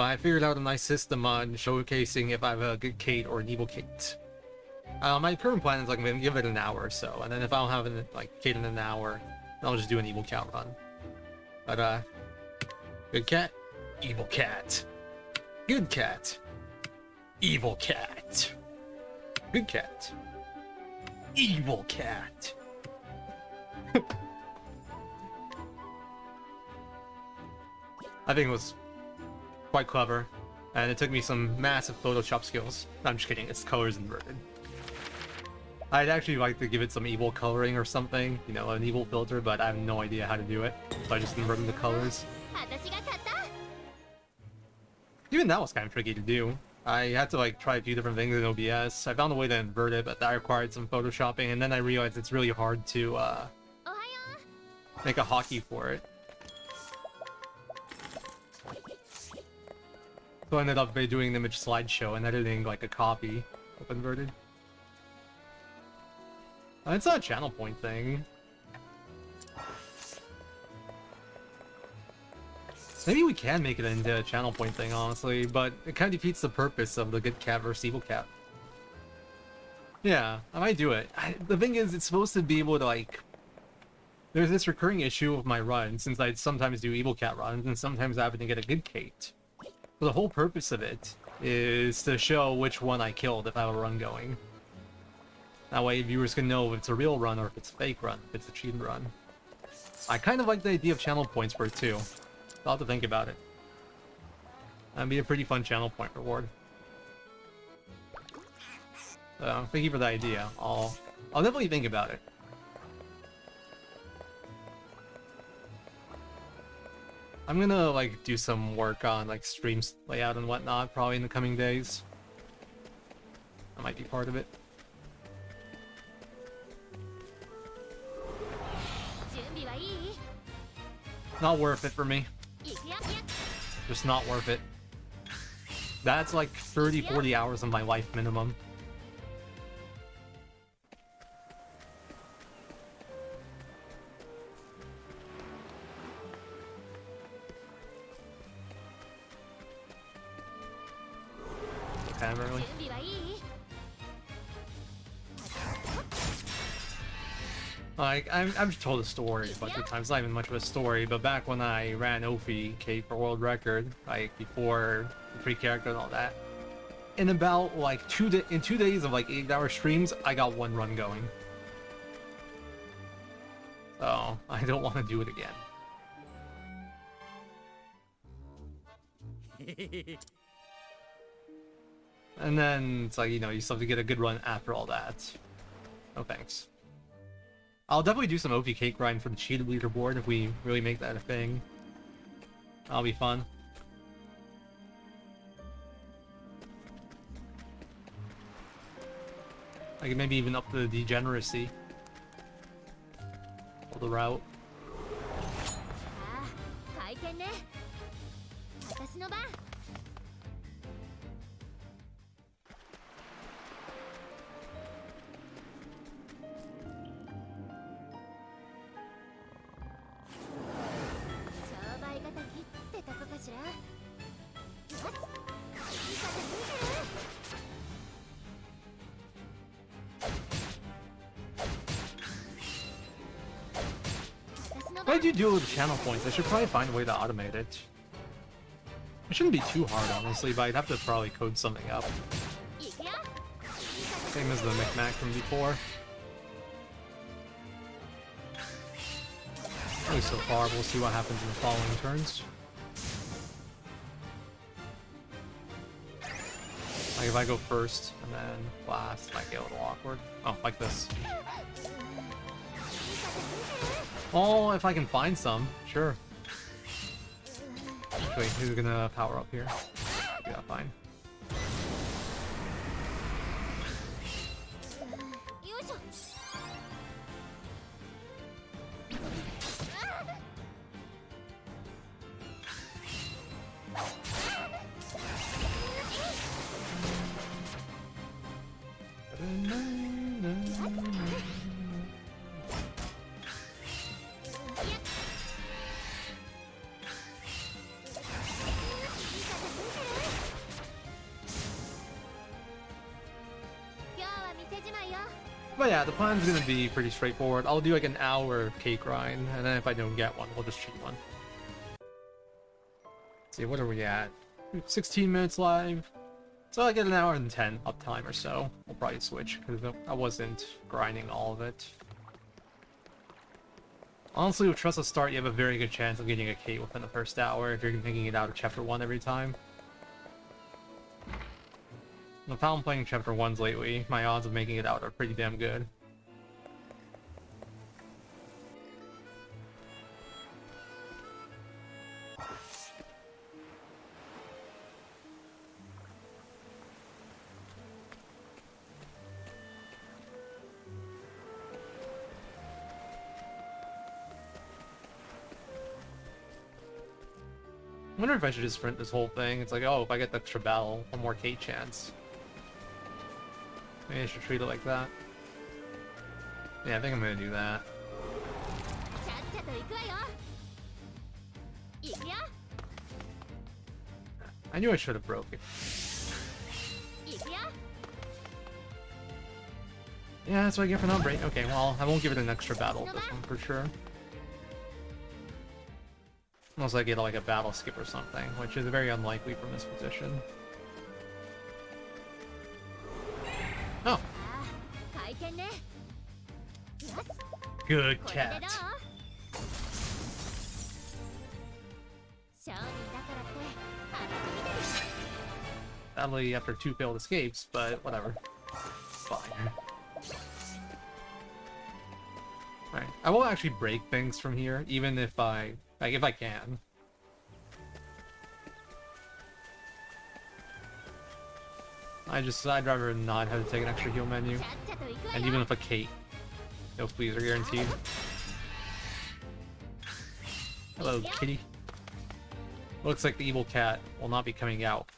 But I figured out a nice system on showcasing if I have a good Kate or an evil Kate. My current plan is like I'm gonna give it an hour or so, and then if I don't have an, like Kate in an hour, then I'll just do an evil cat run. But good cat, evil cat, good cat, evil cat, good cat, evil cat. I think it was quite clever, and it took me some massive Photoshop skills. I'm just kidding, its color's inverted. I'd actually like to give it some evil coloring or something, you know, an evil filter, but I have no idea how to do it, so I just inverted the colors. Even that was kind of tricky to do. I had to like try a few different things in OBS. I found a way to invert it, but that required some photoshopping, and then I realized it's really hard to make a hotkey for it. So I ended up doing an image slideshow and editing like a copy of inverted. It's not a channel point thing. Maybe we can make it into a channel point thing, honestly, but it kind of defeats the purpose of the good cat versus evil cat. Yeah, I might do it. The thing is, it's supposed to be able to, like... There's this recurring issue of my run, since I sometimes do evil cat runs, and sometimes I happen to get a good Kate. So the whole purpose of it is to show which one I killed if I have a run going. That way viewers can know if it's a real run or if it's a fake run, if it's a cheated run. I kind of like the idea of channel points for it too. I'll have to think about it. That'd be a pretty fun channel point reward. So, thank you for the idea. I'll definitely think about it. I'm gonna like do some work on like streams layout and whatnot probably in the coming days. That might be part of it. Not worth it for me. Just not worth it. That's like 30-40 hours of my life minimum. Okay, really. Like, I've told a story a bunch of times, not even much of a story, but back when I ran Ophi Kate for world record, like before the free character and all that, in about like 2 days of like 8-hour streams, I got one run going. So, I don't want to do it again. And then it's like, you know, you still have to get a good run after all that. No thanks. I'll definitely do some OP cake grind for the cheated leaderboard if we really make that a thing. That'll be fun. I can maybe even up the degeneracy of the route. What did you do with the channel points? I should probably find a way to automate it. It shouldn't be too hard, honestly, but I'd have to probably code something up. Same as the Micmac from before. At least so far, we'll see what happens in the following turns. Like if I go first and then last, might get a little awkward. Oh, like this. Oh, if I can find some, sure. Wait, who's gonna power up here? Yeah, fine. But yeah, the plan's gonna be pretty straightforward. I'll do like an hour of cake grind, and then if I don't get one, we'll just cheat one. Let's see, what are we at? 16 minutes live. So I get an hour and 10 uptime or so. We'll probably switch, because I wasn't grinding all of it. Honestly, with Trustless Start, you have a very good chance of getting a K within the first hour if you're making it out of Chapter 1 every time. With how I'm playing Chapter 1s lately, my odds of making it out are pretty damn good. I wonder if I should just sprint this whole thing. It's like, oh, if I get the extra battle, one more K chance. Maybe I should treat it like that. Yeah, I think I'm gonna do that. I knew I should have broke it. Yeah, that's what I get for not breaking. Okay, well, I won't give it an extra battle this one for sure. Unless I get like a battle skip or something, which is very unlikely from this position. Oh. Good cat. Sadly, after 2 failed escapes, but whatever. Fine. Alright, I will actually break things from here, even if I can. I'd rather not have to take an extra heal menu. And even with a Kate, no fleas are guaranteed. Hello, kitty. Looks like the evil cat will not be coming out.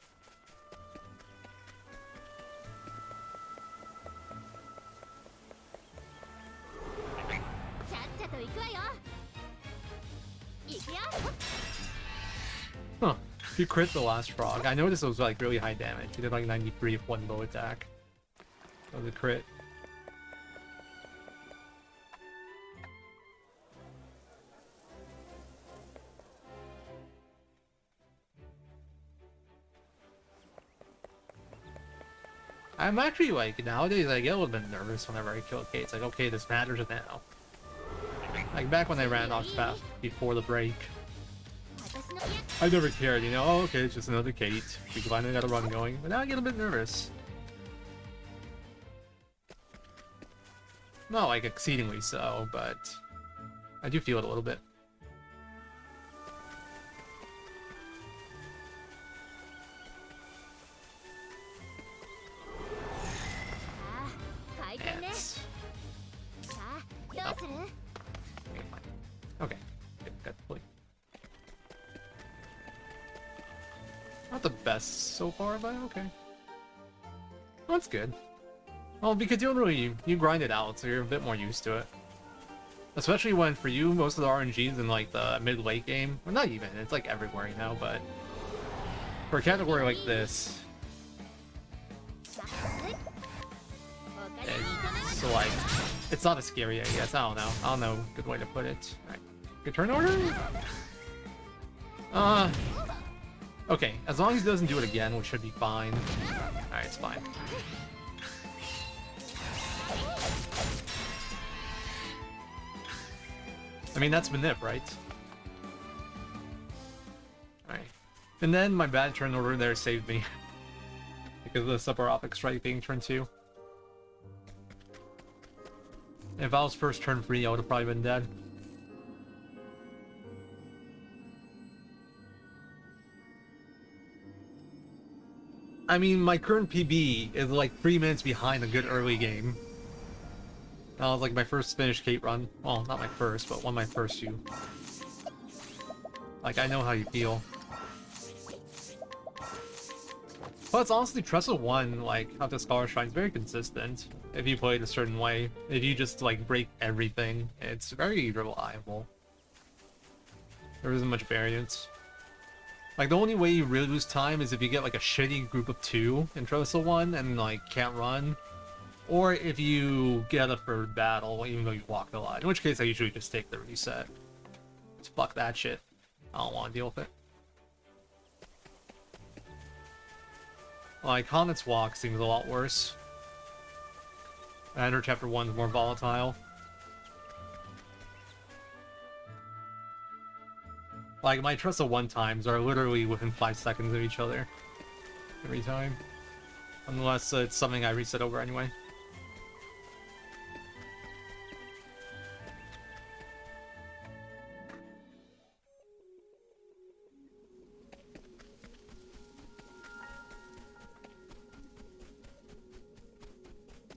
Huh. He crit the last frog. I noticed it was like really high damage. He did like 93 with one bow attack. That was a crit. I'm actually like, nowadays I get a little bit nervous whenever I kill a Kate. It's like, okay, this matters now. Like back when I ran Octopath before the break. I never cared, you know, oh, okay, it's just another Kate. We finally got a run going, but now I get a bit nervous. Not like exceedingly so, but I do feel it a little bit. Ants. Oh. Okay, got the plate. Not the best so far, but okay. Well, that's good. Well, because you grind it out, so you're a bit more used to it. Especially when, for you, most of the RNGs in like the mid-late game, well, not even, it's like everywhere, you know, but for a category like this, it's like, it's not as scary, I guess. I don't know, good way to put it. Alright, good turn order? Okay, as long as he doesn't do it again, which should be fine. Alright, it's fine. I mean, that's Manip, right? Alright. And then my bad turn order there saved me. Because of the Subaropic Strike being turn 2. If I was first turn 3, I would have probably been dead. I mean, my current PB is like 3 minutes behind a good early game. That was like my first finished Kate run. Well, not my first, but one of my first few. Like, I know how you feel. Plus, honestly, Trestle 1, like, after Scholar Shrine, is very consistent. If you play it a certain way. If you just, like, break everything, it's very reliable. There isn't much variance. Like, the only way you really lose time is if you get, like, a shitty group of 2 in Trestle 1 and, like, can't run. Or if you get a third battle, even though you walked a lot. In which case, I usually just take the reset. Just fuck that shit. I don't want to deal with it. Like, Honet's Walk seems a lot worse. And her Chapter 1 is more volatile. Like, my Tressa 1 times are literally within 5 seconds of each other. Every time. Unless it's something I reset over anyway.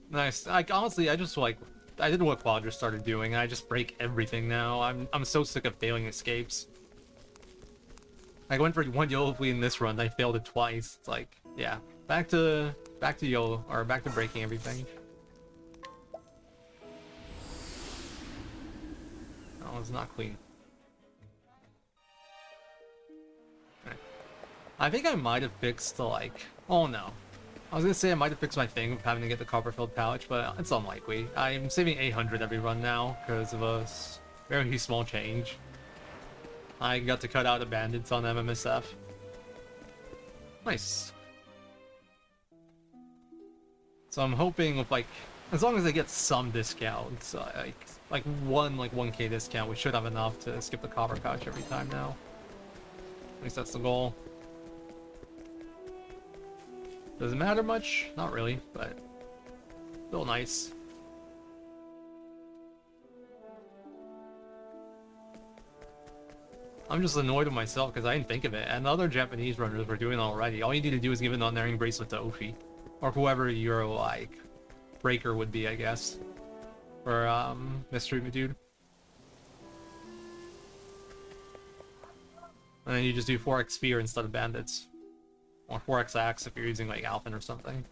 Nice. Like, honestly, I just, like... I did what Quadra started doing, and I just break everything now. I'm so sick of failing escapes. I went for one YOLO fleet in this run, I failed it twice. It's like, yeah. Back to YOLO, or back to breaking everything. Oh, it's not clean. Okay. I think I might have fixed the, like... Oh, no. I was gonna say I might have fixed my thing of having to get the copper-filled pouch, but it's unlikely. I'm saving 800 every run now, because of a very small change. I got to cut out the bandits on MMSF. Nice. So I'm hoping with, like, as long as I get some discounts, like 1K discount, we should have enough to skip the copper pouch every time now. At least that's the goal. Does it matter much? Not really, but still nice. I'm just annoyed with myself because I didn't think of it, and the other Japanese runners were doing it already. All you need to do is give an unerring bracelet to Ofi, or whoever your, like, breaker would be, I guess, for Mystery Dude. And then you just do 4x spear instead of bandits. Or 4x axe if you're using, like, Alphen or something.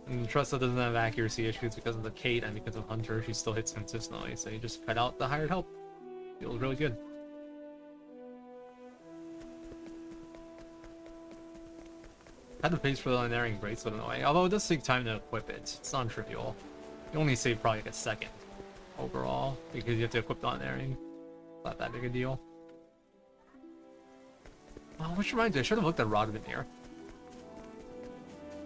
And Tressa doesn't have accuracy issues because of the Kate and because of Hunter. She still hits consistently, so you just cut out the hired help. Feels really good. Had to face for the unerring bracelet in a way, although it does take time to equip it. It's non-trivial. You only save probably like a second overall, because you have to equip the unerring. Not that big a deal. Oh, which reminds me, I should have looked at Rodman.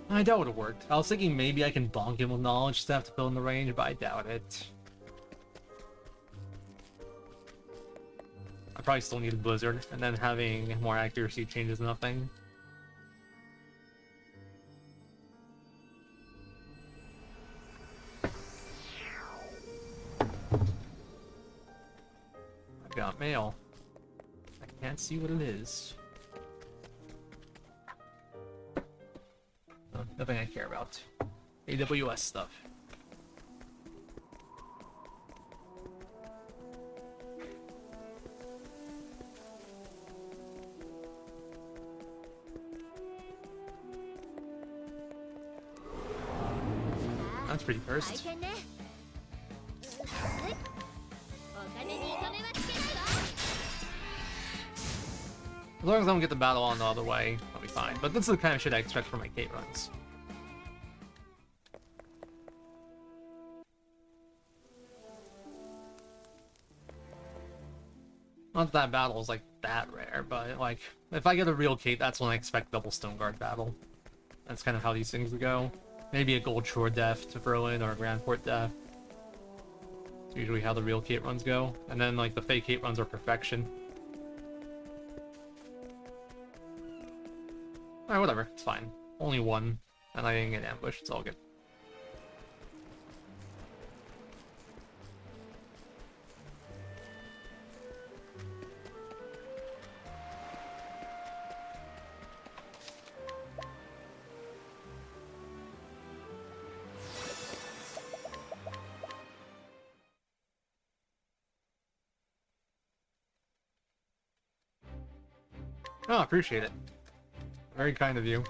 I doubt it would have worked. I was thinking maybe I can bonk him with knowledge staff to fill in the range, but I doubt it. I probably still need a Blizzard, and then having more accuracy changes nothing. I've got mail. I can't see what it is. Nothing I care about. AWS stuff. That's pretty cursed. As long as I don't get the battle on the other way, I'll be fine. But this is the kind of shit I expect from my Kate runs. Not that battle is like that rare, but like if I get a real Kate, that's when I expect double Stone Guard battle. That's kind of how these things go. Maybe a Gold Shore death to throw in, or a Grand Port death. It's usually how the real Kate runs go. And then like the fake Kate runs are perfection. Alright, whatever, it's fine. Only one, and I didn't get ambushed, it's all good. Oh, appreciate it. Very kind of you.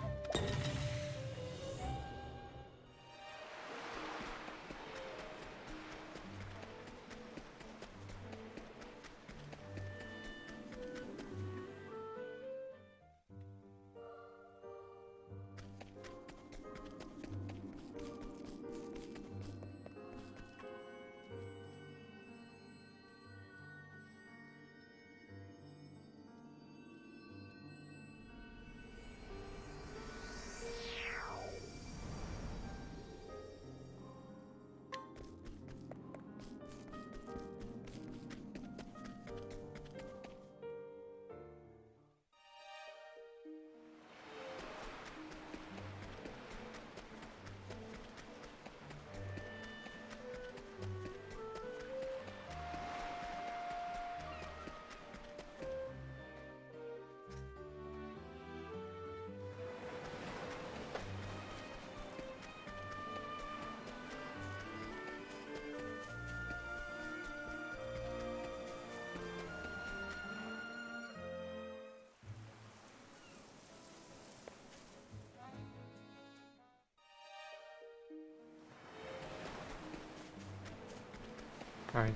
Alright.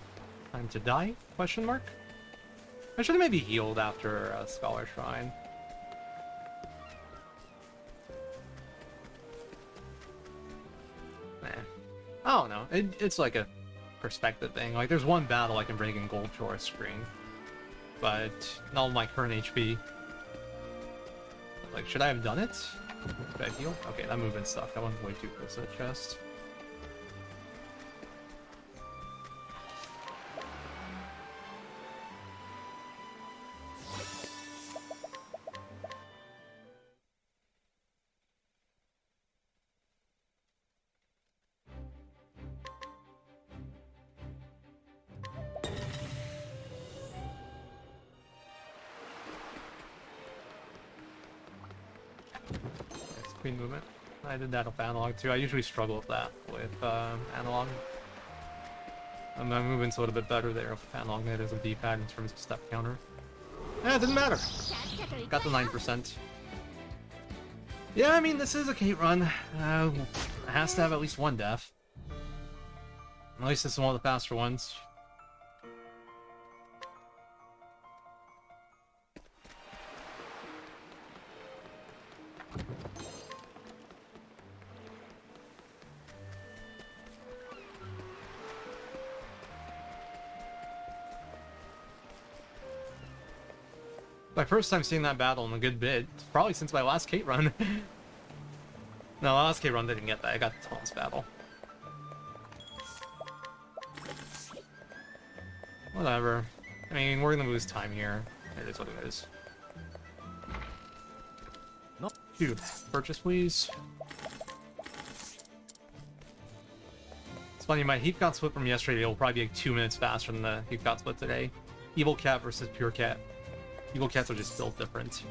Time to die? Question mark? I should have maybe healed after a Scholar Shrine. Eh. I don't know. It's like a perspective thing. Like, there's one battle I can bring in Gold Shore screen. But not my current HP. Like, should I have done it? Should I heal? Okay, that movement sucked. That went way too close to the chest. Screen movement. I did that with analog too. I usually struggle with that with analog. And my movement's a little bit better there with analog than it is with D-pad in terms of step counter. Eh, it didn't matter. Got the 9%. Yeah, I mean, this is a Kate run. It has to have at least one death. At least this is one of the faster ones. My first time seeing that battle in a good bit, probably since my last Kate run. No, last Kate run didn't get that. I got the Taunts battle. Whatever. I mean, we're gonna lose time here. It is what it is. Nope. Dude, purchase please. It's funny, my heat got split from yesterday will probably be like 2 minutes faster than the heat got split today. Evil Cat versus Pure Cat. Evil Cats are just built different.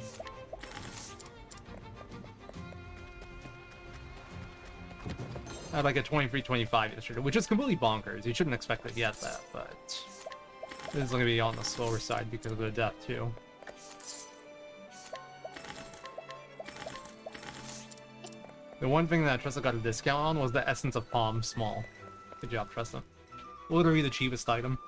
I had like a 23-25 yesterday, which is completely bonkers. You shouldn't expect to get that, but this is going to be on the slower side because of the death too. The one thing that Tressa got a discount on was the Essence of Palm Small. Good job, Tressa. Literally the cheapest item.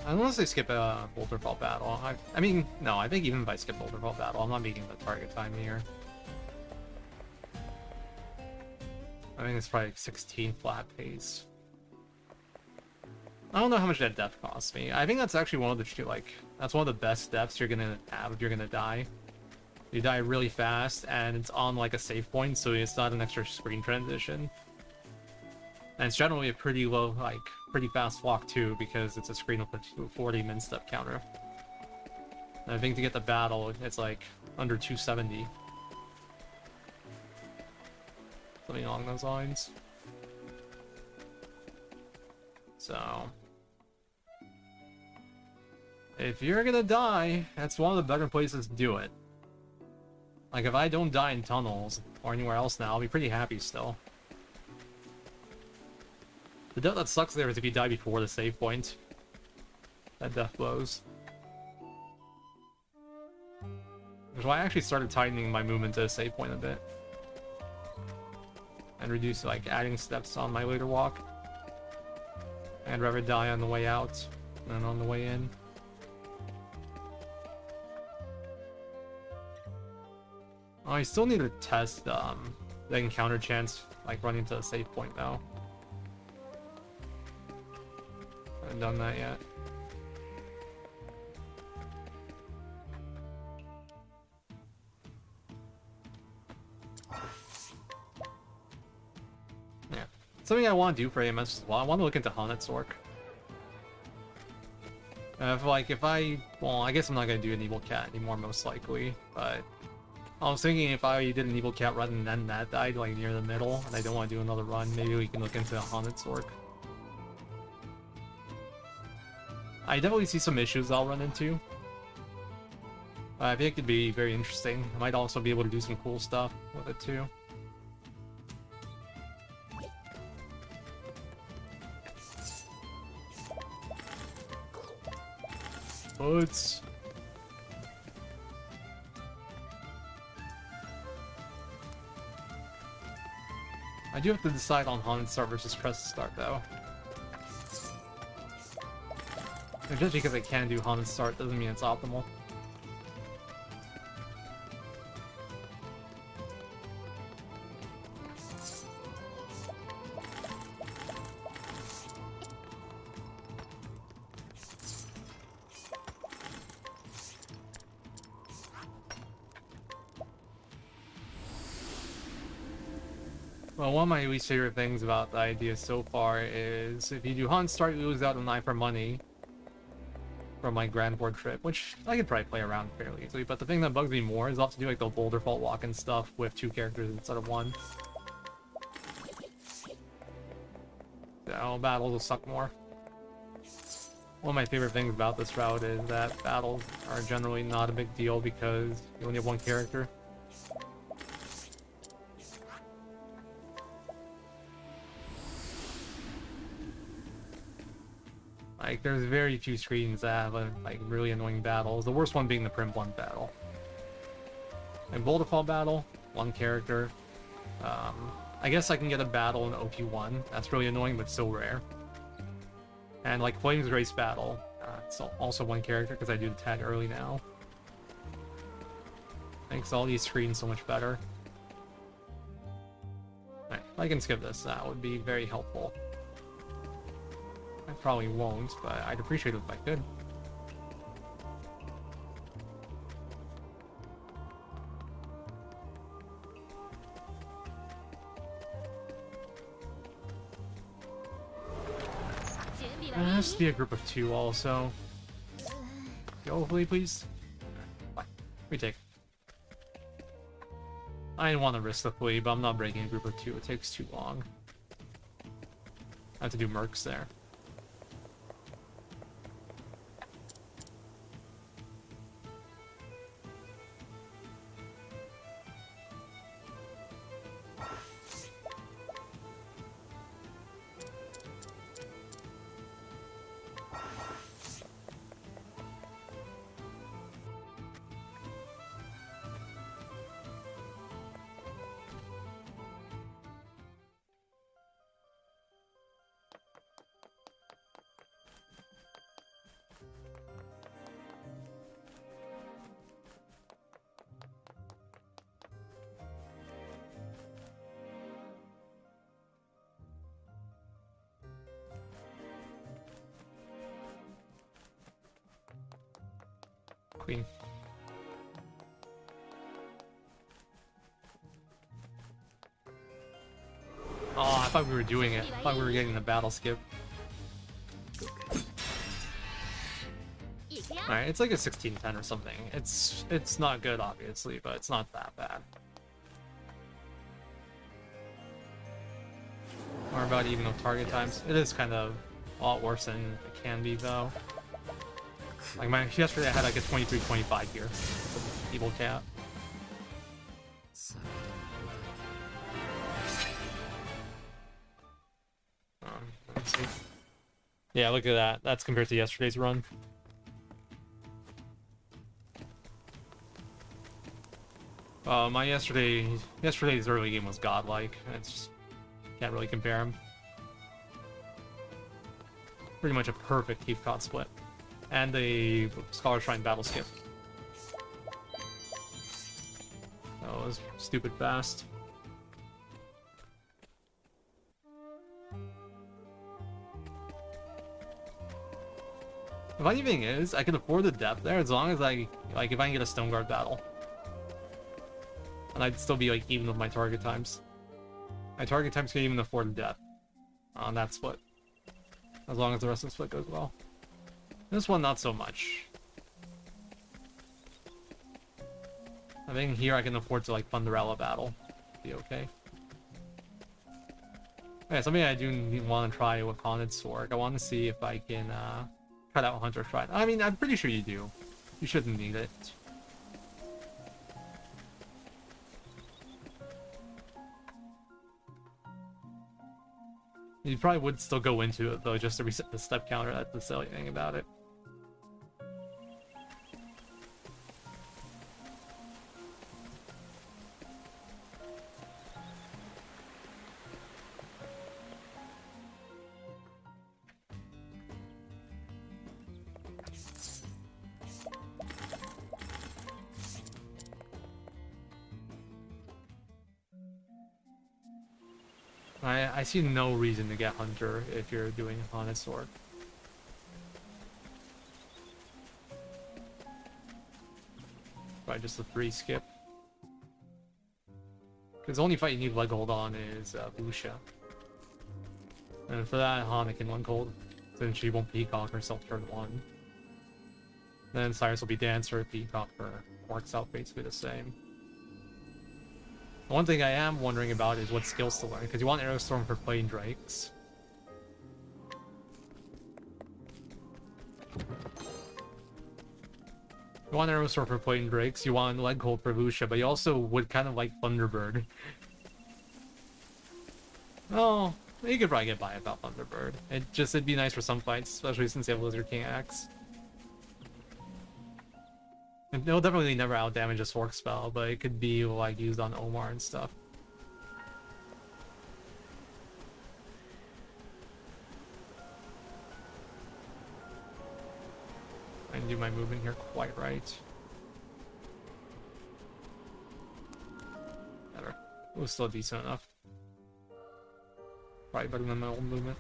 Unless they skip a Boulder Fall battle. I mean, no, I think even if I skip Boulder Fall battle, I'm not making the target time here. I think it's probably like 16 flat pace. I don't know how much that death costs me. I think that's actually one of the that's one of the best deaths you're gonna have if you're gonna die. You die really fast, and it's on like a save point, so it's not an extra screen transition. And it's generally a pretty low, like, pretty fast walk too, because it's a screen with a 40 min step counter. And I think to get the battle, it's like under 270. Something along those lines. So, if you're gonna die, that's one of the better places to do it. Like, if I don't die in tunnels or anywhere else now, I'll be pretty happy still. The death that sucks there is if you die before the save point. That death blows. Which is why I actually started tightening my movement to the save point a bit. And reduce, like, adding steps on my later walk. I'd rather die on the way out than on the way in. Oh, I still need to test the encounter chance, like, running to the save point, though. Haven't done that yet. Yeah. Something I want to do for AMS as well. I want to look into Haunted Sork. Well, I guess I'm not gonna do an Evil Cat anymore, most likely, but I was thinking if I did an Evil Cat run and then that died, like, near the middle, and I don't want to do another run, maybe we can look into a Haunted Sork. I definitely see some issues I'll run into. I think it'd be very interesting. I might also be able to do some cool stuff with it, too. Boots. I do have to decide on Haunted Start versus Press Start, though. And just because I can do Haunted Start doesn't mean it's optimal. Well, one of my least favorite things about the idea so far is if you do Haunted Start, you lose out an eye for money from my Grand Board trip, which I could probably play around fairly easily, but the thing that bugs me more is I'll have to do like the Boulder Fault walk and stuff with 2 characters instead of 1. So battles will suck more. One of my favorite things about this route is that battles are generally not a big deal because you only have 1 character. Like, there's very few screens that have like really annoying battles. The worst one being the Prim Blunt battle. And Boulder Fall battle, 1 character. I guess I can get a battle in OP1. That's really annoying, but still rare. And like Flames Grace battle, it's also 1 character because I do the tag early now. Makes all these screens so much better. Alright, I can skip this. That would be very helpful. I probably won't, but I'd appreciate it if I could. It has to be a group of 2 also. Go, hopefully, please. Bye. Retake. I didn't want to risk the flea, but I'm not breaking a group of 2. It takes too long. I have to do mercs there. Queen. Oh, I thought we were doing it. I thought we were getting the battle skip. Alright, it's like a 16-10 or something. It's not good, obviously, but it's not that bad. Or about even with target times. It is kind of a lot worse than it can be, though. Like, yesterday I had like a 23-25 here. Evil Cat. Let's see. Yeah, look at that. That's compared to yesterday's run. My yesterday's early game was godlike. It's just, can't really compare them. Pretty much a perfect Keep Caught split. And a Scholar Shrine battle skip. That was stupid fast. The funny thing is, I can afford the depth there as long as I, like, if I can get a Stone Guard battle. And I'd still be, like, even with my target times. My target times can even afford the depth on that split. As long as the rest of the split goes well. This one, not so much. I think here I can afford to, like, Thunderella battle. Be okay. Yeah, something I do want to try with Haunted Sork. I want to see if I can, try that with Hunter Shrine. I mean, I'm pretty sure you do. You shouldn't need it. You probably would still go into it, though, just to reset the step counter. That's the silly thing about it. I see no reason to get Hunter if you're doing Haunted Sword. Probably just a 3 skip. Because the only fight you need leg hold on is Lucia. And for that, Hana can leg hold, since she won't Peacock herself turn 1. Then Cyrus will be Dancer, Peacock her. Works out basically the same. One thing I am wondering about is what skills to learn, because you want Aerostorm for Plane Drakes. You want Aerostorm for Plane Drakes, you want Leg Hold for Lucia, but you also would kind of like Thunderbird. Oh, you could probably get by without Thunderbird. It'd be nice for some fights, especially since you have Lizard King Axe. It'll definitely never outdamage a Sork spell, but it could be like used on Omar and stuff. I didn't do my movement here quite right. Better. It was still decent enough. Probably better than my old movement.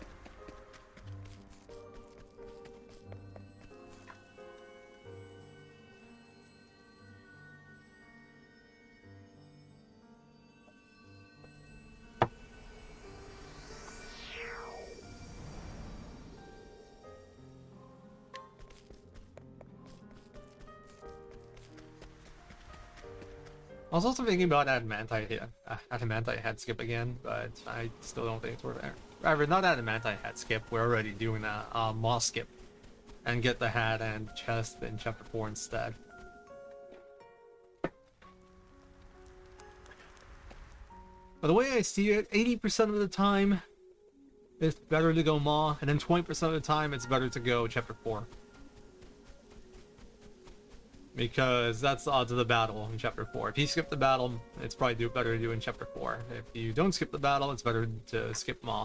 I was also thinking about Adamantite head skip again, but I still don't think it's worth it. Rather, not Adamantite head skip, we're already doing a Moss skip. And get the hat and chest in chapter 4 instead. But the way I see it, 80% of the time, it's better to go Maw, and then 20% of the time, it's better to go chapter 4. Because that's the odds of the battle in chapter 4. If you skip the battle, it's probably better to do in chapter 4. If you don't skip the battle, it's better to skip Maw.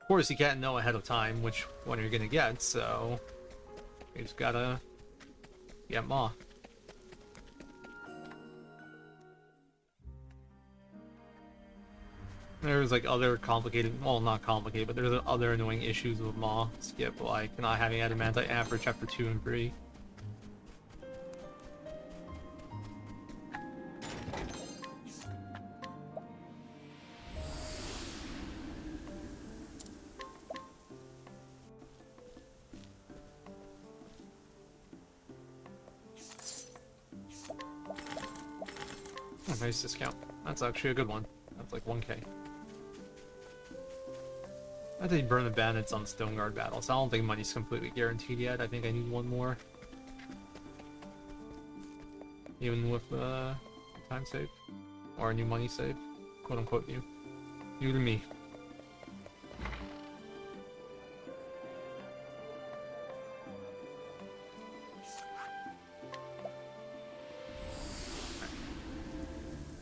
Of course, you can't know ahead of time which one you're gonna get, so you just gotta get Maw. There's like other complicated, well, not complicated, but there's other annoying issues with Maw skip, like not having Adamantite after chapter 2 and 3. Oh, nice discount. That's actually a good one. That's like 1k. I think burn the bandits on Stone Guard battles. I don't think money's completely guaranteed yet. I think I need one more. Even with the time save. Or a new money save. Quote unquote new. You to me.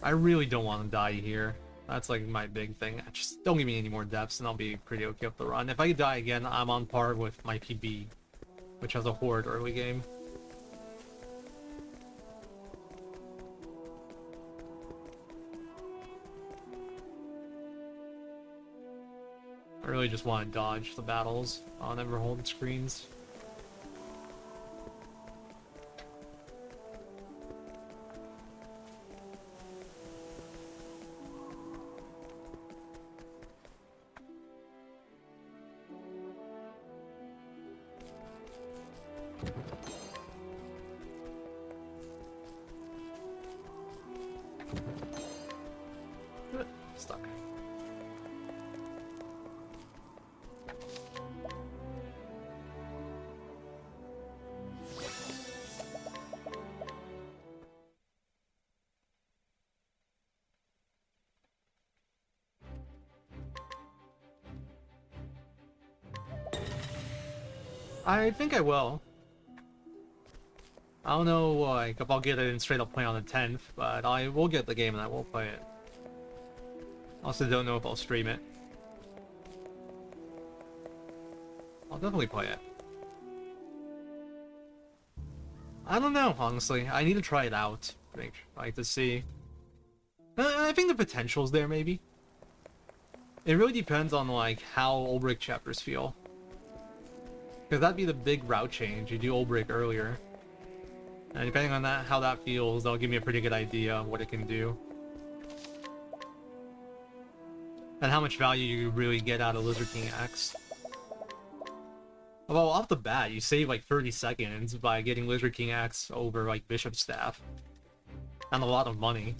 I really don't want to die here. That's like my big thing. Just don't give me any more deaths and I'll be pretty okay with the run. If I die again, I'm on par with my PB, which has a Horde early game. I really really just want to dodge the battles on Everhold screens. Stuck. I think I will. I don't know, like, if I'll get it in straight up play on the 10th, but I will get the game and I will play it. Also don't know if I'll stream it. I'll definitely play it. I don't know, honestly. I need to try it out. To see. I think the potential's there, maybe. It really depends on, like, how Old Brick chapters feel. Because that'd be the big route change. You do Old Brick earlier. And depending on that, how that feels, that'll give me a pretty good idea of what it can do. And how much value you really get out of Lizard King Axe. Well, off the bat, you save like 30 seconds by getting Lizard King Axe over like Bishop Staff. And a lot of money.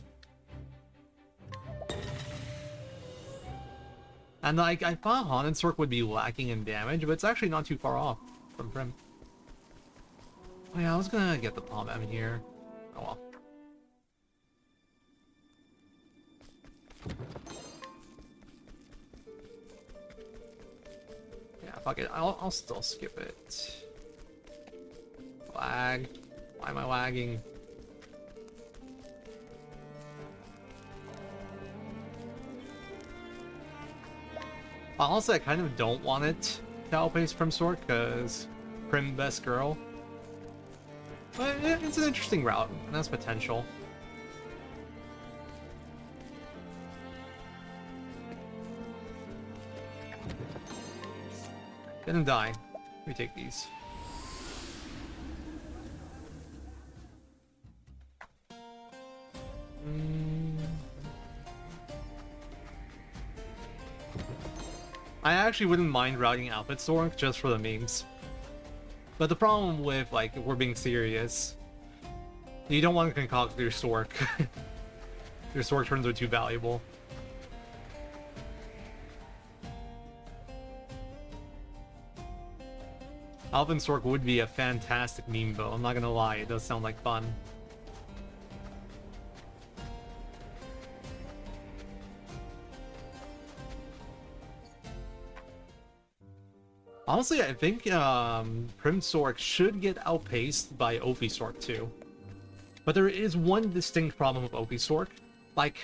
And like, I thought Haunted Sork would be lacking in damage, but it's actually not too far off from Prim. Oh yeah, I was gonna get the Palm M here. Oh well. Yeah, fuck it. I'll still skip it. Lag. Why am I lagging? Honestly, I kind of don't want it to outpace Prim Sork, because Prim best girl. But it's an interesting route, and that's potential. Didn't die. Let me take these. I actually wouldn't mind routing Outfit Sork just for the memes. But the problem with, like, if we're being serious, you don't want to concoct your Sork. Your Sork turns are too valuable. Alvin Sork would be a fantastic meme though, I'm not gonna lie, it does sound like fun. Honestly, I think Prim Sork should get outpaced by Ophi Sork too. But there is one distinct problem with Ophi Sork. Like,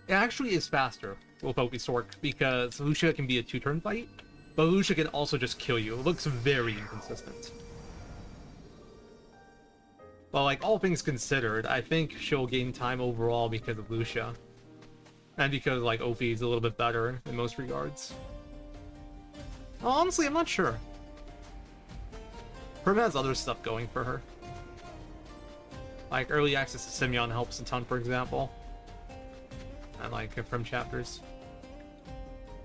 it actually is faster with Ophi Sork because Lucia can be a 2-turn fight, but Lucia can also just kill you. It looks very inconsistent. But like, all things considered, I think she'll gain time overall because of Lucia. And because, like, Ophi is a little bit better in most regards. Honestly, I'm not sure. Prim has other stuff going for her. Like, early access to Simeon helps a ton, for example. And, like, Prim chapters.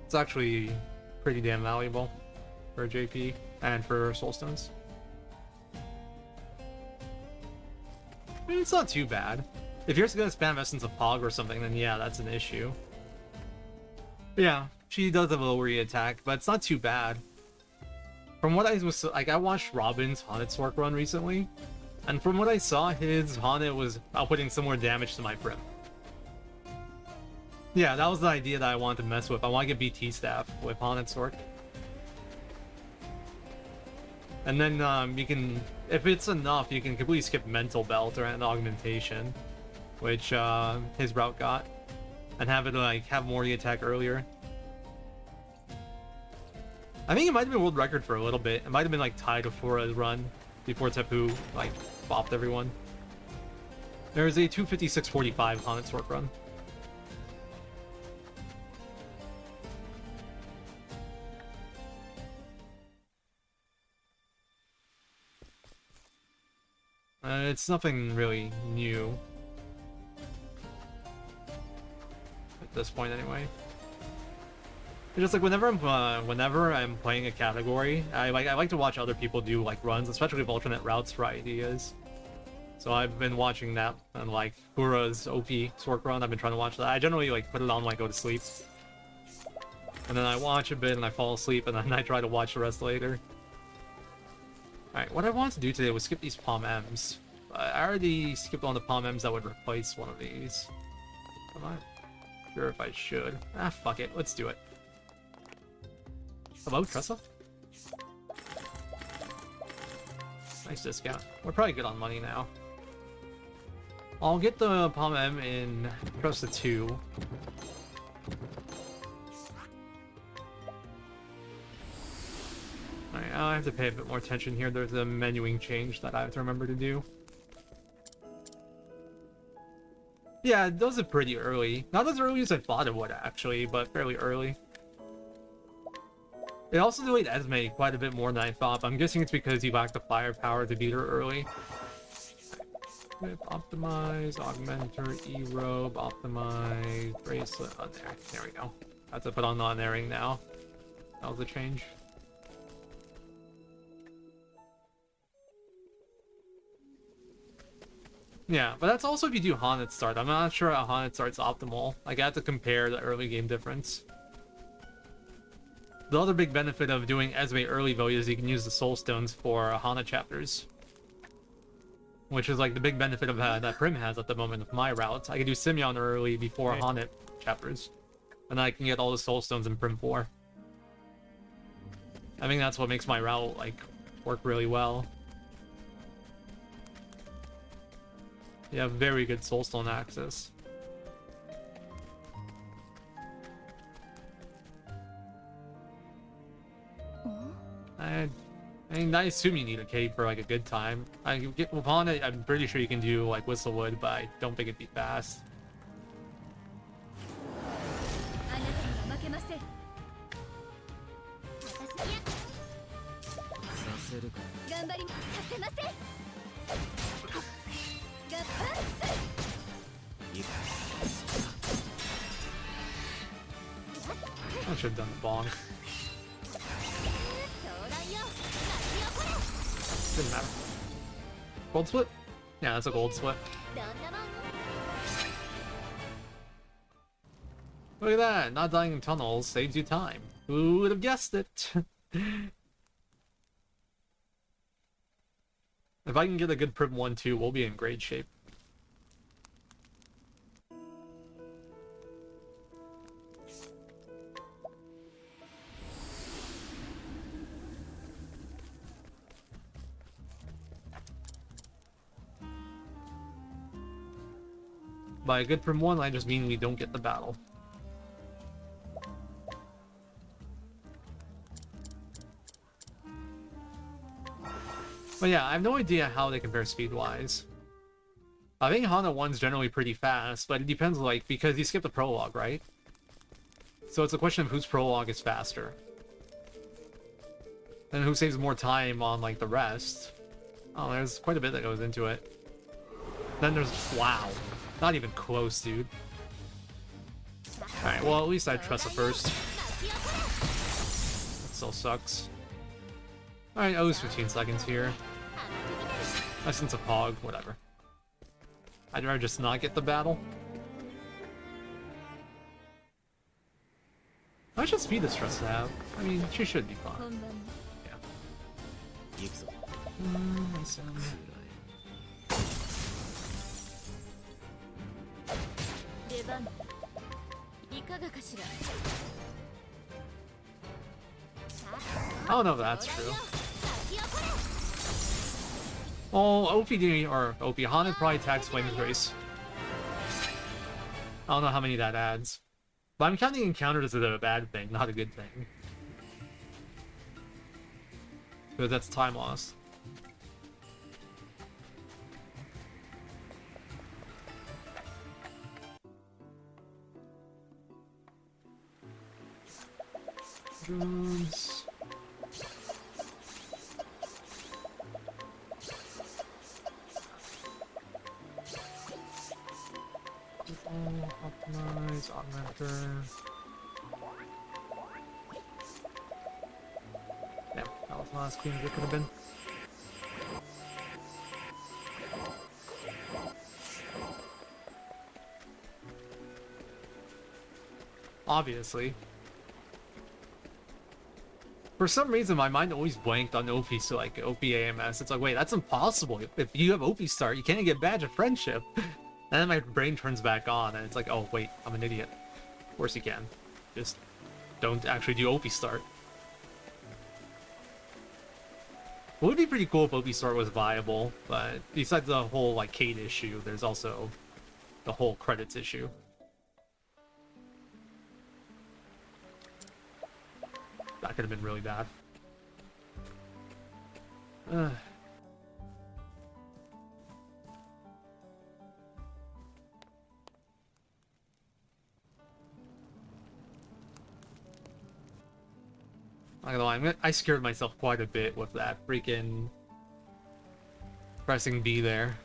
It's actually pretty damn valuable for JP and for Soulstones. I mean, it's not too bad. If you're just gonna spam Essence of Pog or something, then yeah, that's an issue. But yeah, she does have a lower attack, but it's not too bad. From what I was, like, I watched Robin's Haunted Sork run recently, and from what I saw, his Haunted was outputting similar damage to my Prim. Yeah, that was the idea that I wanted to mess with. I want to get BT staff with Haunted Sork. And then you can, if it's enough, you can completely skip Mental Belt or an Augmentation, which his route got, and have it like have Morty attack earlier. I think it might have been world record for a little bit. It might have been like tied before a run, before Tapu like bopped everyone. There's a 256.45 Haunted Sork run. It's nothing really new. At this point, anyway. It's just like whenever I'm playing a category, I like to watch other people do like runs, especially if alternate routes for ideas. So I've been watching that, and like Kura's OP Sork run, I've been trying to watch that. I generally like put it on when I go to sleep. And then I watch a bit and I fall asleep, and then I try to watch the rest later. Alright, what I wanted to do today was skip these Palm M's. I already skipped on the Palm M's that would replace one of these. I'm not sure if I should. Ah, fuck it, let's do it. Hello, Tressa? Nice discount. We're probably good on money now. I'll get the Palm M in Tressa 2. Alright, I have to pay a bit more attention here. There's a menuing change that I have to remember to do. Yeah, it does it pretty early. Not as early as I thought it would, actually, but fairly early. It also delayed Esme quite a bit more than I thought, but I'm guessing it's because he lacked the firepower to beat her early. Optimize, Augmenter, E-Robe, Optimize, Bracelet, on there. There we go. I have to put on non-airing now. That was a change. Yeah, but that's also if you do Haunted Start. I'm not sure how Haunted Start's optimal. Like, I have to compare the early game difference. The other big benefit of doing Esme early, though, is you can use the Soul Stones for Hana chapters. Which is like the big benefit of that Prim has at the moment with my route. I can do Simeon early before Hana chapters. And then I can get all the Soul Stones in Prim 4. I think that's what makes my route, like, work really well. You have very good Soulstone access. I mean, I assume you need a cave for like a good time. I get upon it. I'm pretty sure you can do like Whistlewood, but I don't think it'd be fast. I should have done the bonk. Didn't matter. Gold split? Yeah, that's a gold split. Look at that! Not dying in tunnels saves you time. Who would have guessed it? If I can get a good Prim 1-2, we'll be in great shape. By a good Prim 1, I just mean we don't get the battle. But yeah, I have no idea how they compare speed-wise. I think Hana 1's generally pretty fast, but it depends, like, because you skip the prologue, right? So it's a question of whose prologue is faster. And who saves more time on, like, the rest. Oh, there's quite a bit that goes into it. Then there's... wow. Not even close, dude. Alright, well, at least I trust it first. That still sucks. Alright, I lose 15 seconds here. Essence of Hog, whatever. I'd rather just not get the battle. How much speed does Tressa have? I mean, she should be fine. Yeah. I don't know if that's true. Oh, OPD or OP Haunted probably attacks Flame's Grace. I don't know how many that adds. But I'm counting encounters as a bad thing, not a good thing. Because that's time loss. Drums. Optimize, augmenter. Damn, that was not as clean as it could have been. Obviously. For some reason, my mind always blanked on OP, so like OP AMS. It's like, wait, that's impossible. If you have OP start, you can't get Badge of Friendship. And then my brain turns back on, and it's like, oh wait, I'm an idiot. Of course you can. Just don't actually do OP start. It would be pretty cool if OP start was viable, but besides the whole like Kate issue, there's also the whole credits issue. That could have been really bad. Not gonna lie, I scared myself quite a bit with that freaking pressing B there.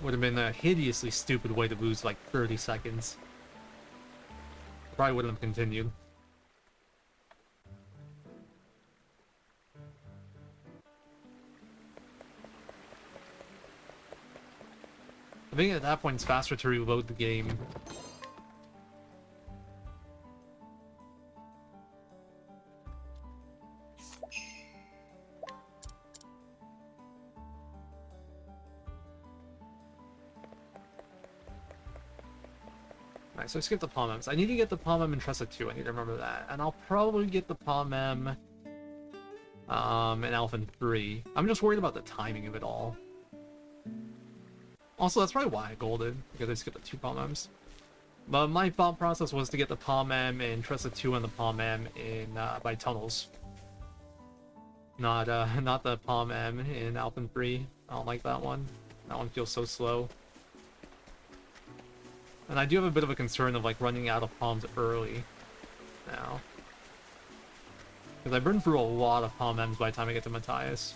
Would have been a hideously stupid way to lose like 30 seconds. Probably wouldn't have continued. I think at that point it's faster to reload the game. Alright, so I skipped the Palm M's. I need to get the Palm M in Tressa 2, I need to remember that. And I'll probably get the Palm M in Alphen 3. I'm just worried about the timing of it all. Also, that's probably why I golded, because I skipped the 2 Palm M's. But my thought process was to get the Palm M in Tressa 2 and the Palm M in by tunnels. Not the Palm M in Alphen 3. I don't like that one. That one feels so slow. And I do have a bit of a concern of like running out of palms early now. Because I burned through a lot of Palm M's by the time I get to Matthias.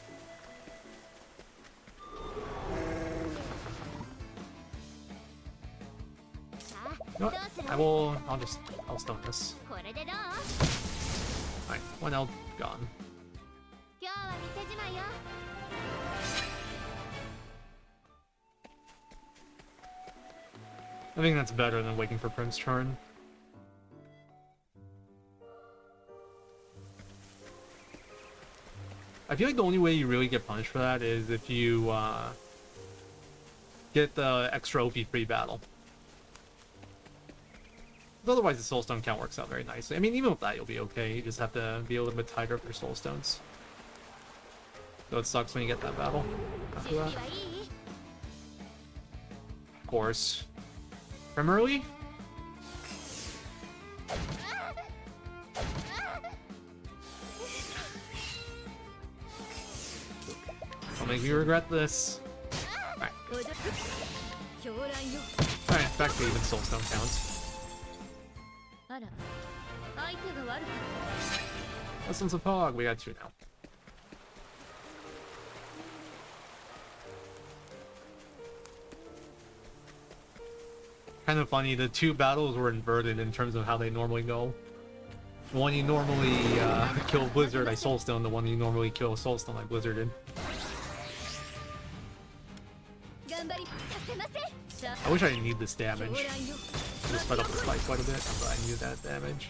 You know what? I'll stone this. Alright, 1 L gone. I think that's better than waiting for Prince's turn. I feel like the only way you really get punished for that is if you get the extra OP free battle. But otherwise, the Soulstone count works out very nicely. I mean, even with that, you'll be okay. You just have to be a little bit tighter with your Soulstones. So it sucks when you get that battle after that. Of course. From early? Don't make me regret this. Alright. Alright, back to even Soulstone counts. Lessons of Pog, we got 2 now. Kind of funny, the 2 battles were inverted in terms of how they normally go. The one you normally kill Blizzard, I Soulstone. The one you normally kill Soulstone, I Blizzarded. I wish I didn't need this damage. I just sped up the fight quite a bit, but I need that damage.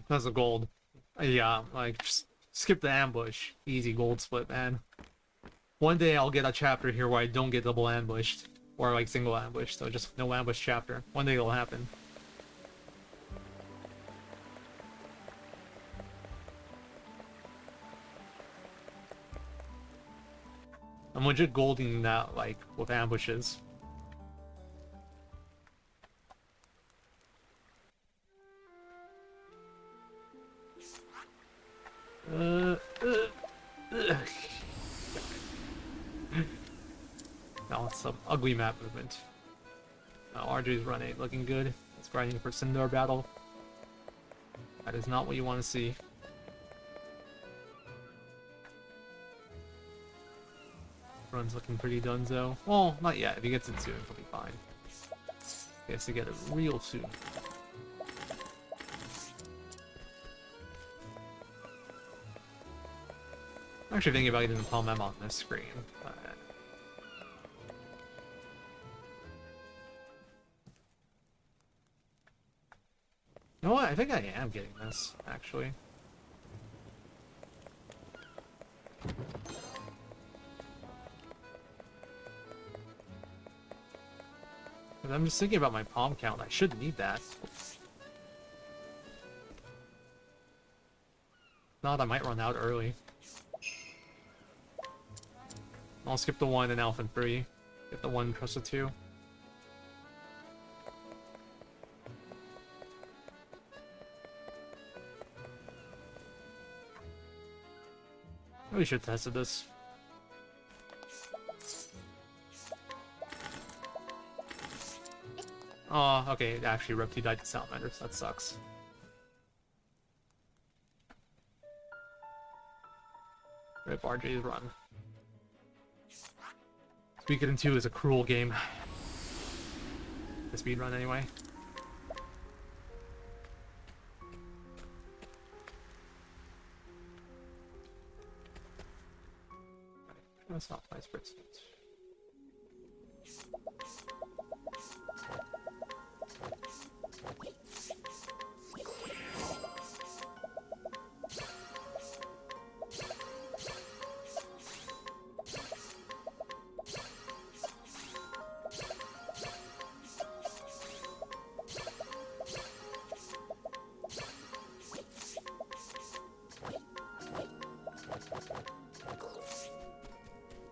That's a gold. Yeah, like, just skip the ambush. Easy gold split, man. One day I'll get a chapter here where I don't get double ambushed. Or, like, single ambush, so just no ambush chapter. One day it'll happen. I'm legit golding that, like, with ambushes. Now it's some ugly map movement. Now RJ's run 8 looking good. It's grinding for Sindar battle. That is not what you want to see. Run's looking pretty donezo. Well, not yet. If he gets it soon, he'll be fine. He has to get it real soon. I'm actually thinking about getting the Palm M on this screen. You know what? I think I am getting this, actually. I'm just thinking about my palm count. I should need that. If not, I might run out early. I'll skip the 1 and Alpha 3. Get the 1 plus the 2. We should have tested this. Oh, okay, actually Repti died to Salamanders. That sucks. Rip RJ's run. Suikoden 2 is a cruel game. The speed run anyway. That's not my spreadsheet.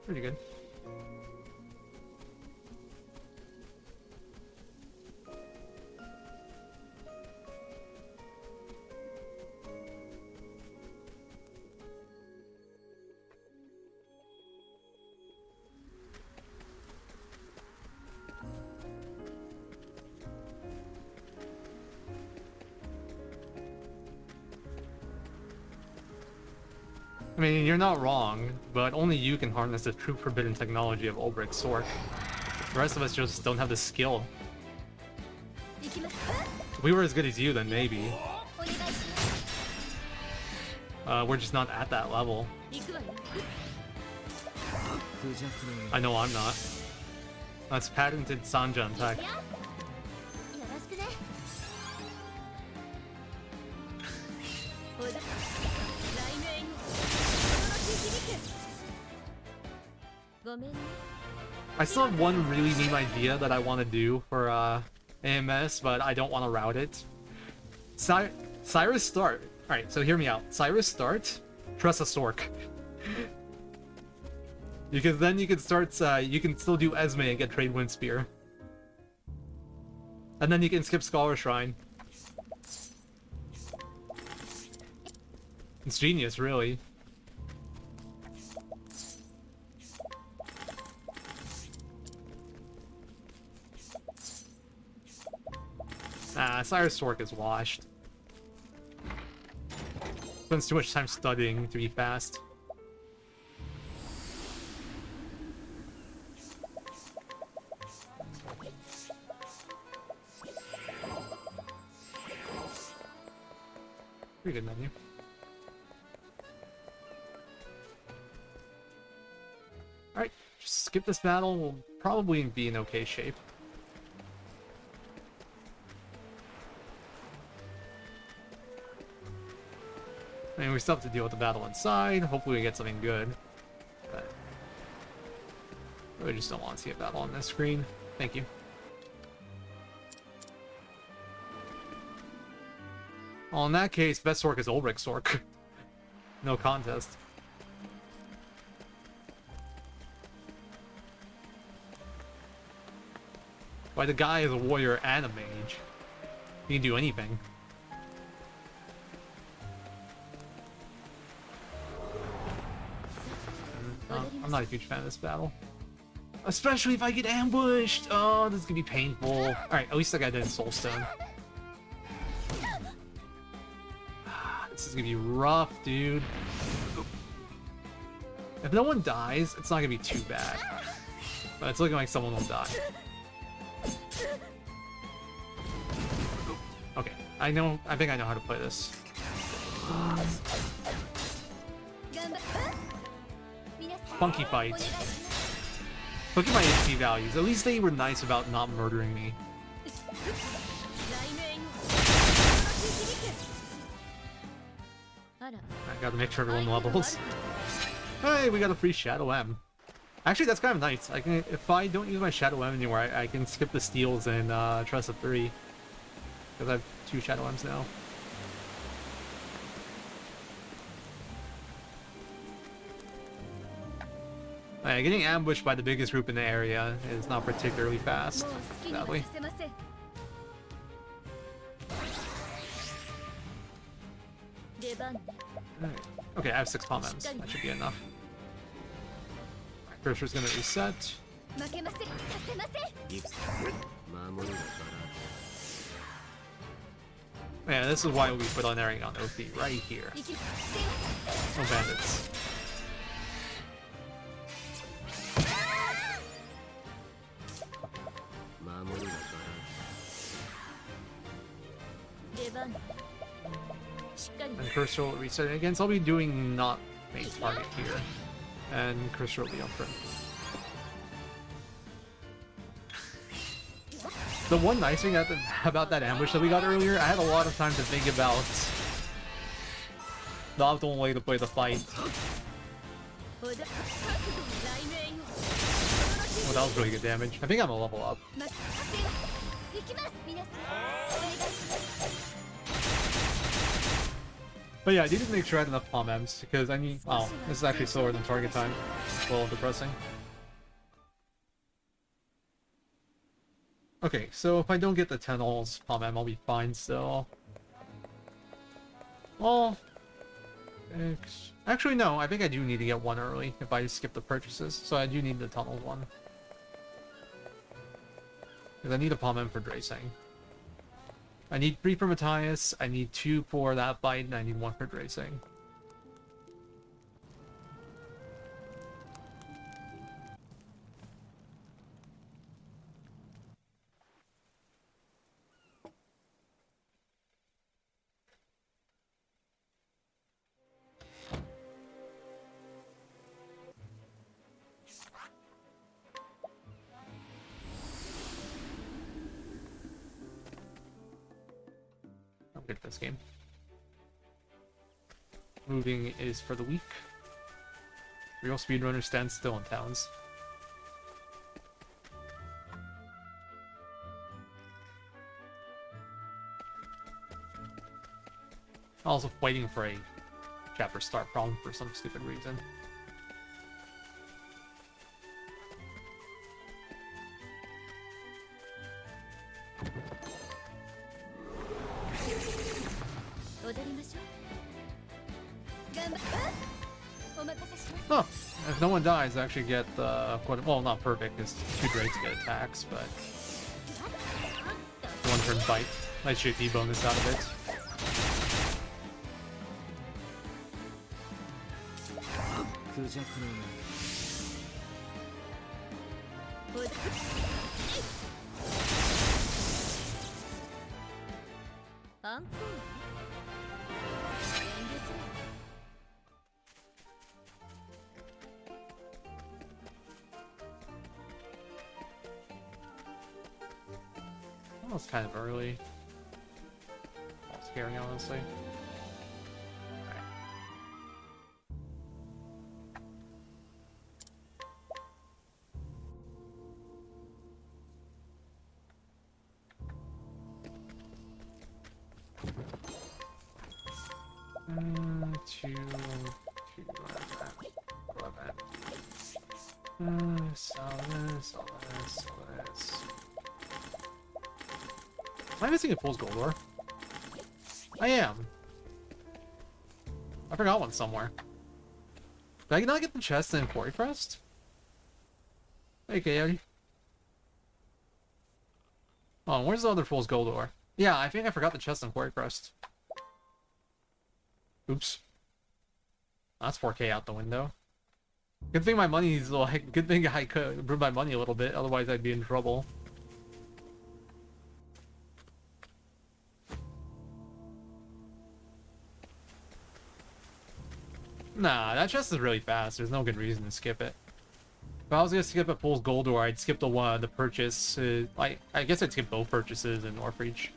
Pretty good. I mean, you're not wrong, but only you can harness the true forbidden technology of Ulbricht's sword. The rest of us just don't have the skill. If we were as good as you, then maybe. We're just not at that level. I know I'm not. That's patented Sanjan tech. I still have one really neat idea that I want to do for AMS, but I don't want to route it. Cyrus start. Alright, so hear me out. Cyrus start, trust a Sork. Because then you can start, you can still do Esme and get Trade Wind Spear. And then you can skip Scholar Shrine. It's genius, really. Cyrus Sork is washed. Spends too much time studying to be fast. Pretty good menu. Alright, just skip this battle. We'll probably be in okay shape. I mean, we still have to deal with the battle inside. Hopefully we get something good. But I really just don't want to see a battle on this screen. Thank you. Well, in that case, best Sork is Ulrich Sork. No contest. Why, the guy is a warrior and a mage. He can do anything. I'm not a huge fan of this battle. Especially if I get ambushed! Oh, this is gonna be painful. Alright, at least I got that soulstone. This is gonna be rough, dude. If no one dies, it's not gonna be too bad. But it's looking like someone will die. Okay, I think I know how to play this. Funky fight. Look at my HP values. At least they were nice about not murdering me. I gotta make sure everyone levels. Hey, we got a free Shadow M. Actually, that's kind of nice. I can, if I don't use my Shadow M anymore, I can skip the steals and trust a 3. Because I have 2 Shadow M's now. Getting ambushed by the biggest group in the area is not particularly fast, sadly. Right. Okay, I have 6 palm M's. That should be enough. My cursor's gonna reset. Yeah, this is why we put on airing on OP right here. No bandits. And cursor will reset again, so I'll be doing not main target here. And cursor will be up front. The one nice thing about that ambush that we got earlier, I had a lot of time to think about the optimal way to play the fight. Oh, that was really good damage. I think I'm a level up. But yeah, I needed to make sure I had enough palm M's, because I need... Oh, this is actually slower than target time. It's a little depressing. Okay, so if I don't get the 10 alls palm M, I'll be fine still. Well... Actually, no, I think I do need to get 1 early if I skip the purchases, so I do need the tunnel 1. Because I need a palm M for Dracing. I need 3 for Matthias, I need 2 for that fight, and I need 1 for Dracing. Good at this game. Moving is for the weak. Real speedrunners stand still in towns. Also waiting for a chapter start problem for some stupid reason. Huh. If no one dies, I actually get well, not perfect, because 2 Drakes get attacks, but 1 turn fight. Nice JP bonus out of it. That was kind of early. Scary, honestly. Two, 11. Sell this. Am I missing a fool's gold ore? I am. I forgot one somewhere. Did I not get the chest in Quarry Crest? Hey, Coyote. Oh, where's the other fool's gold ore? Yeah, I think I forgot the chest in Quarry Crest. Oops. That's 4K out the window. Good thing my money's like, good thing I could improve my money a little bit, otherwise I'd be in trouble. Nah, that chest is really fast. There's no good reason to skip it. If I was gonna skip a fool's gold ore, I'd skip the purchase. I guess I'd skip both purchases in Northreach.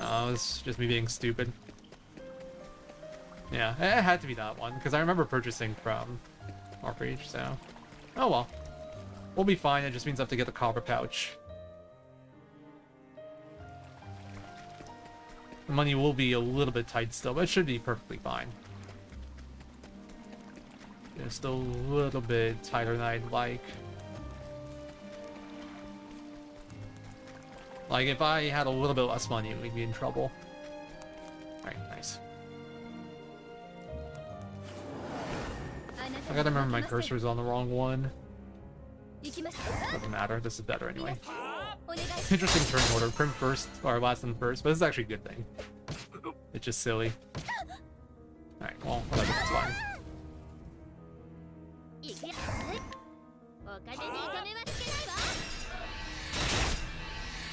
Oh, it's just me being stupid. Yeah, it had to be that one, because I remember purchasing from Northreach, so... Oh well. We'll be fine, it just means I have to get the copper pouch. The money will be a little bit tight still, but it should be perfectly fine. Just a little bit tighter than I'd like. Like, if I had a little bit less money, we'd be in trouble. Alright, nice. I gotta remember my cursor's on the wrong one. Doesn't matter, this is better anyway. Interesting turn order. Prim first, or last and first, but this is actually a good thing. It's just silly. Alright, well, whatever, it's fine.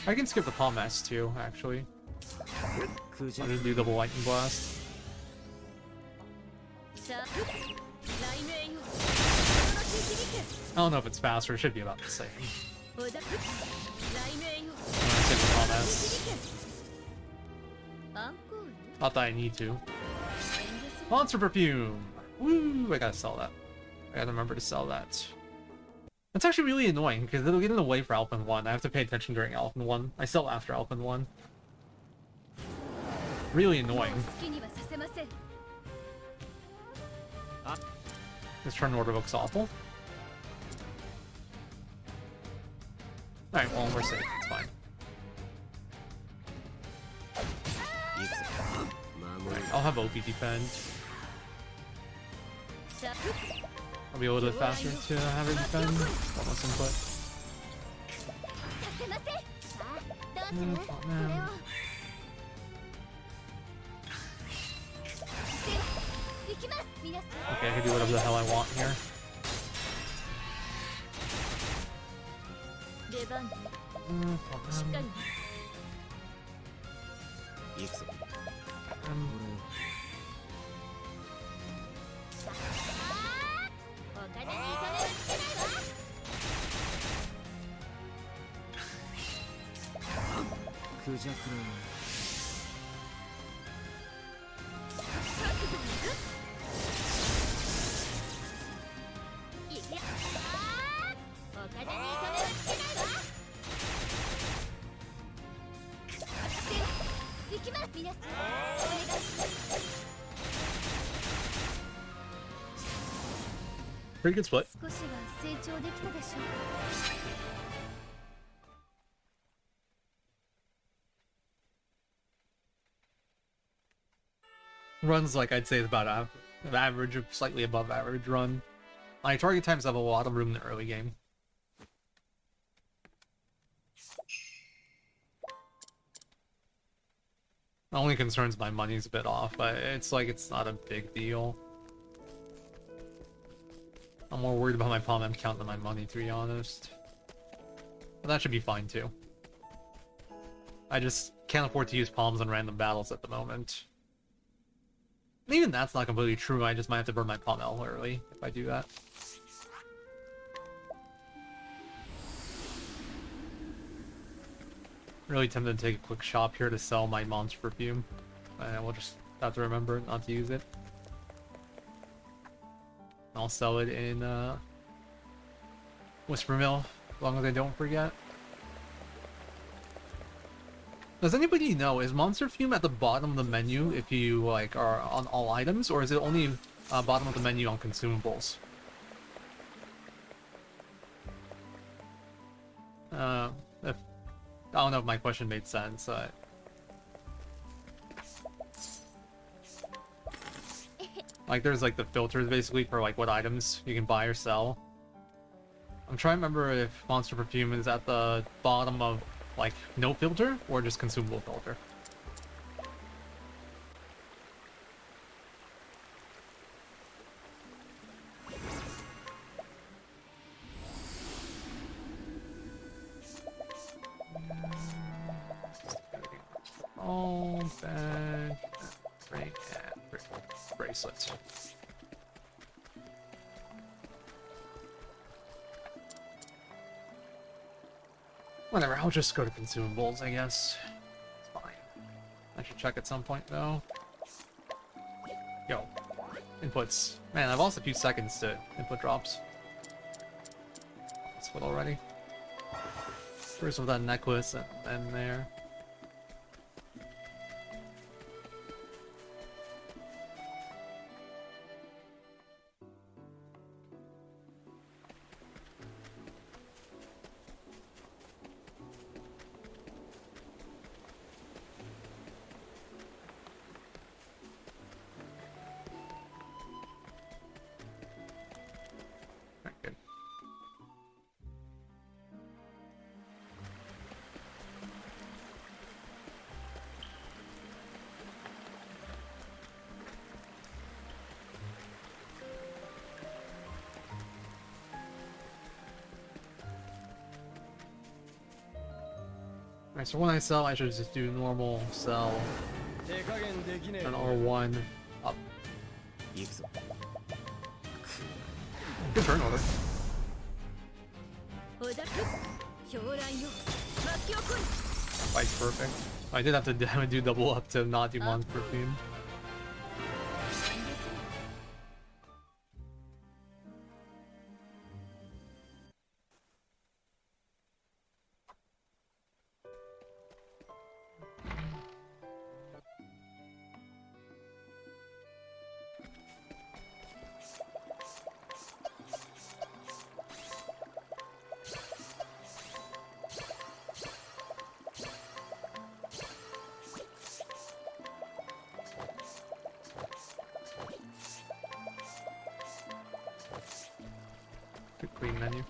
I can skip the palm S too, actually. I'll just do double lightning blast. I don't know if it's faster, it should be about the same. I'm gonna skip the palm S. Not that I need to. Monster perfume! Woo! I gotta sell that. I gotta remember to sell that. That's actually really annoying, because it'll get in the way for Alphen 1. I have to pay attention during Alphen 1. I sell after Alphen 1. Really annoying. This turn order looks awful. Alright, well, we're safe. It's fine. Right, I'll have OP defend. I'll be a little bit faster to have it defend. Almost input. Oh, man. Okay, I can do whatever the hell I want here. Pretty good split. Runs like I'd say is about average, or slightly above average run. My target times have a lot of room in the early game. My only concern is my money's a bit off, but it's like it's not a big deal. I'm more worried about my palm M count than my money, to be honest. But that should be fine too. I just can't afford to use palms in random battles at the moment. And even that's not completely true, I just might have to burn my palm L early if I do that. Really tempted to take a quick shop here to sell my monster perfume. And we'll just have to remember not to use it. I'll sell it in Whispermill, as long as I don't forget. Does anybody know, is Monster Fume at the bottom of the menu if you like are on all items, or is it only bottom of the menu on consumables? If, I don't know if my question made sense. Like, there's like the filters basically for like what items you can buy or sell. I'm trying to remember if Monster Perfume is at the bottom of like no filter or just consumable filter. Oh, bad. Great. Bracelet. Whatever, I'll just go to consumables, I guess. It's fine. I should check at some point, though. Yo. Inputs. Man, I've lost a few seconds to input drops. That's what already. First with that necklace and then there. Alright, so when I sell, I should just do normal sell. And R1 up. Good turn order. Fight's perfect. I did have to do double up to not do Monster Perfume. Good clean menu.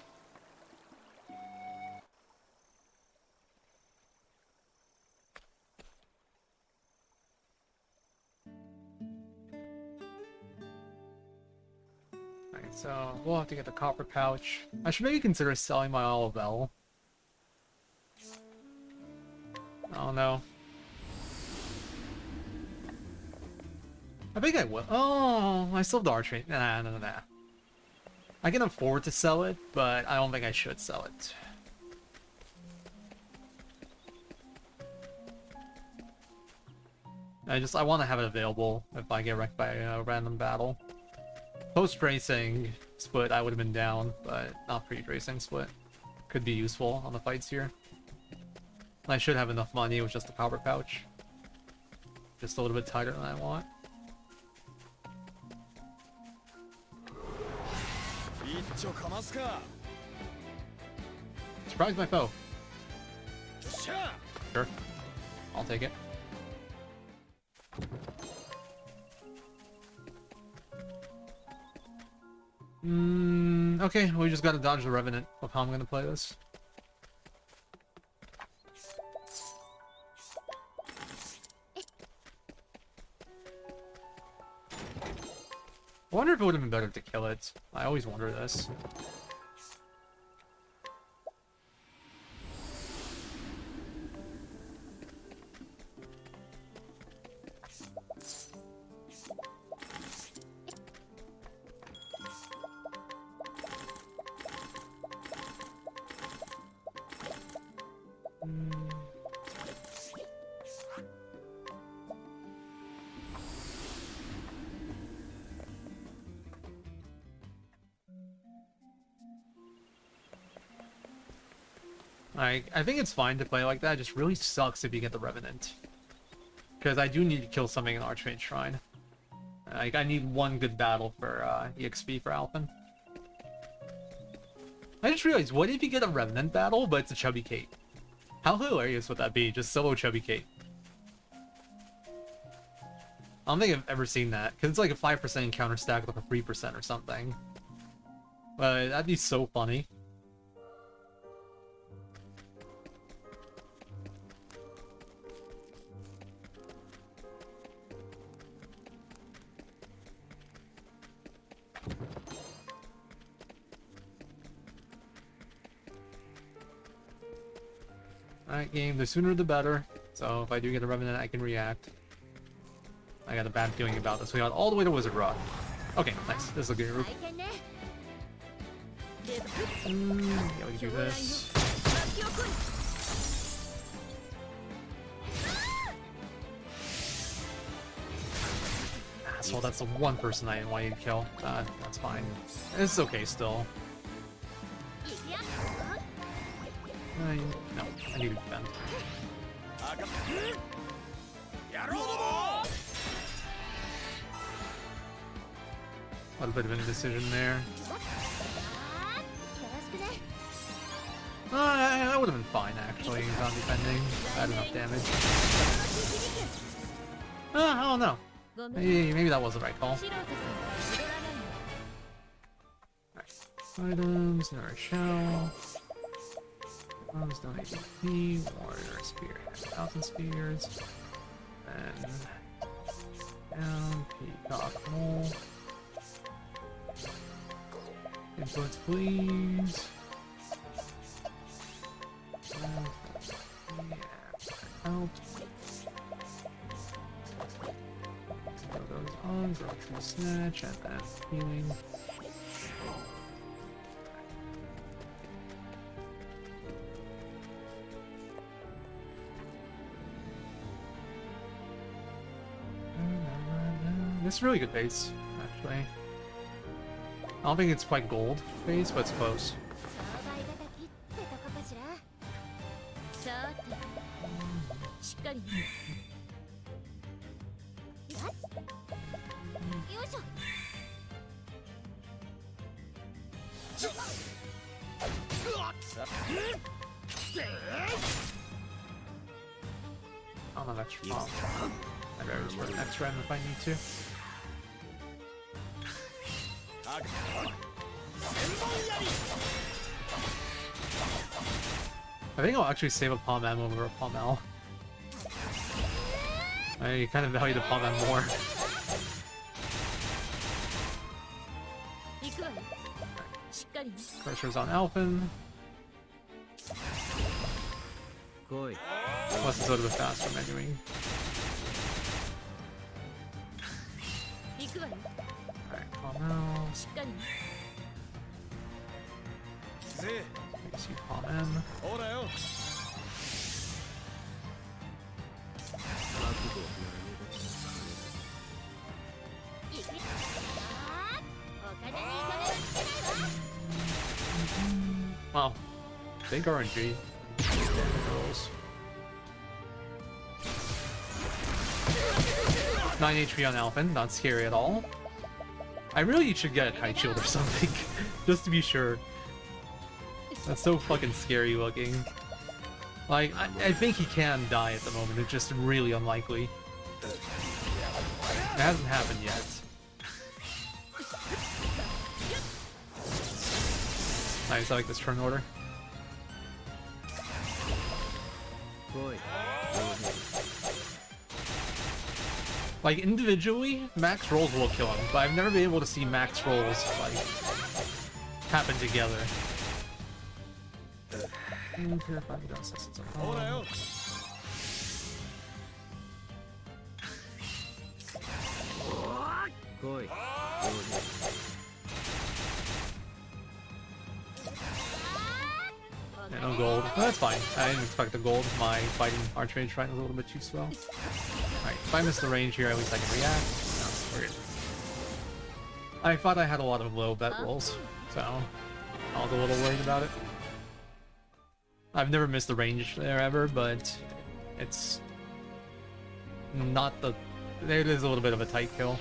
Alright, so we'll have to get the copper pouch. I should maybe consider selling my olive oil. I don't know. I think I will. Oh, I still have the arch rate. Nah. I can afford to sell it, but I don't think I should sell it. I want to have it available if I get wrecked by a random battle. Post-racing split, I would have been down, but not pre-racing split. Could be useful on the fights here. I should have enough money with just the power pouch. Just a little bit tighter than I want. Surprise my foe. Sure. I'll take it. Okay, we just gotta dodge the Revenant of how I'm gonna play this. I wonder if it would have been better to kill it. I always wonder this. I think it's fine to play like that. It just really sucks if you get the Revenant. Because I do need to kill something in the Archmage Shrine. Like, I need one good battle for EXP for Alphen. I just realized, what if you get a Remnant battle, but it's a Chubby Kate? How hilarious would that be? Just solo Chubby Kate. I don't think I've ever seen that, because it's like a 5% encounter stack with like a 3% or something. But that'd be so funny. Alright, game, the sooner the better. So if I do get a Revenant, I can react. I got a bad feeling about this. We got all the way to Wizard Rock. Okay, nice. This is a good group. Yeah, we can do this. Asshole, that's the one person I didn't want you to kill. That's fine. It's okay still. No, I need to defend. A bit of an indecision there. That would have been fine, actually, on defending. I had enough damage. I don't know. Maybe that was the right call. Right. Items in our shell. Bombs don't AP. Warrior Spear. 1,000 spears. And down. Peacock Mole. Influence, please. Out. Throw those on, throw through snatch, and then healing. This is really good base, actually. I don't think it's quite gold base, but it's close. I'm an extra bomb. I better just run an extra if I need to. I think I'll actually save a Palm M over a Palm L. I kind of value the Palm M more. Pressure's on Alphen. Plus it's a little bit faster menuing. Alright, Palm L. Makes you Palm M. Wow. Big RNG. Rolls. 9 HP on Alphen, not scary at all. I really should get a Kite Shield or something, just to be sure. That's so fucking scary looking. Like, I think he can die at the moment, it's just really unlikely. It hasn't happened yet. Nice, I like this turn order. Like, individually, max rolls will kill him, but I've never been able to see max rolls, like, happen together. Purify the dust. Yeah, no gold. Oh, that's fine. I didn't expect the gold. My fighting Archmage right was a little bit too slow. Alright, if I miss the range here, at least I can react. No, we're good. I thought I had a lot of low bet rolls, so I was a little worried about it. I've never missed the range there ever, but it's not the... It is a little bit of a tight kill.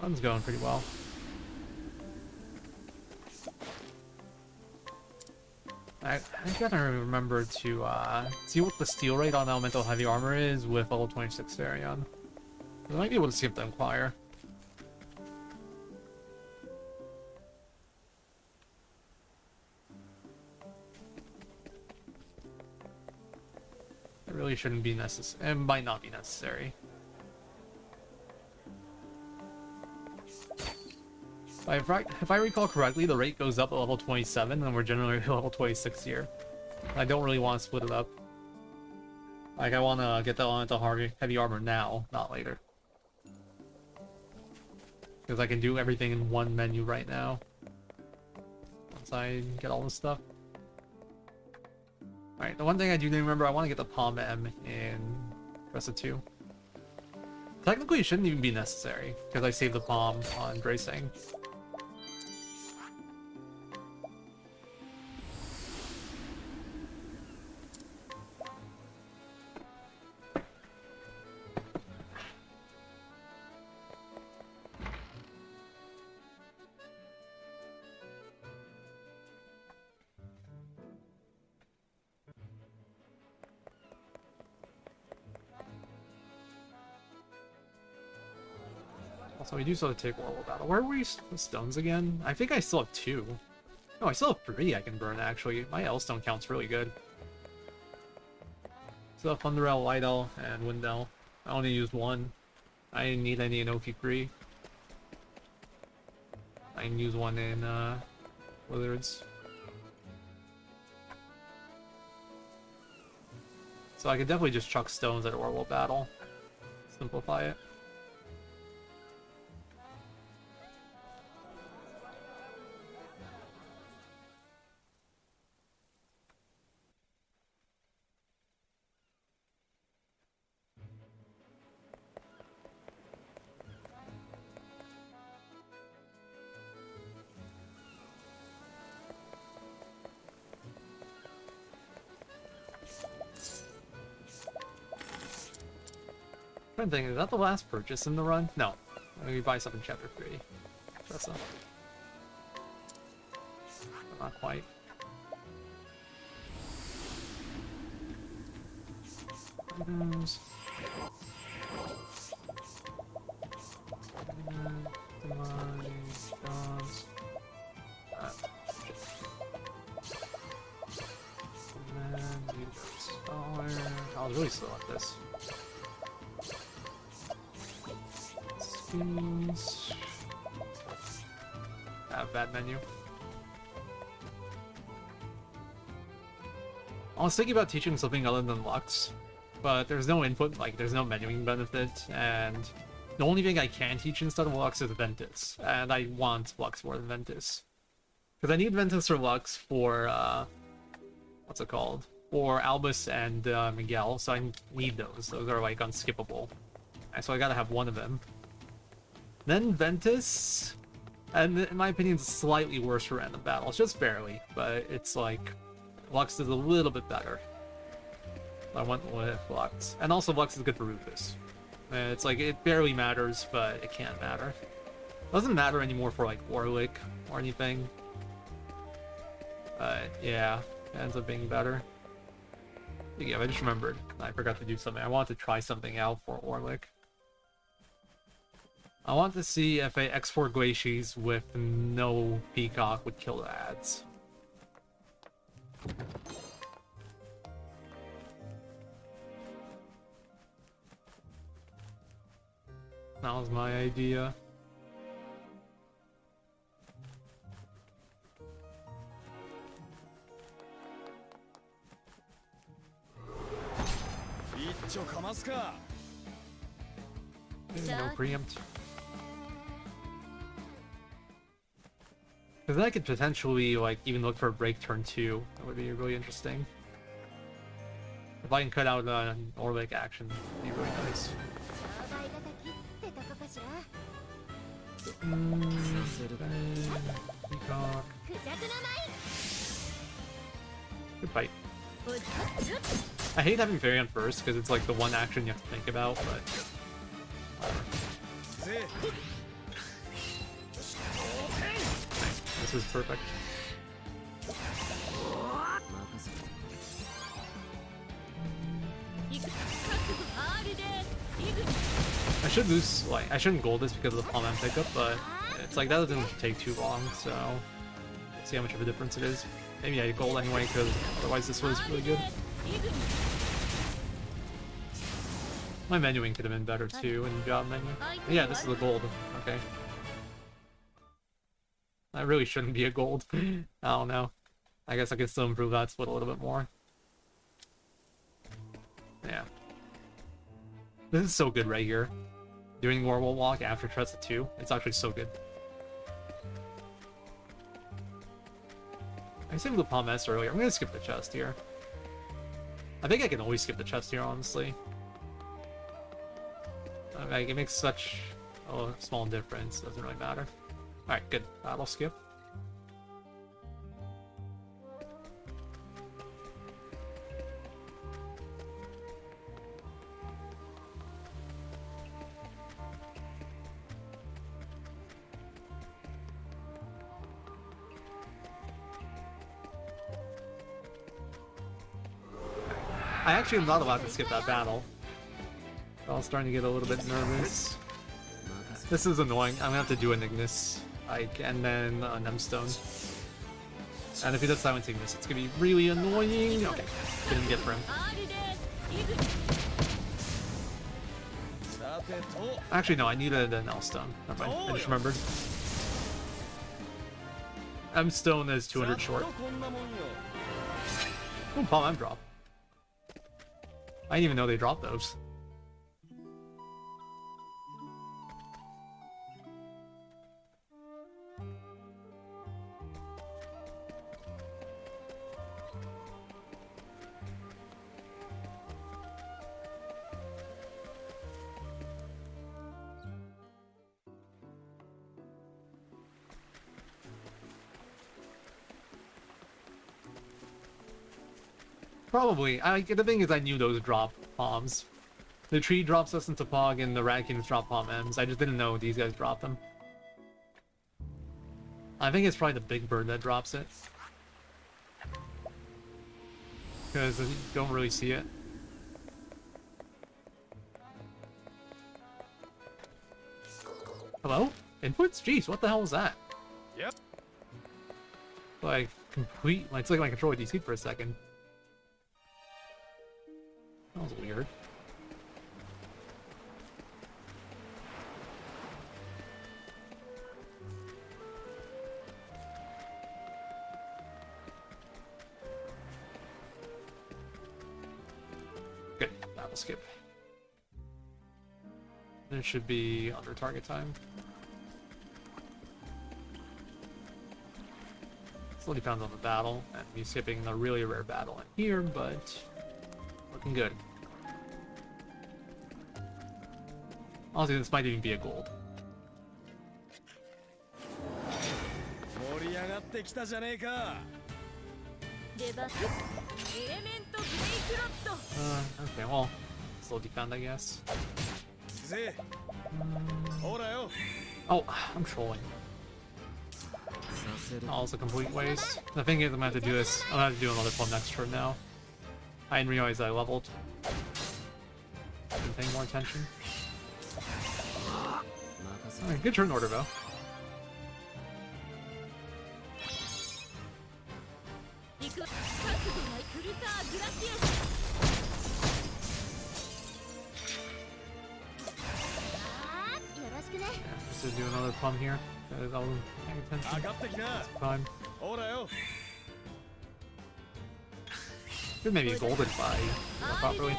Run's going pretty well. I gotta remember to see what the steal rate on elemental heavy armor is with level 26 Varian. I might be able to skip the Inquire. It really shouldn't be necessary. It might not be necessary. If I recall correctly, the rate goes up at level 27, and we're generally level 26 here. I don't really want to split it up. Like, I want to get the elemental heavy armor now, not later. Because I can do everything in one menu right now. Once I get all this stuff. Alright, the one thing I do remember, I want to get the Palm M in Dressa 2. Technically, it shouldn't even be necessary, because I saved the Palm on bracing. Also, we do still have to take Orwell Battle. Where were we stones again? I think I still have 2. No, I still have 3 I can burn, actually. My L-stone count's really good. Still have Thunderell, Light-L, and Wind-L. I only used 1. I didn't need any in Oki-Kree. I can use 1 in Wizards. So I could definitely just chuck stones at Orwell Battle. Simplify it. I'm thinking, is that the last purchase in the run? No. Maybe buy stuff in Chapter 3. That's not quite. Items. I was really slow at this. Bad menu. I was thinking about teaching something other than Lux, but there's no input, like there's no menuing benefit, and the only thing I can teach instead of Lux is Ventus, and I want Lux more than Ventus. Because I need Ventus or Lux for, what's it called? For Albus and Miguel, so I need those. Those are like unskippable. And so I gotta have one of them. Then Ventus, and in my opinion, it's slightly worse for random battles, just barely, but it's like, Lux is a little bit better. I went with Lux. And also Lux is good for Rufus. It's like, it barely matters, but it can't matter. Doesn't matter anymore for like Orlick or anything. Yeah, it ends up being better. Yeah, I just remembered. I forgot to do something. I wanted to try something out for Orlick. I want to see if a X4 Glacies with no Peacock would kill the ads. That was my idea. No preempt. Because then I could potentially, like, even look for a break turn 2. That would be really interesting. If I can cut out an Orlick action, it'd be really nice. Peacock. Good fight. I hate having Variant first, because it's like the one action you have to think about, but... this is perfect. I should lose, like, I shouldn't gold this because of the palm M pickup, but it's like that doesn't take too long, so see how much of a difference it is. Maybe I gold anyway, because otherwise this was really good. My menuing could have been better too in the job menu. Yeah, this is a gold. Okay. That really shouldn't be a gold. I don't know. I guess I could still improve that split a little bit more. Yeah. This is so good right here. Doing Warwol Walk after Tressa 2. It's actually so good. I saved the Palm S earlier. I'm gonna skip the chest here. I think I can always skip the chest here, honestly. Like, it makes such a small difference. Doesn't really matter. Alright, good. Battle skip. I actually am not allowed to skip that battle. I was starting to get a little bit nervous. This is annoying. I'm gonna have to do an Ignis, like, and then an M-Stone. And if he does Silent Ignis, it's gonna be really annoying. Okay, didn't get for him. Actually, no, I needed an L-Stone. Never mind, I just remembered. M-Stone is 200 short. Oh, Palm M drop. I didn't even know they dropped those. Probably. The thing is, I knew those drop palms. The tree drops us into Pog, and the Ratkins drop palm M's. I just didn't know these guys dropped them. I think it's probably the big bird that drops it. Because you don't really see it. Hello? Inputs? Jeez, what the hell was that? Yep. Like, complete... Like, it's like my controller DC'd for a second. That was weird. Good. Battle skip. It should be under target time. Still depends on the battle, and me skipping the really rare battle in here, but looking good. Honestly, this might even be a gold. Okay, well, still defend, I guess. Oh, I'm trolling. Oh, it's a complete waste. The thing is, I'm gonna have to do this. I'm gonna have to do another plum next turn now. I didn't realize I leveled. Didn't pay more attention. Alright, good turn order though. Yeah, let's do another plum here. I wasn't paying attention. It's fine. Could maybe golden by properly.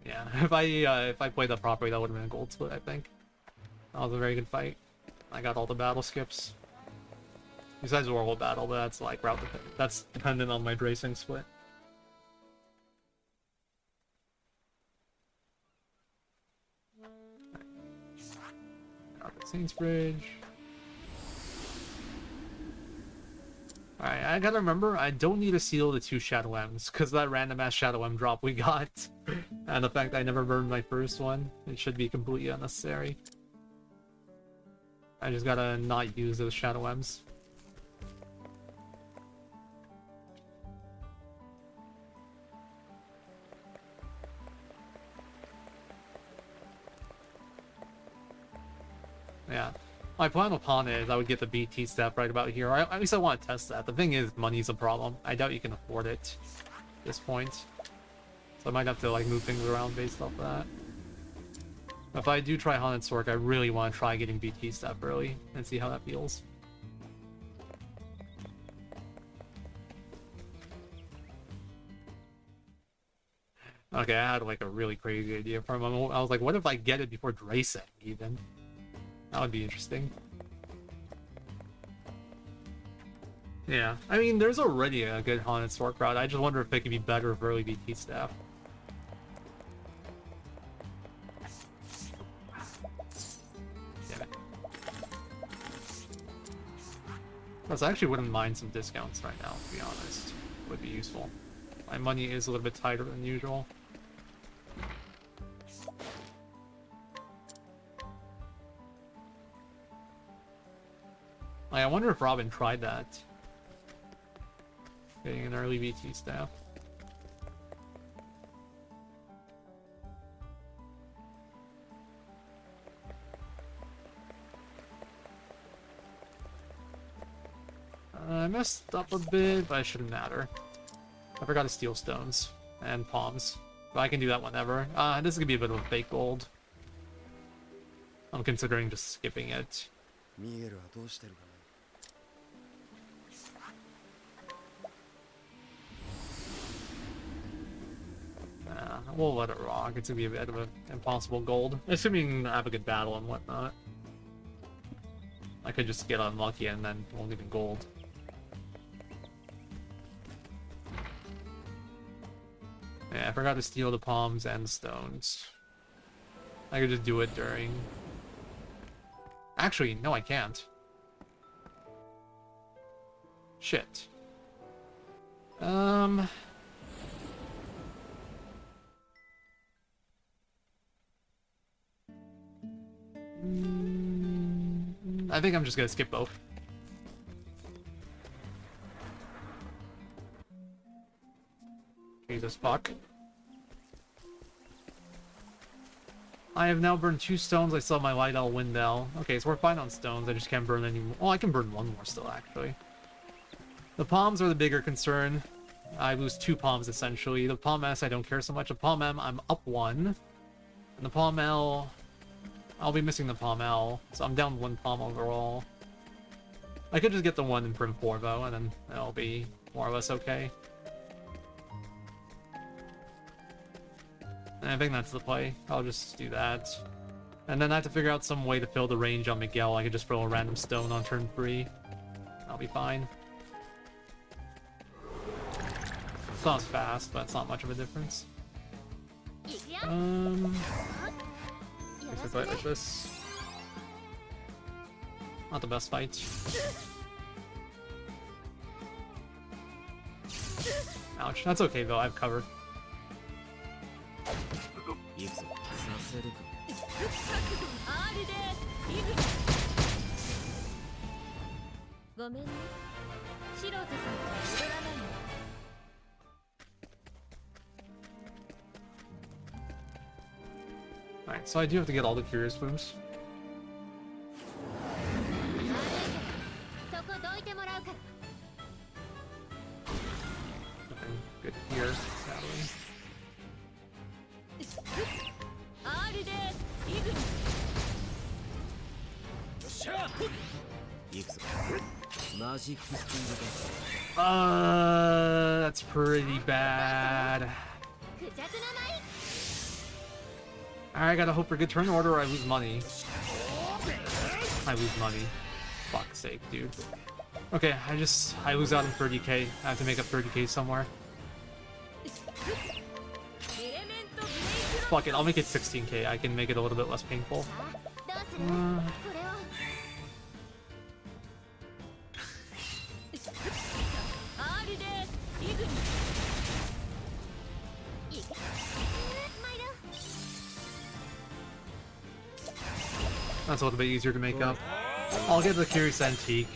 Yeah, if I played that properly, that would have been a gold split, I think. That was a very good fight. I got all the battle skips. Besides the Warhol battle, but that's like that's dependent on my Dracing split. Got the Saints Bridge. Alright, I gotta remember, I don't need to seal the 2 Shadow M's, because that random ass Shadow M drop we got, and the fact that I never burned my first one, it should be completely unnecessary. I just gotta not use those Shadow M's. Yeah. My plan upon it is I would get the BT step right about here. At least I want to test that. The thing is, money's a problem. I doubt you can afford it at this point. So I might have to like move things around based off that. If I do try Haunted Sork, I really want to try getting BT step early and see how that feels. Okay, I had like a really crazy idea for a moment. I was like, what if I get it before Dracing even? That would be interesting. Yeah, I mean, there's already a good Haunted Sork route. I just wonder if it could be better with early BT staff. Damn it. Plus, I actually wouldn't mind some discounts right now, to be honest. Would be useful. My money is a little bit tighter than usual. I wonder if Robin tried that. Getting an early BT staff. I messed up a bit, but it shouldn't matter. I forgot to steal stones and palms. But I can do that whenever. This is gonna be a bit of a fake gold. I'm considering just skipping it. We'll let it rock. It's gonna be a bit of an impossible gold. Assuming I have a good battle and whatnot. I could just get unlucky and then won't even gold. Yeah, I forgot to steal the palms and the stones. I could just do it during... Actually, no I can't. Shit. I think I'm just gonna skip both. Jesus fuck. I have now burned 2 stones. I still have my Light Owl Wind Owl. Okay, so we're fine on stones. I just can't burn any more. Oh, I can burn 1 more still, actually. The palms are the bigger concern. I lose 2 palms, essentially. The palm S, I don't care so much. The palm M, I'm up 1. And the palm L... I'll be missing the palm L, so I'm down 1 palm overall. I could just get the 1 in Prim 4, though, and then it'll be more or less okay. And I think that's the play. I'll just do that. And then I have to figure out some way to fill the range on Miguel. I could just throw a random stone on turn 3. I'll be fine. It's not as fast, but it's not much of a difference. Let's fight like this. Not the best fight. Ouch. That's okay though, I've covered. Alright, so I do have to get all the curious booms. Nothing good here, sadly. That's pretty bad. I gotta hope for good turn order or I lose money. I lose money. Fuck's sake, dude. Okay, I lose out on 30k. I have to make up 30k somewhere. Fuck it, I'll make it 16k. I can make it a little bit less painful. That's a little bit easier to make up. I'll get the Curious Antique,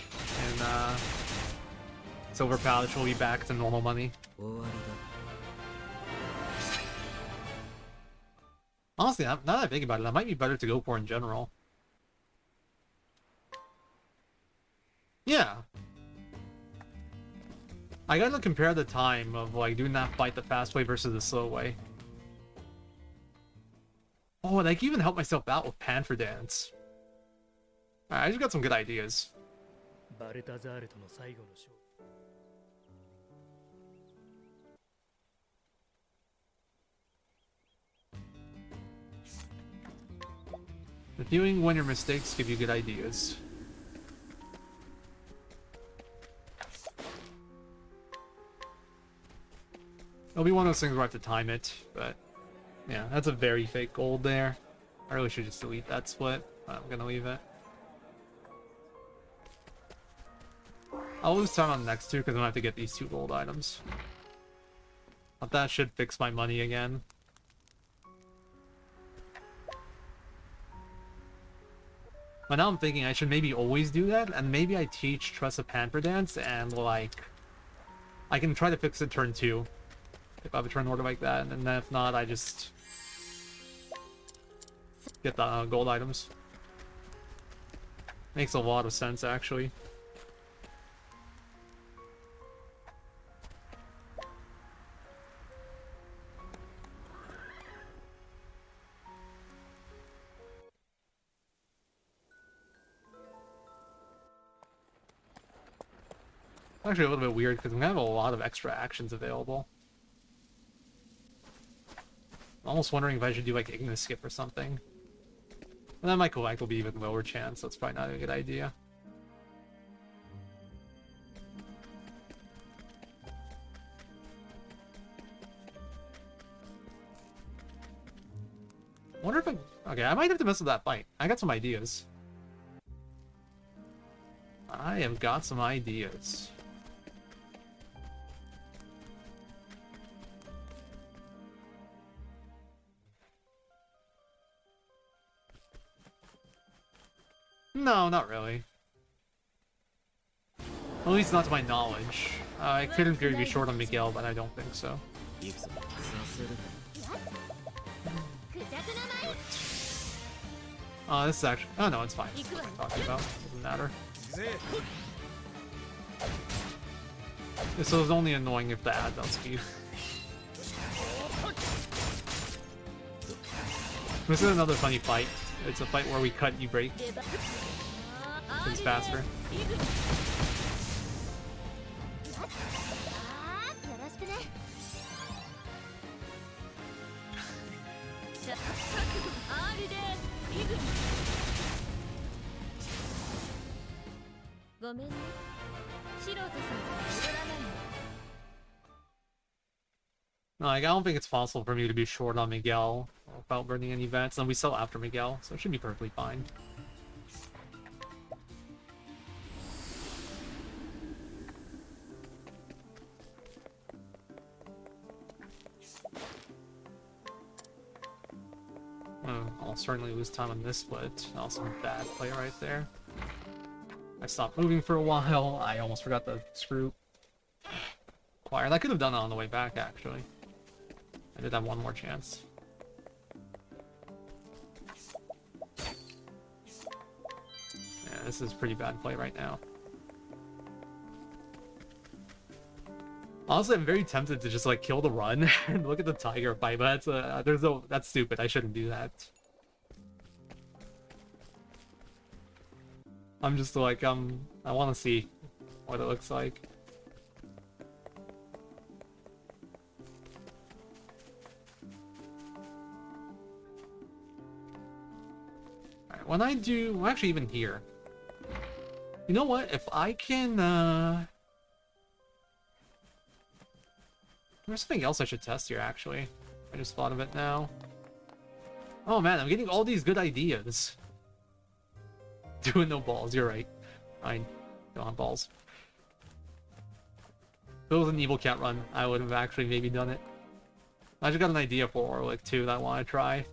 and Silver Pouch will be back to normal money. Honestly, now that I think about it, that might be better to go for in general. Yeah. I gotta compare the time of, like, doing that fight the fast way versus the slow way. Oh, and I can even help myself out with Panther Dance. Alright, I just got some good ideas. Reviewing when your mistakes give you good ideas. It'll be one of those things where I have to time it, but yeah, that's a very fake gold there. I really should just delete that split, but I'm gonna leave it. I'll lose time on the next two because I'm gonna have to get these 2 gold items. But that should fix my money again. But now I'm thinking I should maybe always do that, and maybe I teach Trust of Panther Dance, and like, I can try to fix it turn 2. If I have a turn order like that, and then if not, I just get the gold items. Makes a lot of sense, actually. Actually a little bit weird because I'm gonna have a lot of extra actions available. I'm almost wondering if I should do like Ignis Skip or something. And then my collect will be even lower chance, so it's probably not a good idea. I wonder if okay, I might have to mess with that fight. I got some ideas. I have got some ideas. No, not really. At least not to my knowledge. I could in theory be short on Miguel, but I don't think so. This is actually... Oh no, it's fine. That's what I'm talking about. Doesn't matter. This was only annoying if the ad down speed. This is another funny fight. It's a fight where we cut, you break. It's faster. No, like, I don't think it's possible for me to be short on Miguel without burning any vets, and we sell after Miguel, so it should be perfectly fine. I'll certainly lose time on this split. Also a bad play right there. I stopped moving for a while. I almost forgot the screw acquired. I could have done it on the way back, actually. I did have one more chance. Yeah, this is pretty bad play right now. Honestly, I'm very tempted to just like kill the run and look at the tiger fight, but that's that's stupid. I shouldn't do that. I'm just like I want to see what it looks like. Alright, when I do, well, actually even here. You know what? If I can, there's something else I should test here, actually. I just thought of it now. Oh man, I'm getting all these good ideas. Doing no balls, you're right. I don't have balls. If it was an Evil Cat run, I would have actually maybe done it. I just got an idea for Orlick too that I want to try.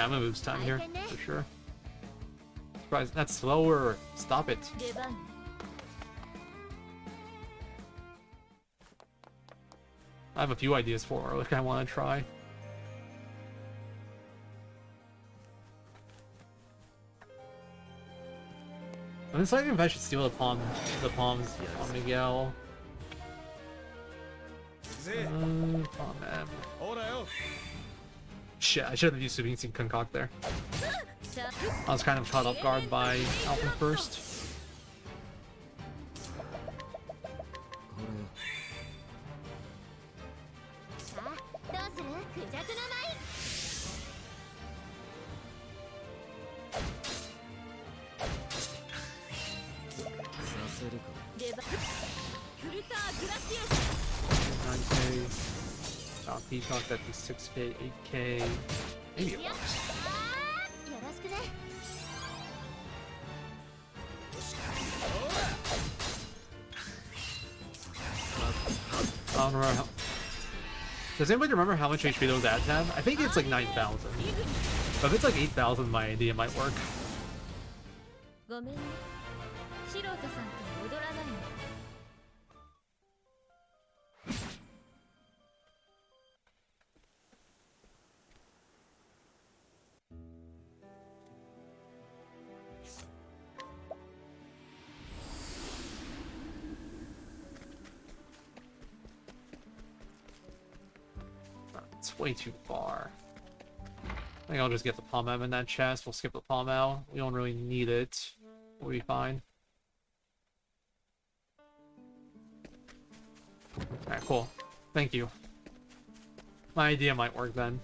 Yeah, I'm gonna lose time here, for sure. Surprise, that's slower. Stop it. I have a few ideas for her, like I want to try. I'm deciding if I should steal the palms on Miguel. Palm M. Shit, I should have used Subin Concoct there. I was kind of caught off guard by Alpha first. Peacock, that'd be 6k, 8k. Maybe it works. I don't remember how... Does anybody remember how much HP those ads have? I think it's like 9,000. But if it's like 8,000, my idea might work. It's way too far. I think I'll just get the Palm M in that chest. We'll skip the Palm L. We don't really need it. We'll be fine. Alright, cool. Thank you. My idea might work then.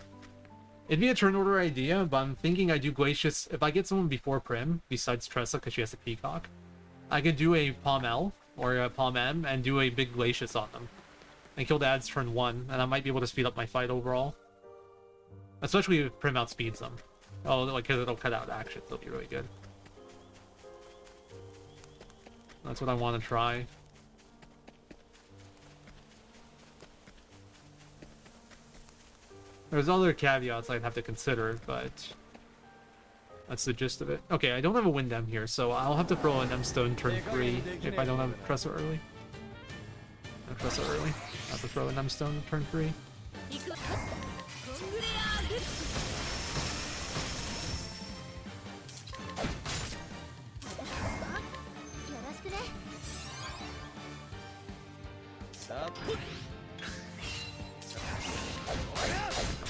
It'd be a turn order idea, but I'm thinking I do Glacius. If I get someone before Prim, besides Tressa, because she has a Peacock, I could do a Palm L or a Palm M and do a big Glacius on them. And kill the ads turn 1, and I might be able to speed up my fight overall. Especially if Prim outspeeds them. Oh, like, because it'll cut out actions, it'll be really good. That's what I want to try. There's other caveats I'd have to consider, but that's the gist of it. Okay, I don't have a Wind M here, so I'll have to throw an M Stone turn 3 if I don't have Tressa early. Tressa early. I have to throw an M Stone turn 3. No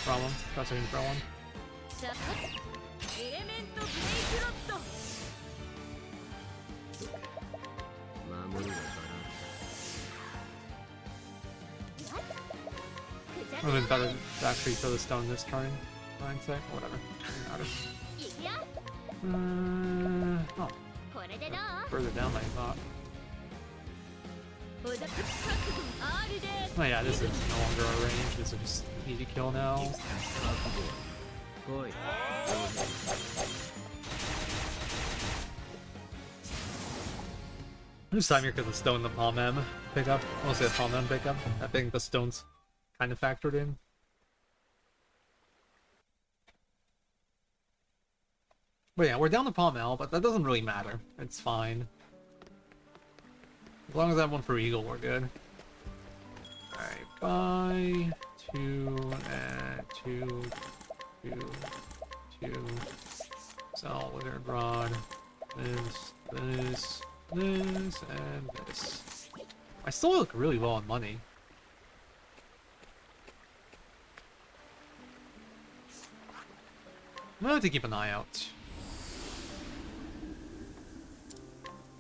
problem. Tressa can throw one. I would have been better to actually throw the stone this turn. Mindset, whatever. Oh. Further down than I thought. Oh yeah, this is no longer our range. This is just easy kill now. I'm just time here because the stone, the Palm M pickup. Mostly the Palm M pickup. I think the stone's kind of factored in. But yeah, we're down to Palm L, but that doesn't really matter. It's fine. As long as I have one for Eagle, we're good. Alright, buy 2 and 2, 2, 2. Sell Wizard Rod. This, and this. I still look really low on money. I'm gonna have to keep an eye out.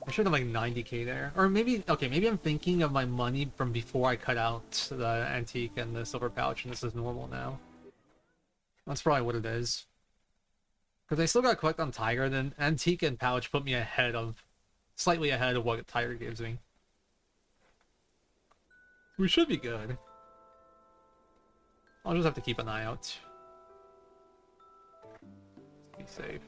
I should have like 90k there. Or maybe, okay, maybe I'm thinking of my money from before I cut out the antique and the silver pouch and this is normal now. That's probably what it is. Because I still got to collect on Tiger, then antique and pouch put me ahead of, slightly ahead of what Tiger gives me. We should be good. I'll just have to keep an eye out. Be safe.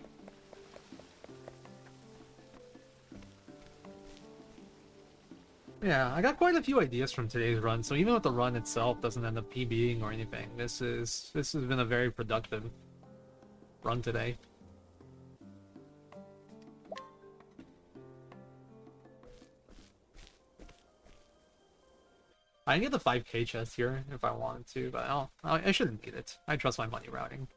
Yeah, I got quite a few ideas from today's run, so even if the run itself doesn't end up PBing or anything, this has been a very productive run today. I can get the 5k chest here if I wanted to, but I shouldn't need it. I trust my money routing.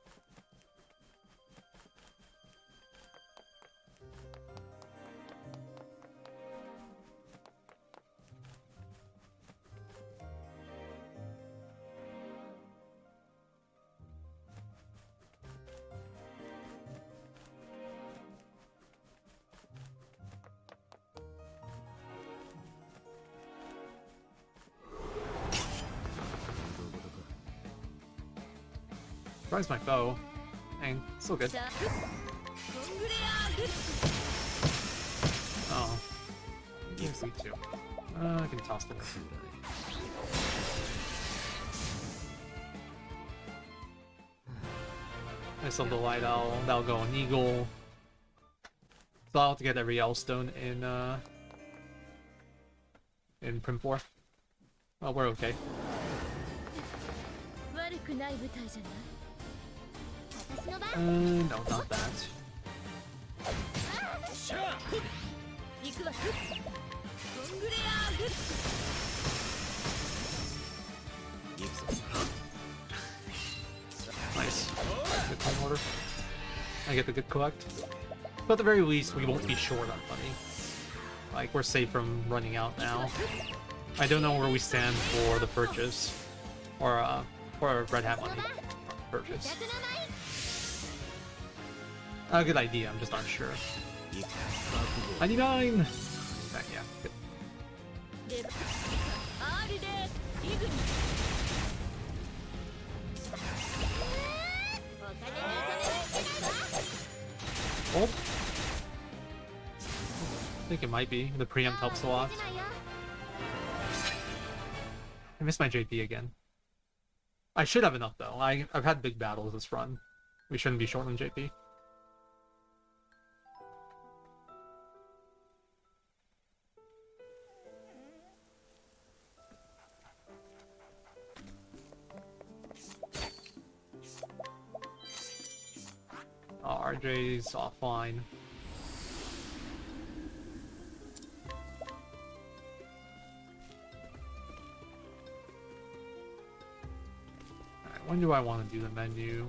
Surprise my bow. Dang, still good. Oh. Yes, me too. I can toss them. I still the light owl. That'll go on eagle. So I'll have to get every L-stone in Prim 4. Oh, we're okay. No, not that. Nice. Good time order. I get the good collect. But at the very least, we won't be short on money. Like, we're safe from running out now. I don't know where we stand for the purchase. Or, for Red Hat money purchase. A good idea, I'm just not sure. 99! Yeah, good. Oh. I think it might be. The preempt helps a lot. I missed my JP again. I should have enough though. I've had big battles this run. We shouldn't be short on JP. Oh, RJ's offline. Alright, when do I want to do the menu?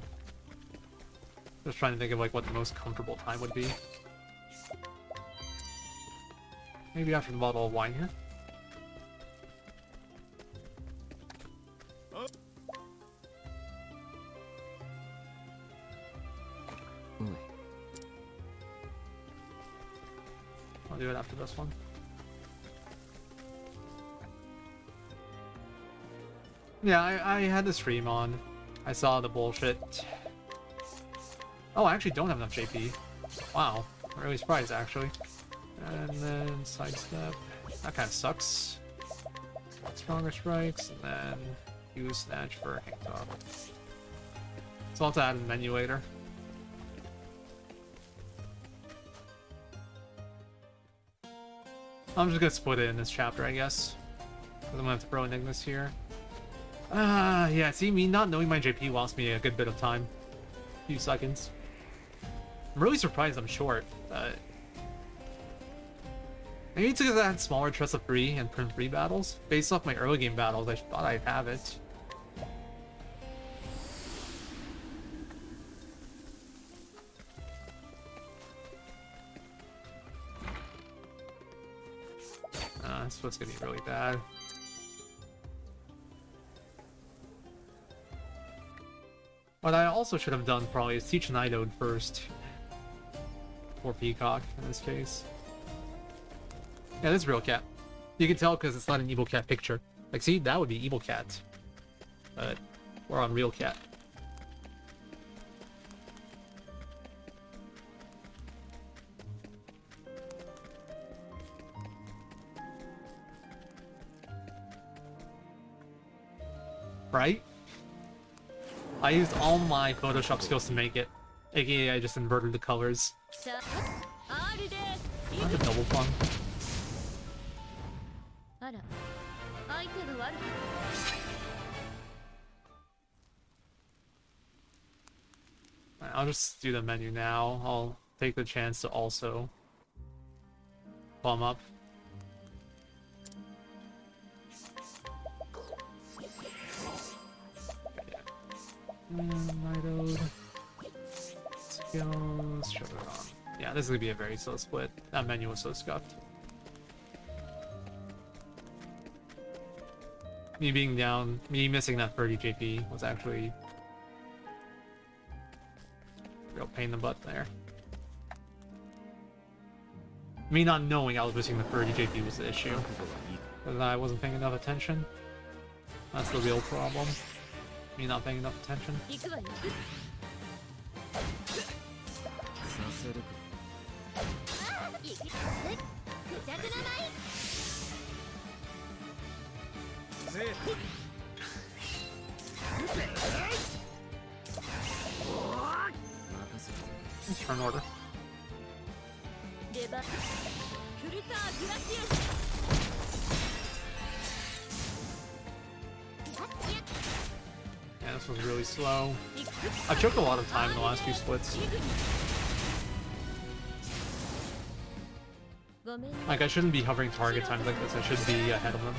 Just trying to think of like what the most comfortable time would be. Maybe after the bottle of wine here. I'll do it after this one. Yeah, I had the stream on. I saw the bullshit. Oh, I actually don't have enough JP. Wow, I'm really surprised actually. And then sidestep. That kind of sucks. Stronger strikes, and then use snatch for hang top. So I'll have to add a menu later. I'm just gonna split it in this chapter, I guess. Because I'm gonna have to throw Enigmas here. Yeah, see, me not knowing my JP lost me a good bit of time. A few seconds. I'm really surprised I'm short. Maybe it's because I had smaller Trust of 3 and Print 3 battles. Based off my early game battles, I thought I'd have it. This one's gonna be really bad. What I also should have done probably is teach Nidode first. Or Peacock in this case. Yeah, this is real cat. You can tell because it's not an evil cat picture. Like, see, that would be evil cat. But we're on real cat. Right? I used all my Photoshop skills to make it. AKA I just inverted the colors. Not a double fun. I'll just do the menu now. I'll take the chance to also plumb up. Nidoed. Skills, shove it on. Yeah, this is gonna be a very slow split. That menu was so scuffed. Me being down, me missing that 30 JP was actually a real pain in the butt there. Me not knowing I was missing the 30 JP was the issue. But I wasn't paying enough attention. That's the real problem. Me not paying enough attention. Turn order. Yeah, this was really slow. I've choked a lot of time in the last few splits. Like, I shouldn't be hovering target times like this. I should be ahead of them.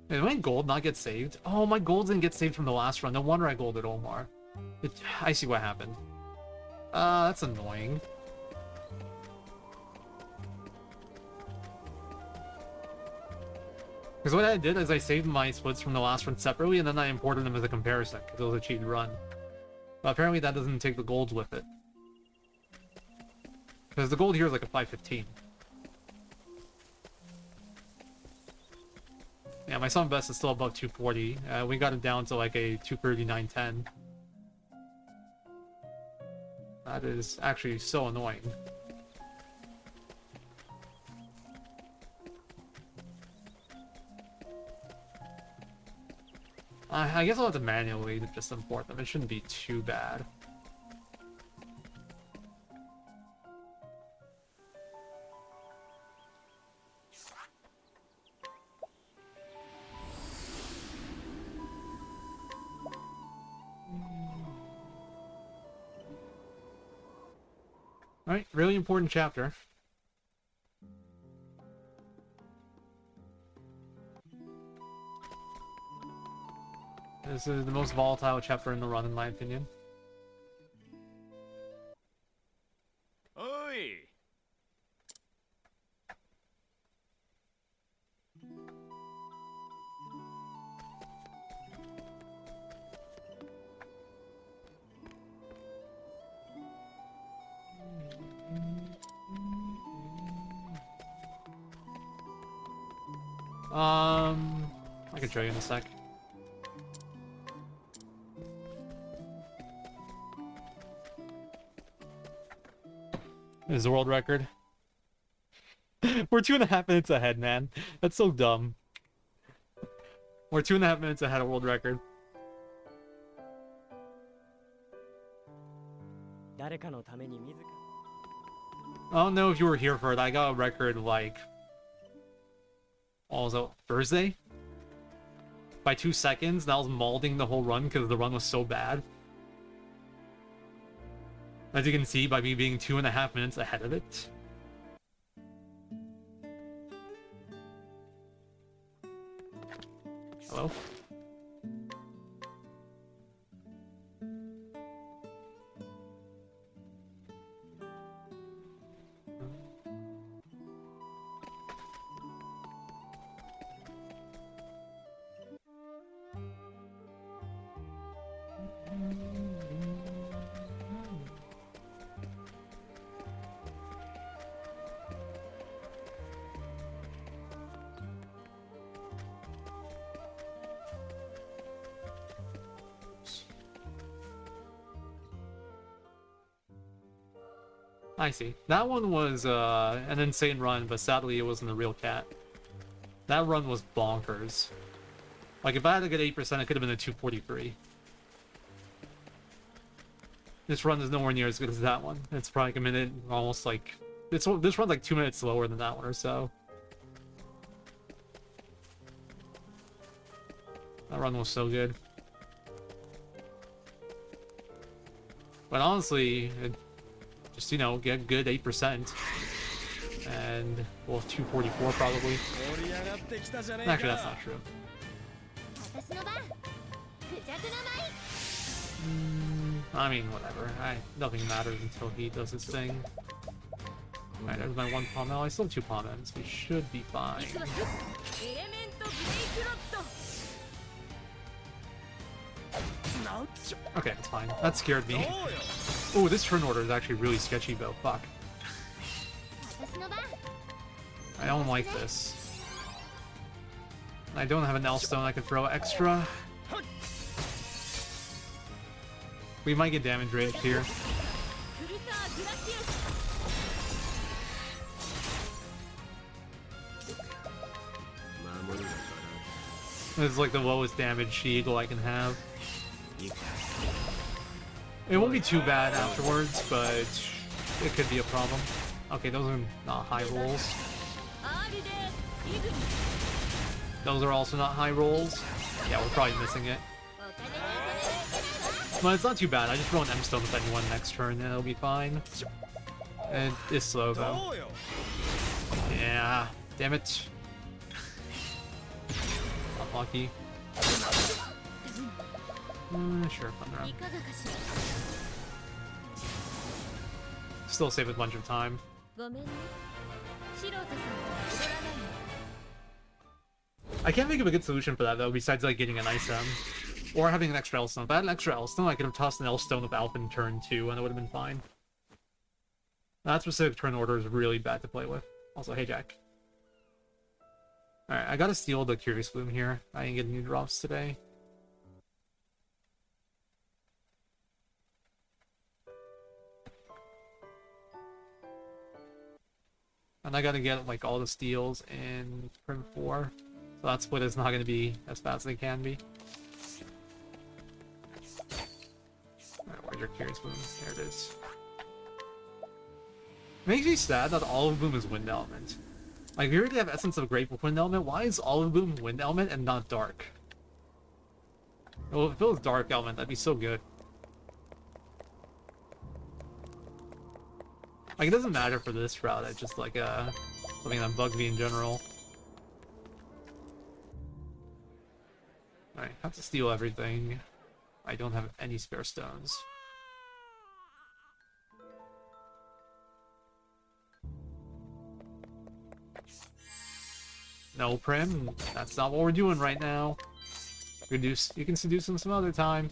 Did my gold not get saved? Oh, my gold didn't get saved from the last run. No wonder I golded Omar. I see what happened. That's annoying. Because what I did is I saved my splits from the last run separately, and then I imported them as a comparison, because it was a cheated run. But apparently that doesn't take the golds with it. Because the gold here is like a 515. Yeah, my summon best is still above 240. We got it down to like a 239.10. That is actually so annoying. I guess I'll have to manually just import them. It shouldn't be too bad. Alright, really important chapter. This is the most volatile chapter in the run, in my opinion. Oi! I can show you in a sec. This is the world record. We're 2.5 minutes ahead, man. That's so dumb. We're 2.5 minutes ahead of world record. I don't know if you were here for it. I got a record like... what was it? Thursday? By 2 seconds, and I was mauling the whole run because the run was so bad. As you can see, by me being 2.5 minutes ahead of it. Hello? I see. That one was an insane run, but sadly it wasn't a real cat. That run was bonkers. Like, if I had to get 8%, it could have been a 243. This run is nowhere near as good as that one. It's probably like a minute, almost like... this run's like 2 minutes slower than that one or so. That run was so good. But honestly, just, you know, get good 8%. And, well, 244 probably. Actually, that's not true. I mean, whatever. Nothing matters until he does his thing. Alright, there's my one Pommel. I still have 2 Pommels. We should be fine. Okay, it's fine. That scared me. Oh, this turn order is actually really sketchy, though. Fuck. I don't like this. I don't have an L-Stone I can throw extra. We might get damage ranged here. This is like the lowest damage Eagle I can have. It won't be too bad afterwards, but it could be a problem. Okay, those are not high rolls. Those are also not high rolls. Yeah, we're probably missing it. But it's not too bad. I just roll an M-Stone with anyone next turn and it'll be fine. And it's slow though. Yeah, damn it. Not lucky. Sure, fun round. Still save a bunch of time. I can't think of a good solution for that though, besides like getting an Ice M. Or having an extra L-Stone. If I had an extra L-Stone, I could have tossed an L-Stone with Alpha in turn 2 and it would have been fine. That specific turn order is really bad to play with. Also, hey Jack. Alright, I gotta steal the Curious Bloom here. I didn't get any drops today. And I gotta get like all the steals in turn 4. So that split is not gonna be as fast as it can be. Alright, where's your Curious Bloom? There it is. Makes me sad that Olive Bloom is Wind Element. Like, we already have Essence of Grateful Wind Element. Why is Olive Bloom Wind Element and not Dark? Well, if it was Dark Element, that'd be so good. Like, it doesn't matter for this route. It's just like something that bugged me in general. Alright, have to steal everything. I don't have any spare stones. No, Prim, that's not what we're doing right now. You can seduce him some other time.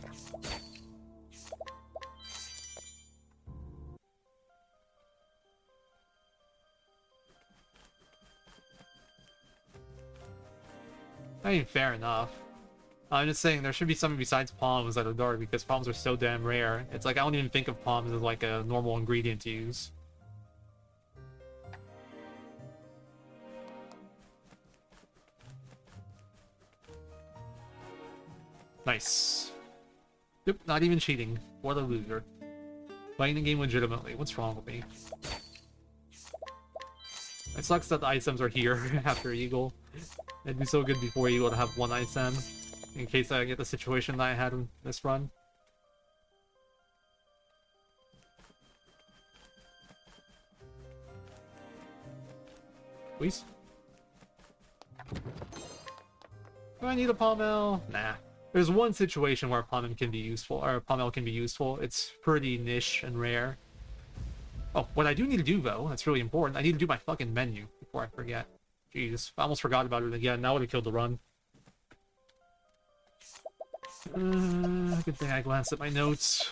I mean, fair enough. I'm just saying there should be something besides palms that are dark because palms are so damn rare. It's like I don't even think of palms as like a normal ingredient to use. Nice. Yep, not even cheating. What a loser. Playing the game legitimately. What's wrong with me? It sucks that the items are here after Eagle. It'd be so good before Eagle to have one item, in case I get the situation that I had in this run. Please? Do I need a Pommel? Nah. There's one situation where a Pommel can be useful, or a Pommel can be useful. It's pretty niche and rare. Oh, what I do need to do, though, that's really important, I need to do my fucking menu before I forget. Jeez, I almost forgot about it again. That would have killed the run. Good thing I glanced at my notes.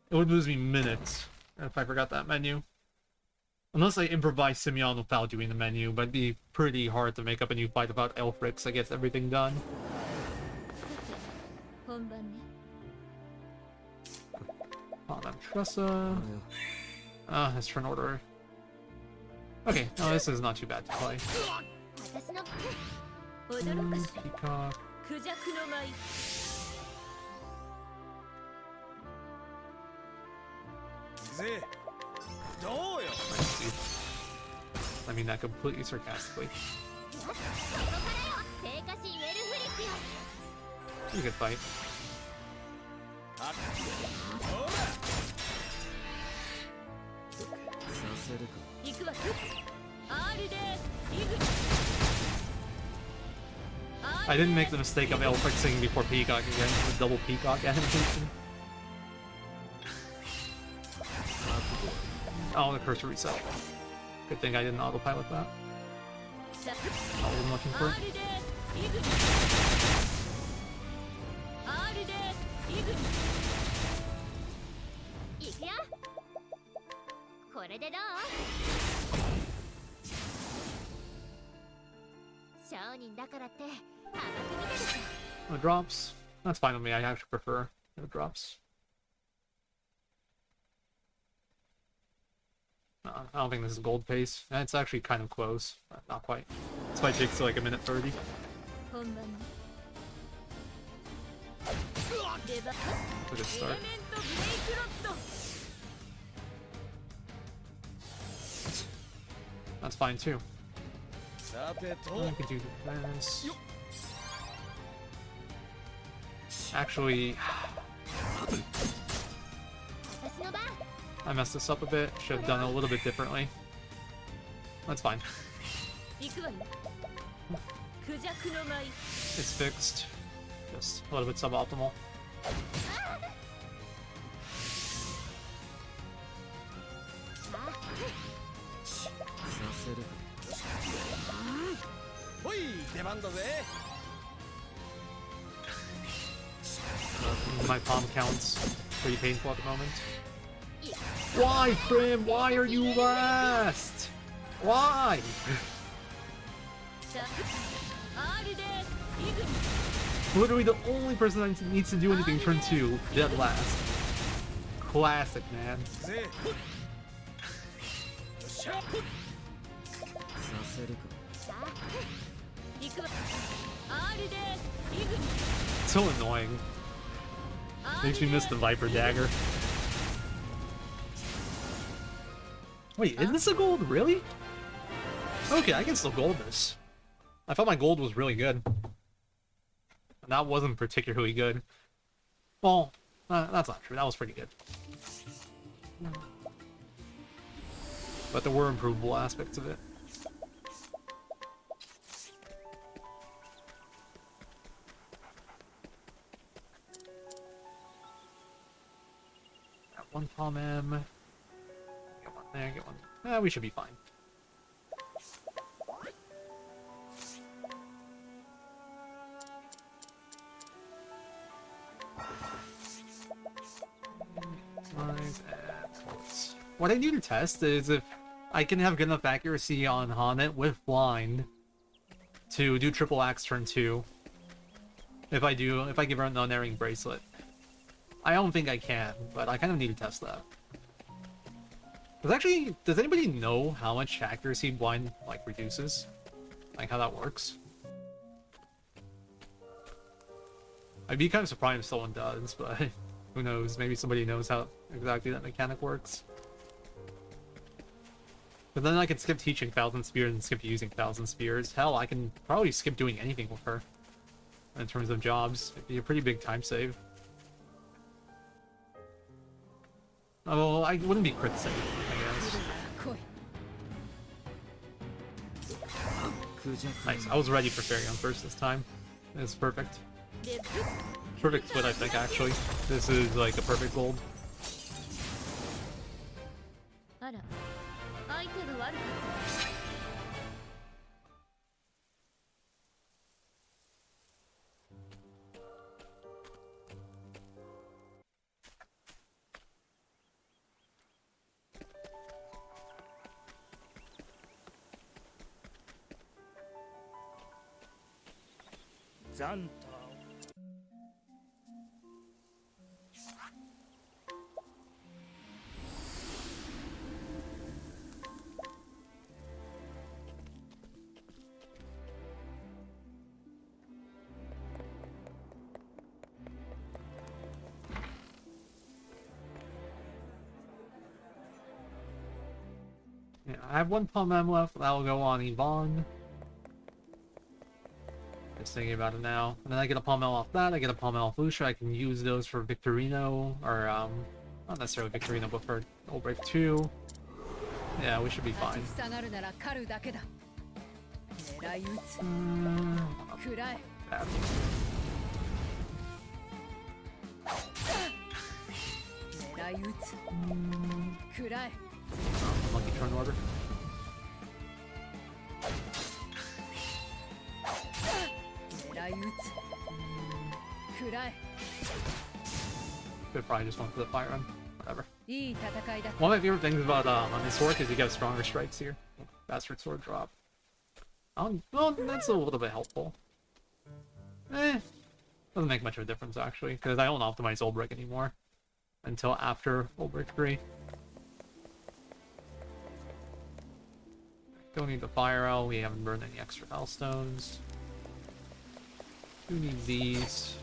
It would lose me minutes if I forgot that menu. Unless I improvise Simeon without doing the menu, but it'd be pretty hard to make up a new fight without Elfrix that gets everything done. Oh, that Tressa. That's turn order. Okay, no, this is not too bad to play. Peacock. I mean that completely sarcastically. You can fight. I didn't make the mistake of L-fixing before Peacock again, the double Peacock animation. Oh, the cursor reset. Good thing I didn't autopilot that. Not what I'm looking for. The drops. That's fine with me. I actually prefer the drops. I don't think this is gold pace. It's actually kind of close. Not quite. This fight takes like a minute 30. It's a good start. That's fine too. I can do this. Actually, I messed this up a bit. Should have done it a little bit differently. That's fine. It's fixed. Just a little bit suboptimal. My palm counts pretty painful at the moment. Why, Prim? Why are you last? Why? Literally the only person that needs to do anything turn 2, dead last. Classic, man. So annoying. Makes me miss the Viper Dagger. Wait, is this a gold? Really? Okay, I can still gold this. I thought my gold was really good. And that wasn't particularly good. Well, that's not true. That was pretty good. But there were improvable aspects of it. Got one palm M. Get one there, get one. We should be fine. What I need to test is if I can have good enough accuracy on Hanet with blind to do triple axe turn 2. If I give her an unerring bracelet. I don't think I can, but I kind of need to test that. Because actually, does anybody know how much accuracy blind like reduces? Like how that works? I'd be kind of surprised if someone does, but who knows? Maybe somebody knows how exactly that mechanic works. But then I can skip teaching Thousand Spears and skip using Thousand Spears. Hell, I can probably skip doing anything with her. In terms of jobs. It'd be a pretty big time save. Oh, I wouldn't be crit safe, I guess. Nice, I was ready for Fairy on first this time. It's perfect. Perfect split, I think, actually. This is like a perfect gold. Yeah, I have one Palm M left. That will go on Yvonne. Just thinking about it now. And then I get a Palm L off that. I get a Palm L off Lucia. I can use those for Victorino, or not necessarily Victorino, but for Old Break 2. Yeah, we should be fine. Bad. Monkey turn order. Could probably just went for the fire run. Whatever. One of my favorite things about on this sword is you get stronger strikes here. Bastard sword drop. Well, that's a little bit helpful. Doesn't make much of a difference actually, because I don't optimize Old Brick anymore until after Old Brick 3. Don't need the fire L. We haven't burned any extra L stones. Do need these.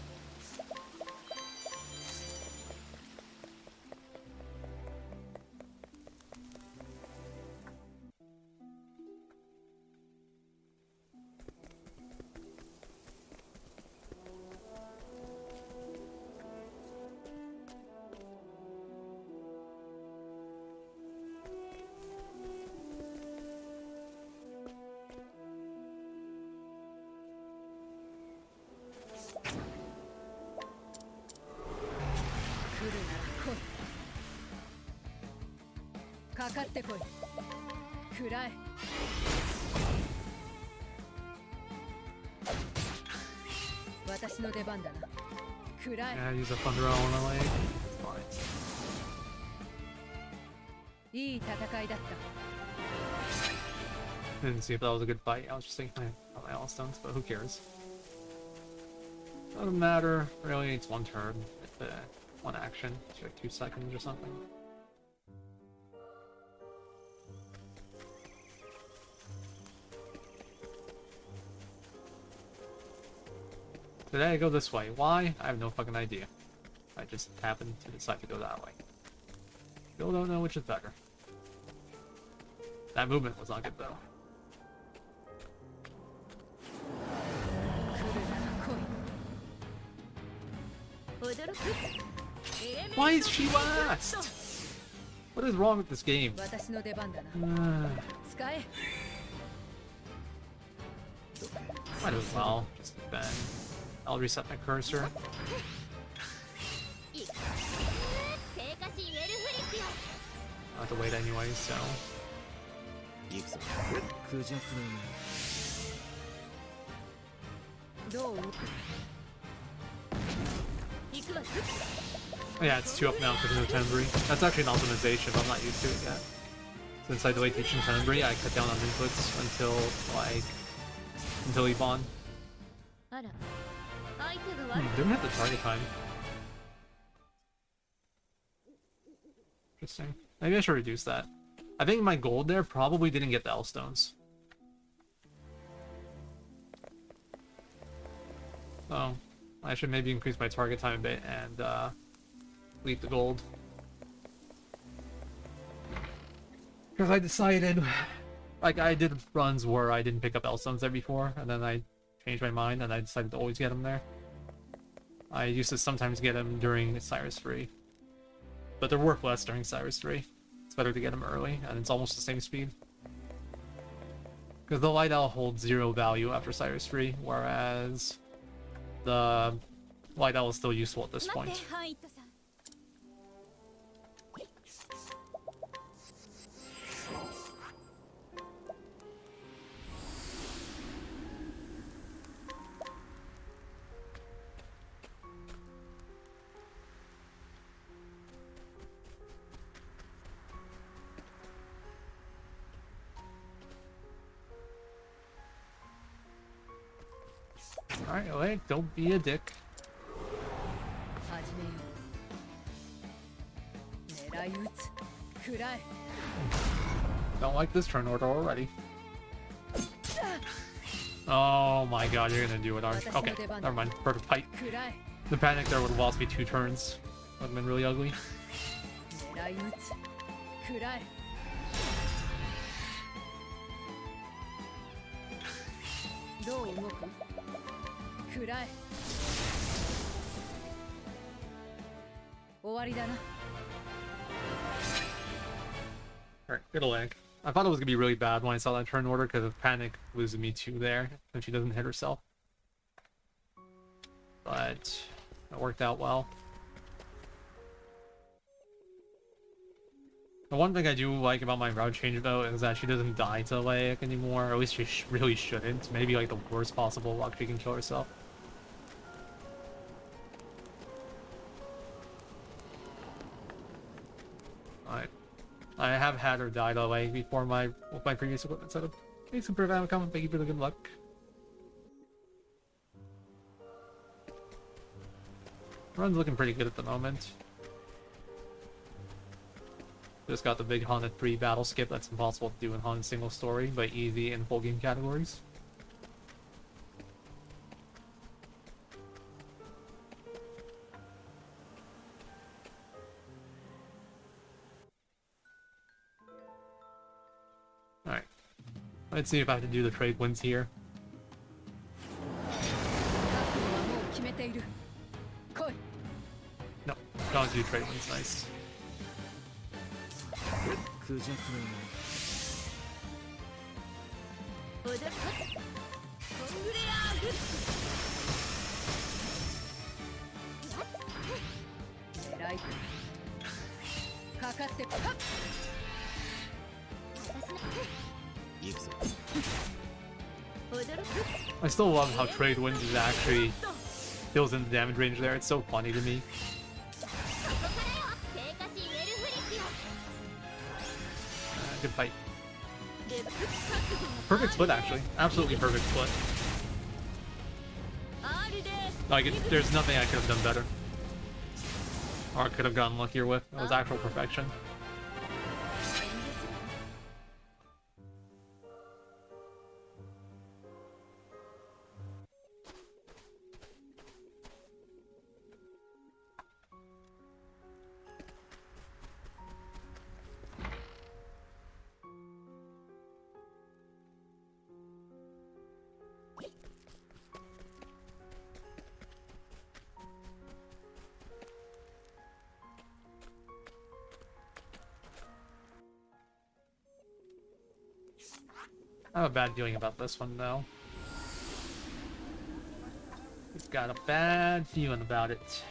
Yeah, use a Thunder L on the leg. It's fine. Didn't see if that was a good fight. I was just thinking my L stones, but who cares? Doesn't matter. Really, it's one turn. It's one action. It's like 2 seconds or something. Today I go this way. Why? I have no fucking idea. I just happened to decide to go that way. Still don't know which is better. That movement was not good though. Why is she last? What is wrong with this game? Might as well. Just bang. I'll reset my cursor. I have to wait anyway, so. Yeah, it's 2 up now because of the Tenbri. That's actually an optimization, but I'm not used to it yet. Since I delayed teaching Tenbri, I cut down on inputs until Yvonne. Didn't hit the target time. Interesting. Maybe I should reduce that. I think my gold there probably didn't get the L stones. So I should maybe increase my target time a bit and leave the gold. Because I decided, like, I did runs where I didn't pick up L stones there before, and then I changed my mind and I decided to always get them there. I used to sometimes get them during Cyrus 3, but they're worth less during Cyrus 3. It's better to get them early, and it's almost the same speed. Because the Light Owl holds 0 value after Cyrus 3, whereas the Light Owl is still useful at this point. Alright, wait, don't be a dick. Don't like this turn order already. Oh my god, you're gonna do it, aren't you? Okay, never mind. Perfect fight. The panic there would have lost me 2 turns. Would have been really ugly. どう動く？食らえ。終わりだな。 Alright, good leg. I thought it was gonna be really bad when I saw that turn order because of Panic losing me 2 there if she doesn't hit herself. But it worked out well. The one thing I do like about my route change though is that she doesn't die to Laic anymore, or at least she really shouldn't. Maybe like the worst possible luck she can kill herself. Alright. I have had her die to Laic before with my previous equipment setup. Hey, Super Famicom, thank you for the good luck. Run's looking pretty good at the moment. Just got the big Haunted 3 battle skip that's impossible to do in Haunted single story, but easy in full game categories. Alright. Let's see if I have to do the trade wins here. No, don't do trade wins, nice. I still love how trade wins is actually fills in the damage range there. It's so funny to me. Good fight. Perfect split, actually. Absolutely perfect split. Like, there's nothing I could have done better. Or I could have gotten luckier with. It was actual perfection. I have a bad feeling about this one, though. I've got a bad feeling about it.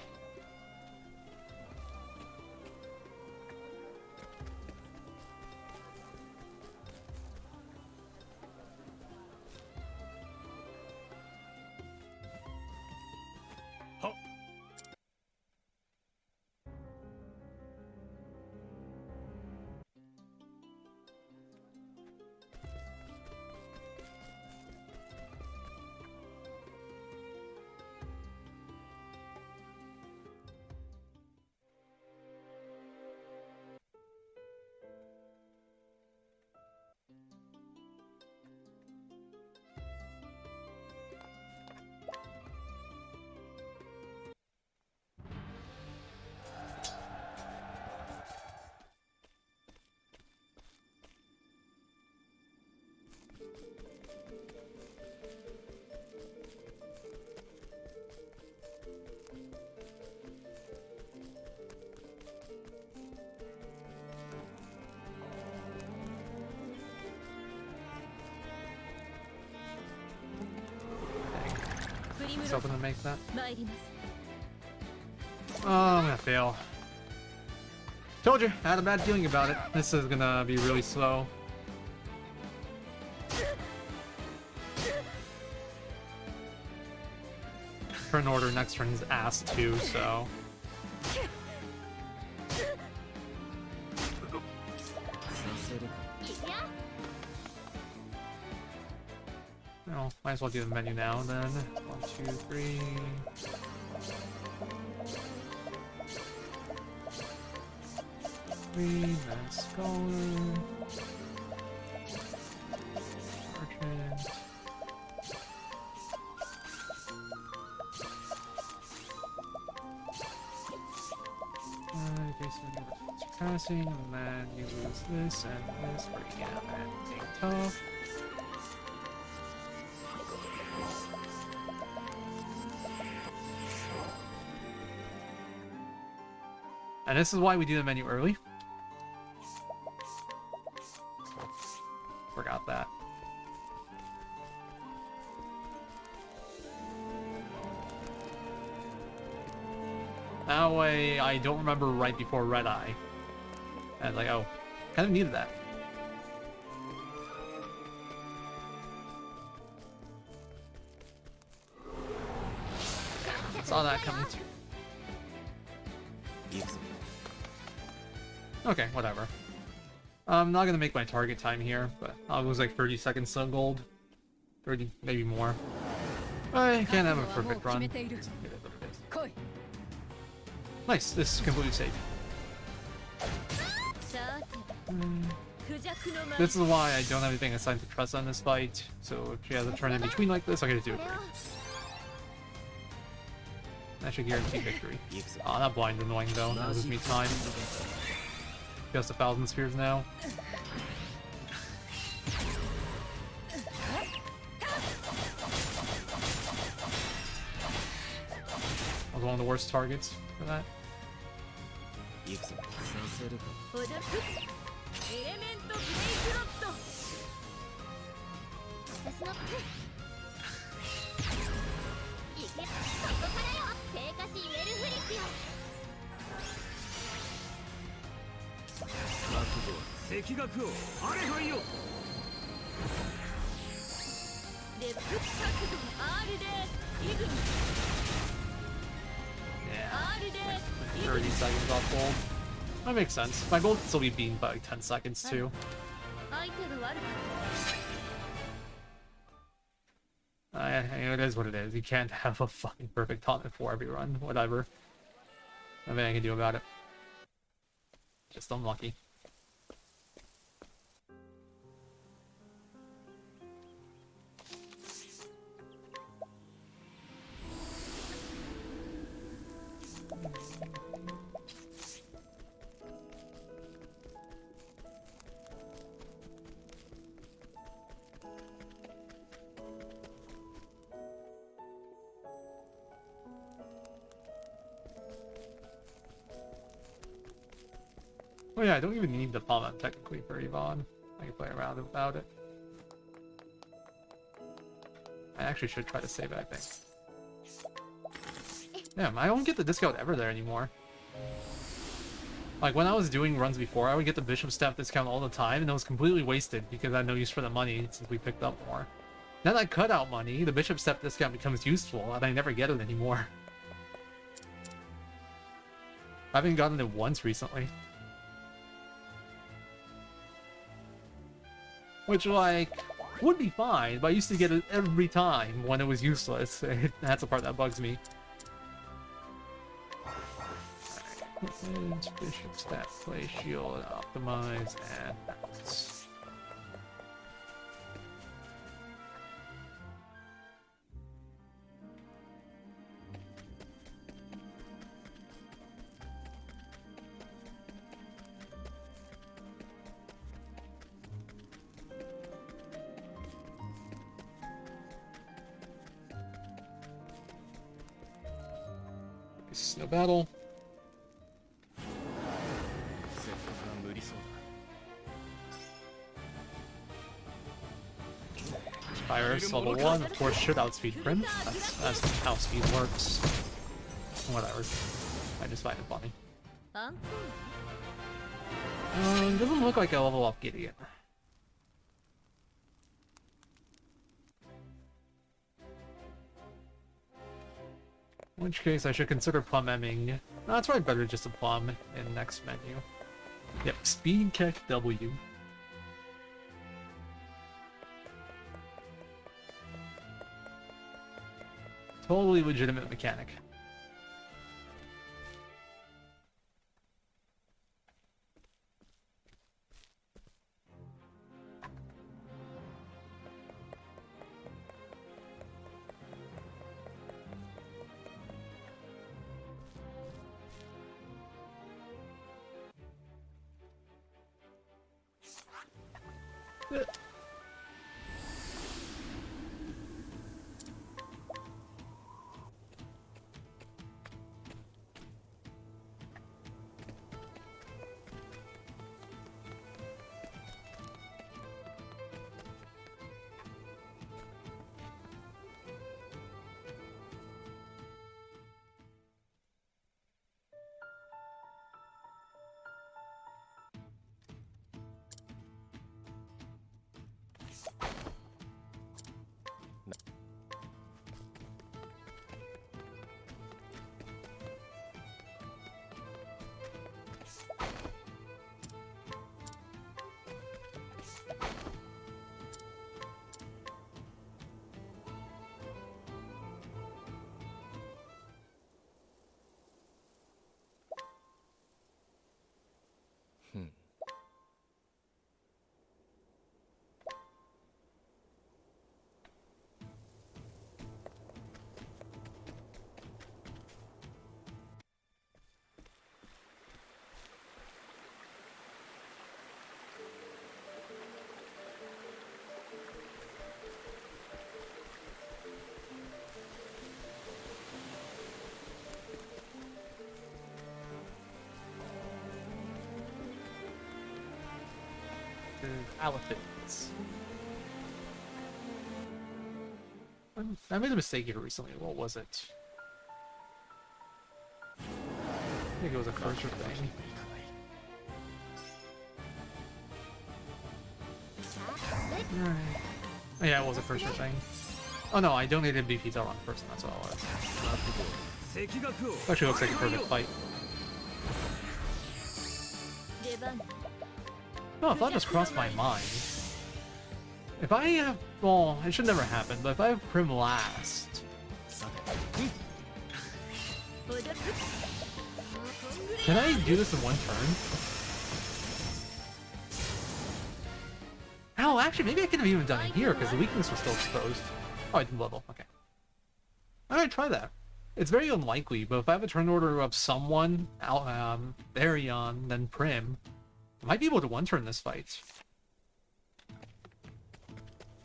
Still gonna make that. Oh, I'm gonna fail. Told you, I had a bad feeling about it. This is gonna be really slow. Turn order next turn is ass too, so. No, might as well do the menu now then. 1, 2, 3. Let's go. Merchant. Passing, and then you lose this and this, bring out and take tough. And this is why we do the menu early. Forgot that. That way I don't remember right before Red Eye. And like, oh, kind of needed that. Saw that coming too. Okay, whatever. I'm not gonna make my target time here, but I'll lose like 30 seconds to gold. 30, maybe more. I can't have a perfect run. Nice, this is completely safe. This is why I don't have anything assigned to Tressa in this fight, so if she has a turn in between like this, I gotta do it. That should guarantee victory. Oh, that blind's annoying though, that gives me time. Just 1,000 spheres now. That was one of the worst targets for that. Yeah, 30 seconds off gold. That makes sense. My gold can still be beaten by like 10 seconds too. It is what it is. You can't have a fucking perfect taunt for every run. Whatever. Nothing I can do about it. Just unlucky. Oh yeah, I don't even need the palm technically for Yvonne. I can play around without it. I actually should try to save it, I think. Damn, I don't get the discount ever there anymore. Like, when I was doing runs before, I would get the Bishop Staff discount all the time, and it was completely wasted because I had no use for the money since we picked up more. Now that I cut out money, the Bishop Staff discount becomes useful, and I never get it anymore. I haven't gotten it once recently. Which, like, would be fine, but I used to get it every time when it was useless. That's the part that bugs me. Alright, Bishop Stat, Play Shield, Optimize, and balance. No battle. Virus level 1, of course, should outspeed Prim. That's how speed works. Whatever. I just find it funny. Doesn't look like a level up Gideon. In which case, I should consider plum-emming. No, it's probably better just to plum in next menu. Yep, speed kick W. Totally legitimate mechanic. Elephants. I made a mistake here recently. What was it? I think it was a cursor thing. Right. Oh, yeah, it was a cursor thing. Oh no, I donated BP to the wrong person, that's all it was. Actually looks like a perfect fight. No, thought just crossed my mind. If I have... Well, it should never happen, but if I have Prim last... Can I do this in one turn? Oh, actually, maybe I could have even done it here, because the weakness was still exposed. Oh, I didn't level. Okay. I'm gonna try that. It's very unlikely, but if I have a turn order of someone, Arion, then Prim, I might be able to one-turn this fight.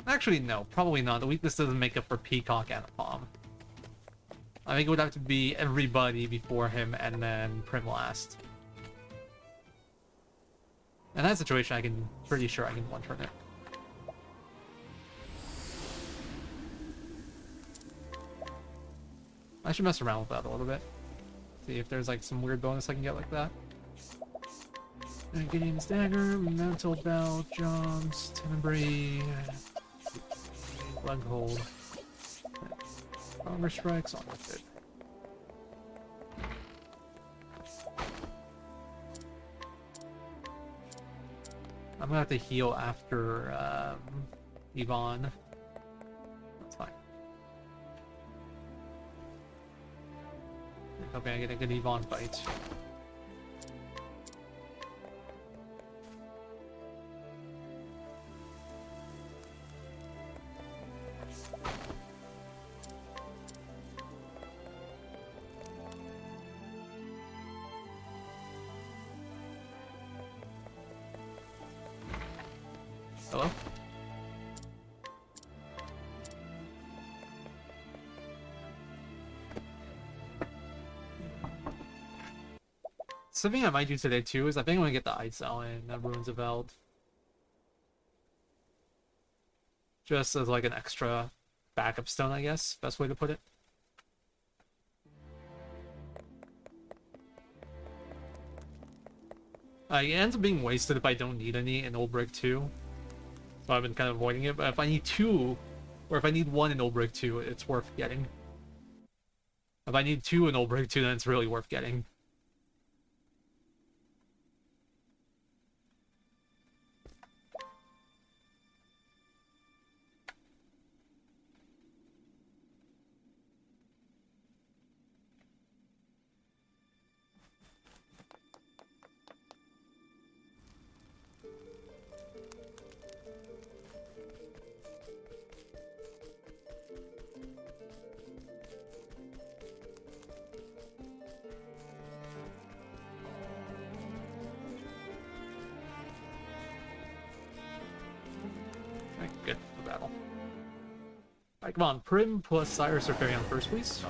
Actually, no, probably not. The weakness doesn't make up for Peacock and Palm. I think it would have to be everybody before him and then Prim last. In that situation, pretty sure I can one-turn it. I should mess around with that a little bit. See if there's like some weird bonus I can get like that. Gideon's Dagger, Mental Bell, Jumps, Tenebrae, Leg Hold, Armor Strikes, on with it. I'm gonna have to heal after Yvonne. That's fine. Hoping I get a good Yvonne fight. Hello? Something I might do today too is I think I'm gonna get the Icel in Ruins of Eld. Just as like an extra backup stone, I guess. Best way to put it. It ends up being wasted if I don't need any in Old Brick 2. So I've been kind of avoiding it, but if I need 2, or if I need 1 in Old Brick 2, it's worth getting. If I need 2 in Old Brick 2, then it's really worth getting. Good for battle. Alright, come on. Prim plus Cyrus or Fairy on first, please.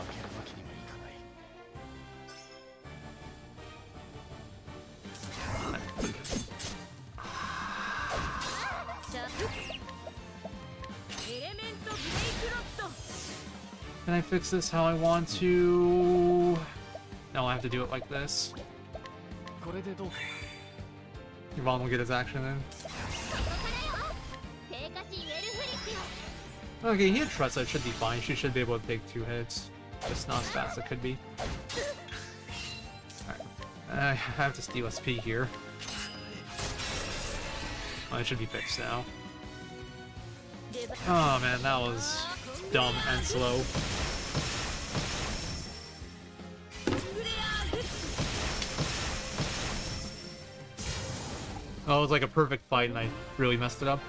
Can I fix this how I want to? No, I have to do it like this. Yvonne will get his action in. Okay, he had Tressa, it should be fine. She should be able to take 2 hits. Just not as fast as it could be. Alright. I have to steal SP here. Oh, it should be fixed now. Oh man, that was dumb and slow. Oh, it was like a perfect fight and I really messed it up.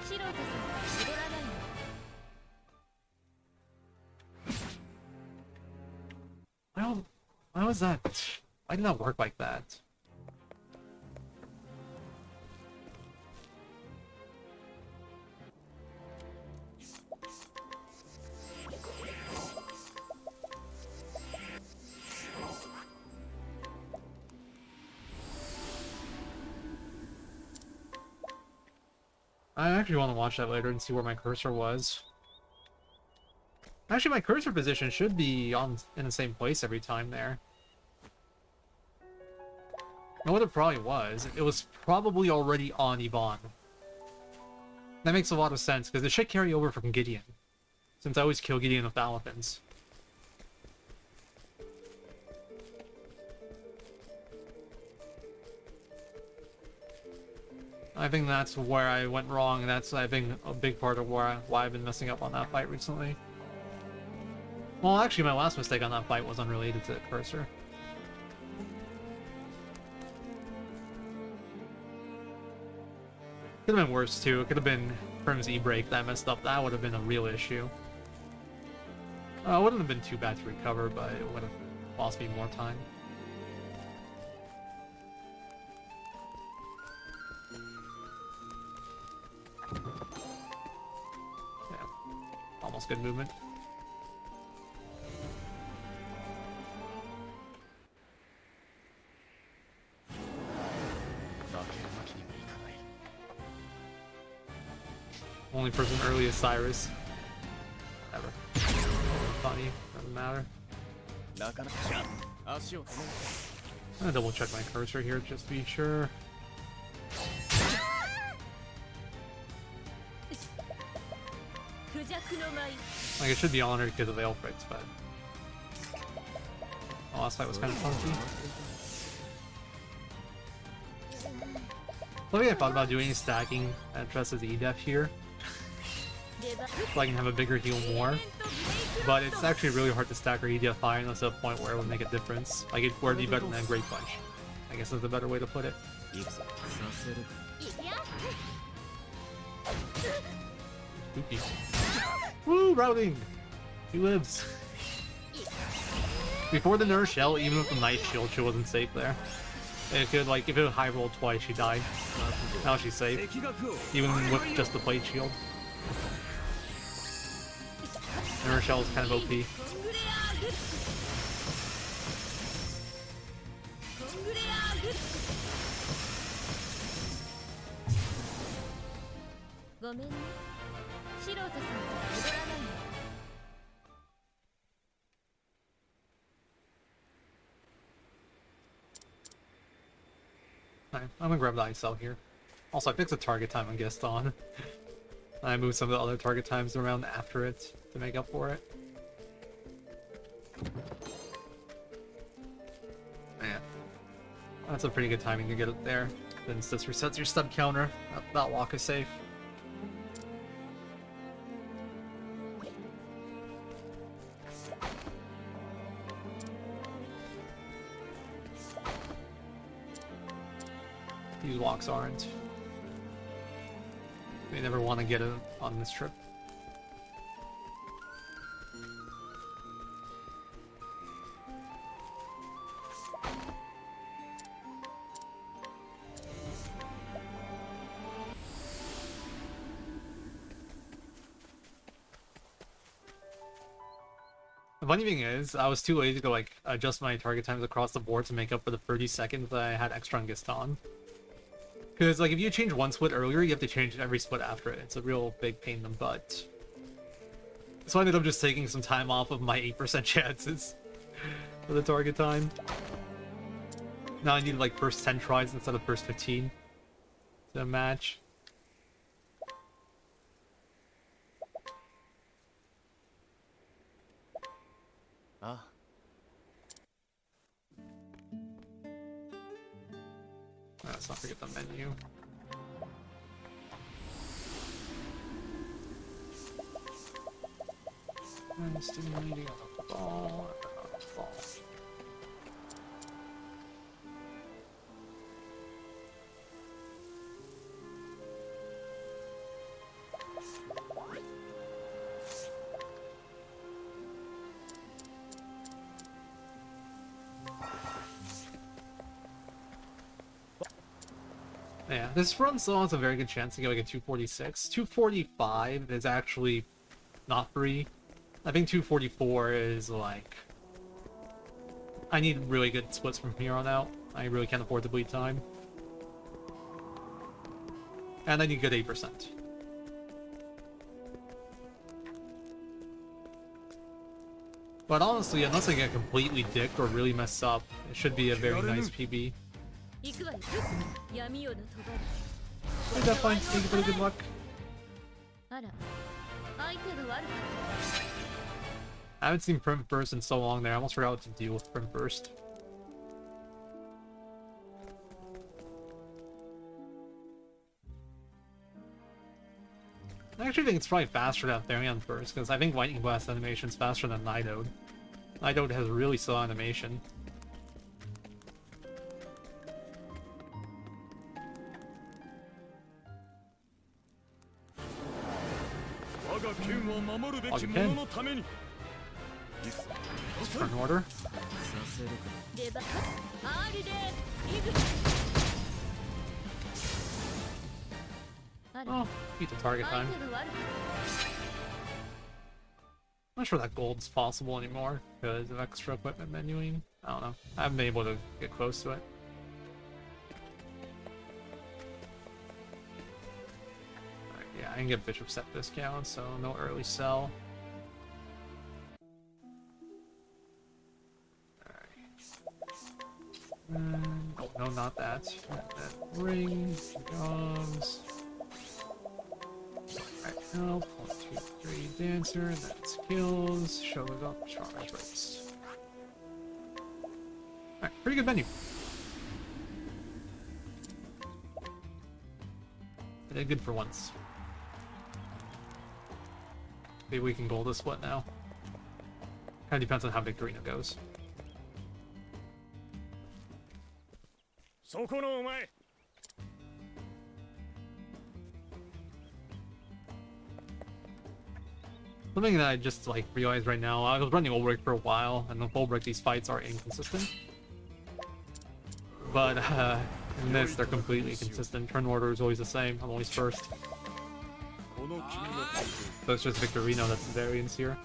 Why was that? Why did that work like that? I actually want to watch that later and see where my cursor was. Actually, my cursor position should be in the same place every time there. And what it probably was, it was probably already on Yvonne. That makes a lot of sense, because it should carry over from Gideon. Since I always kill Gideon with Thalathans. I think that's where I went wrong, and that's, I think, a big part of why I've been messing up on that fight recently. Well, actually, my last mistake on that fight was unrelated to the cursor. Could have been worse, too. It could have been Prim's E-break that messed up. That would have been a real issue. It wouldn't have been too bad to recover, but it would have lost me more time. Yeah. Almost good movement. Only person early is Cyrus. Ever. Funny, doesn't matter. I'm gonna double check my cursor here just to be sure. Like, it should be honored because of Aelfric's, but... the last fight was kind of funky. Something I thought about doing is stacking Tressa's E-def here. So I can have a bigger heal more. But it's actually really hard to stack her E-def high unless at a point where it would make a difference. Like, it would be better than a Great Punch. I guess is a better way to put it. Spooky. Woo, routing! He lives. Before the Nurse Shell, even with the Night Shield, she wasn't safe there. It could, like, if it high rolled twice, she died. Now she's safe. Even with just the Plate Shield. Nurse Shell is kind of OP. Alright, I'm gonna grab the ice cell here. Also, I fixed the target time on Gaston. I moved some of the other target times around after it to make up for it. Yeah. That's a pretty good timing to get it there. Then it just resets your stub counter. That walk is safe. These walks aren't. We never want to get it on this trip. The funny thing is, I was too lazy to like adjust my target times across the board to make up for the 30 seconds that I had extra on Gaston. Because, like, if you change one split earlier, you have to change every split after it. It's a real big pain in the butt. So I ended up just taking some time off of my 8% chances for the target time. Now I need, like, first 10 tries instead of first 15 to match. Let's not forget the menu. And stimulating on the ball. On the ball. Yeah, this run still has a very good chance to get like a 246. 245 is actually not free. I think 244 is like... I need really good splits from here on out. I really can't afford to bleed time. And I need good 8%. But honestly, unless I get completely dicked or really mess up, it should be a very nice PB. Hey, that's fine. Thank you for the good luck. I haven't seen Prim Burst in so long there. I almost forgot what to do with Prim Burst. I actually think it's probably faster than Therion Burst, because I think Lightning Blast animation is faster than Nidode. Nidode has really slow animation. Turn order. Oh, beat the target time. I'm not sure that gold's possible anymore because of extra equipment menuing. I don't know. I haven't been able to get close to it. Alright, yeah, I can get Bishop set discount, so no early sell. Oh, no, not that. That ring, goes. Alright, help. 1, 2, 3, dancer, and then skills. Shows up, charge rates. Alright, pretty good menu. I did good for once. Maybe we can gold a split now. Kinda depends on how big Karina goes. Something that I just like realized right now, I was running Ulbrich for a while, and with Ulbrich these fights are inconsistent. But in this they're completely consistent. Turn order is always the same, I'm always first. So it's just Victorino that's the variance here.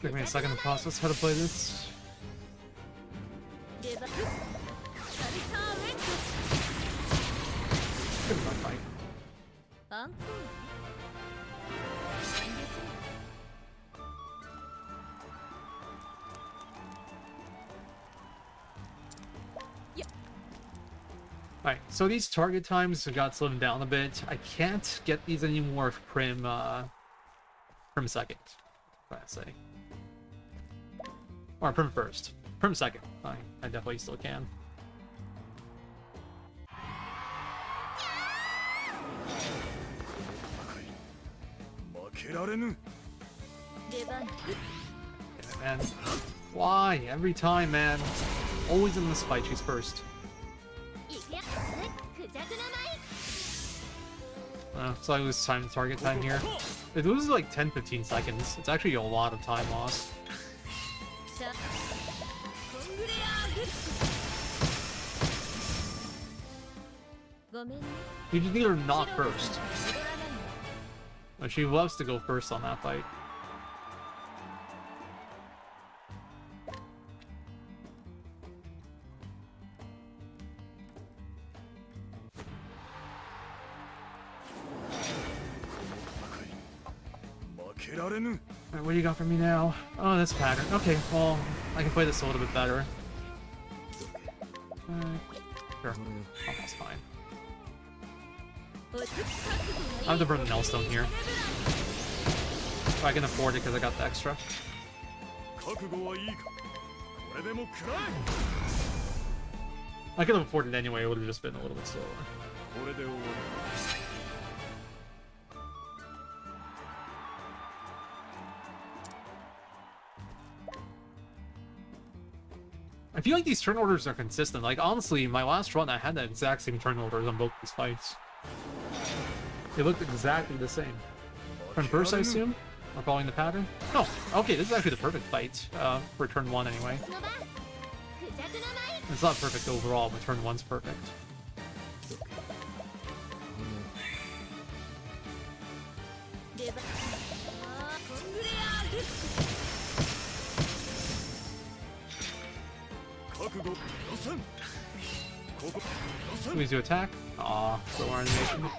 Give me a second to process how to play this. Good enough fight. Alright, so these target times got slowed down a bit. I can't get these anymore with Prim second, I'm trying to say. Or Prim first. Prim second. I definitely still can. Damn it, man. Why? Every time, man. Always in this fight, she's first. So I lose time target time here. It loses like 10-15 seconds. It's actually a lot of time lost. You just need her not first. She loves to go first on that fight. Alright, what do you got for me now? Oh, this pattern. Okay, well, I can play this a little bit better. Sure. Oh, that's fine. I have to burn the Nullstone here. If I can afford it because I got the extra. I could have afforded it anyway, it would have just been a little bit slower. I feel like these turn orders are consistent. Like, honestly, my last run, I had the exact same turn orders on both these fights. They looked exactly the same. Turn first, I assume? We're following the pattern? Oh, okay, this is actually the perfect fight, for turn 1 anyway. It's not perfect overall, but turn 1's perfect. Please do attack. Aw, slow animation.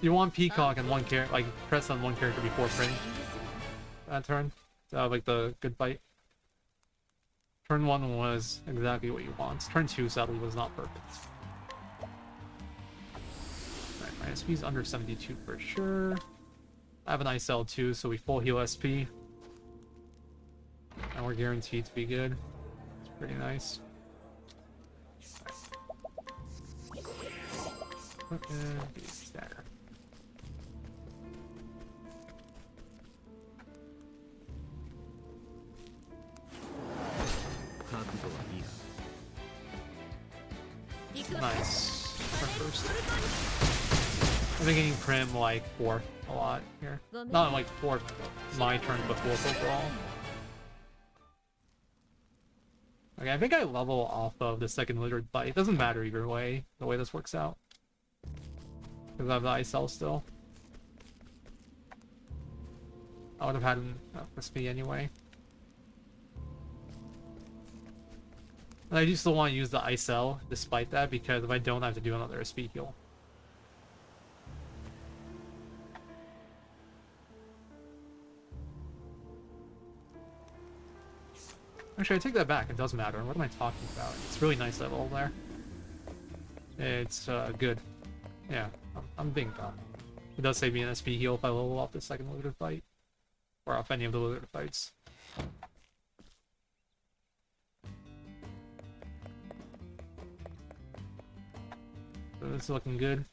You want Peacock and one character, like press on one character before print. That turn, like the good fight. Turn 1 was exactly what you want. Turn 2 sadly was not perfect. Alright, my SP's under 72 for sure. I have an ICL too, so we full heal SP. And we're guaranteed to be good. It's pretty nice. And be stagger. Nice. Turn first. I've been getting Prim like 4th a lot here. Not like 4th my turn, but 4th overall. Okay, I think I level off of the second lizard fight. It doesn't matter either way, the way this works out. Because I have the ICL still. I would have had an SP anyway. And I do still want to use the ICL despite that, because if I don't, I have to do another SP heal. Actually, I take that back. It does matter. What am I talking about? It's really nice level there. It's good. Yeah, I'm being dumb. It does save me an SP heal if I level off the second lizard fight. Or off any of the lizard fights. So it's looking good.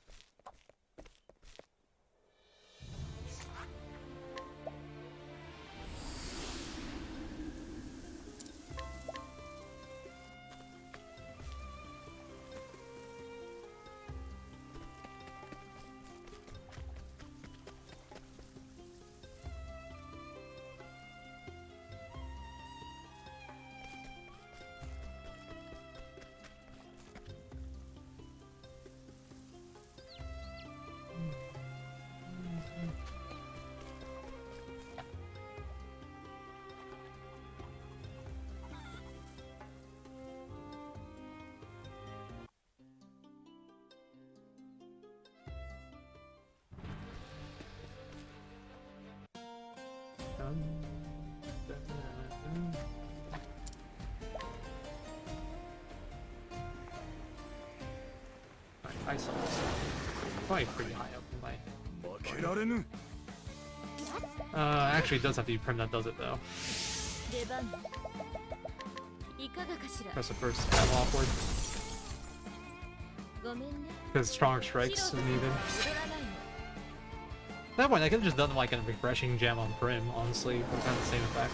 I saw this. Probably pretty high up in my... actually it does have to be Prim that does it though. Press it first, tab awkward. Because stronger strikes is needed. At that point, I could have just done like a refreshing gem on Prim, honestly. It would have the same effect.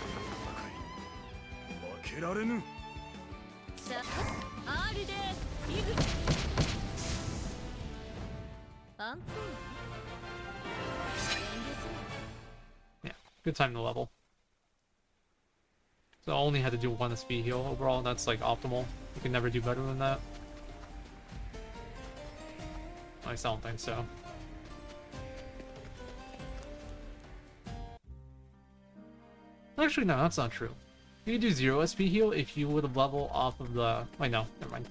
負けられぬ Yeah, good time to level. So I only had to do one SP heal overall, and that's like optimal. You can never do better than that. At least I don't think so. Actually, no, that's not true. You can do 0 SP heal if you would have leveled off of the... Wait, no, never mind.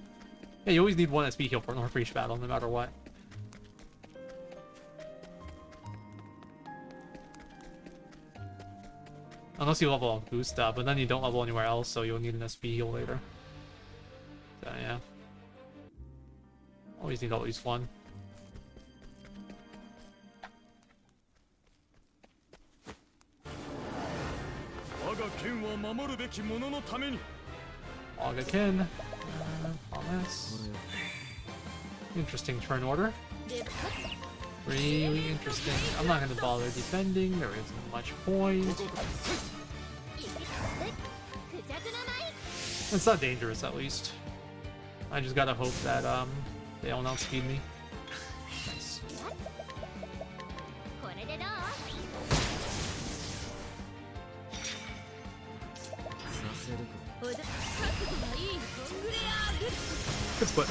Yeah, you always need 1 SP heal for North Reach battle, no matter what. Unless you level off boost up, but then you don't level anywhere else, so you'll need an SP heal later. So, yeah. Always need at least 1. Again. Promise. Interesting turn order. Really interesting. I'm not gonna bother defending, there isn't much point. It's not dangerous, at least. I just gotta hope that they don't outspeed me. Nice. Good split.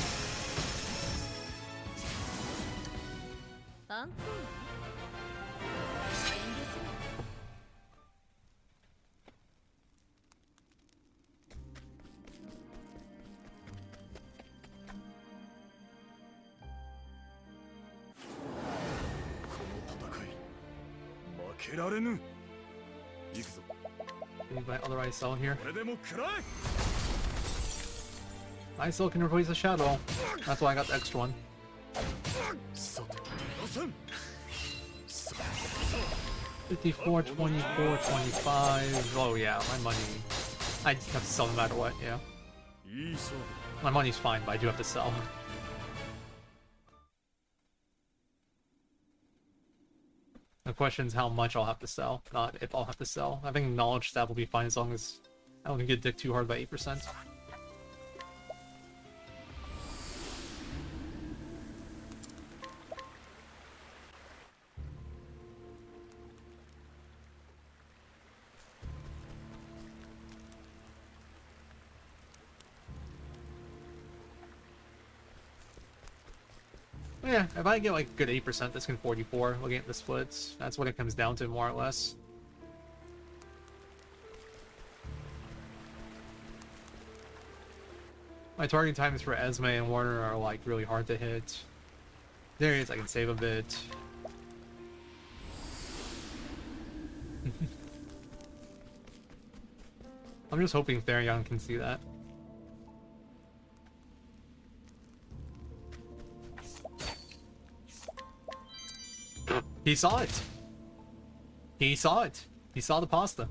Need my other ISL in here. ISL can replace a shadow. That's why I got the extra one. 54, 24, 25. Oh yeah, my money. I have to sell no matter what, yeah. My money's fine, but I do have to sell. The question is how much I'll have to sell, not if I'll have to sell. I think knowledge stab will be fine as long as I don't get dicked too hard by 8%. Yeah, if I get like a good 8%, this can 44, looking at the splits. That's what it comes down to, more or less. My target times for Esme and Warner are like really hard to hit. Darius, I can save a bit. I'm just hoping Therion can see that. He saw it. He saw it. He saw the pasta.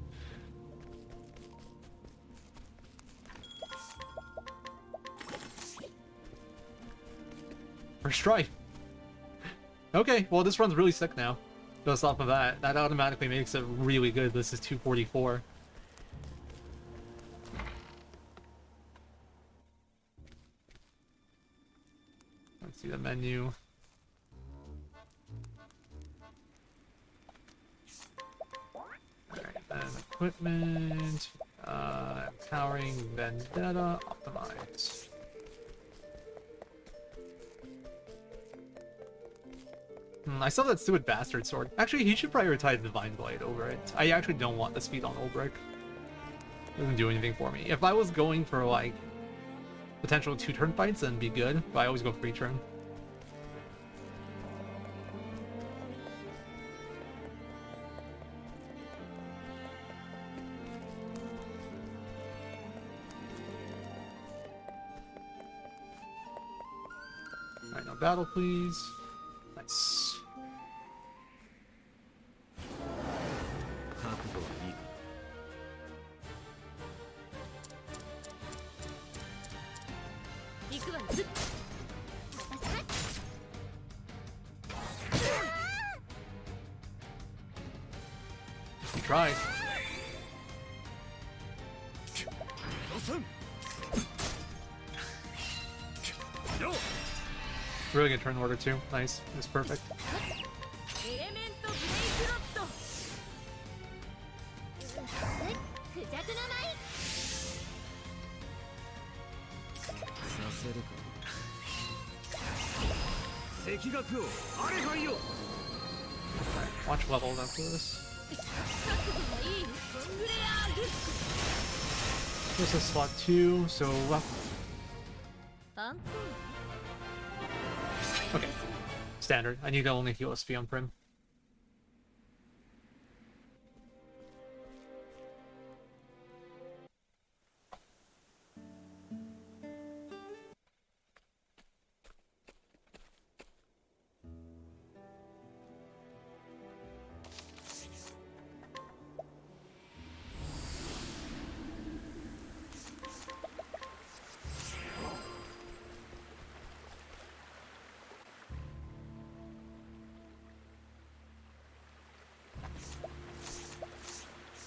First try. Okay, well this run's really sick now. Just off of that. That automatically makes it really good. This is 244. Let's see the menu. And equipment, empowering Vendetta, optimize. I still have that stupid bastard sword. Actually, he should prioritize Divine Blade over it. I actually don't want the speed on Ulbrich. Doesn't do anything for me. If I was going for like potential 2-turn fights, then it'd be good, but I always go 3-turn. Alright, no battle, please. Nice. tried. Really good turn order too. Nice. It's perfect. エレメントブレイクロットクジャクの舞させるか赤学をあれがいよ Watch levels after this. 覚悟がいいソングレアーグ This is slot 2, soアンコ okay. Standard. I need to only heal SP on Prim.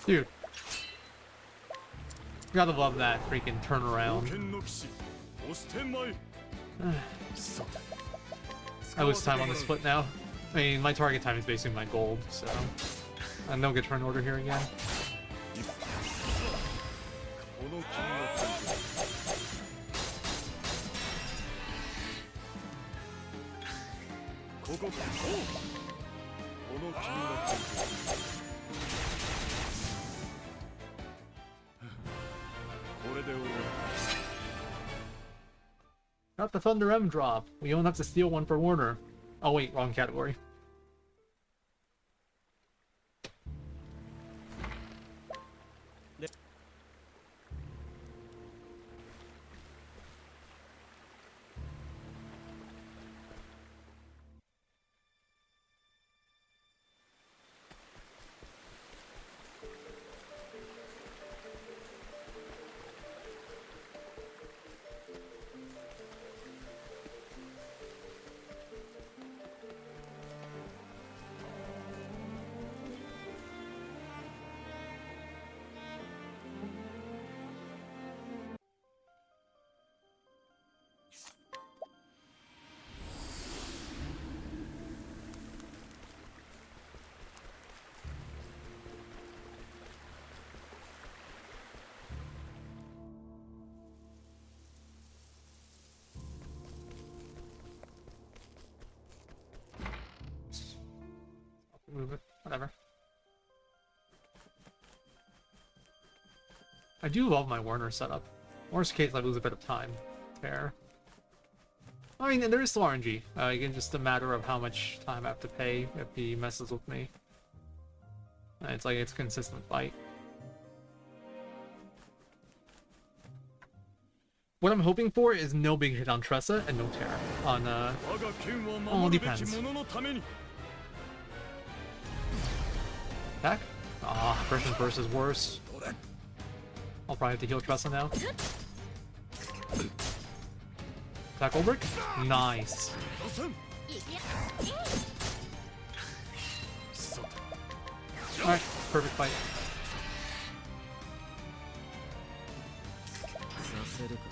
Dude. Gotta love that freaking turnaround. 剣の騎士押してまい I lose time on the split now. I mean, my target time is basically my gold, so... no good turn order here again. この剣の剣ここかこの剣の剣これで終わり Got the Thunder M drop. We don't have to steal one for Warner. Oh wait, wrong category. Move it. Whatever. I do love my Warner setup. Worst case, I lose a bit of time. Fair. I mean, there is still RNG. Again, just a matter of how much time I have to pay if he messes with me. It's like it's a consistent fight. What I'm hoping for is no big hit on Tressa and no tear on, all depends. Attack? Ah, first and first is worse. I'll probably have to heal Tressa now. Attack Ulbrich? Nice. Alright, perfect fight. させるか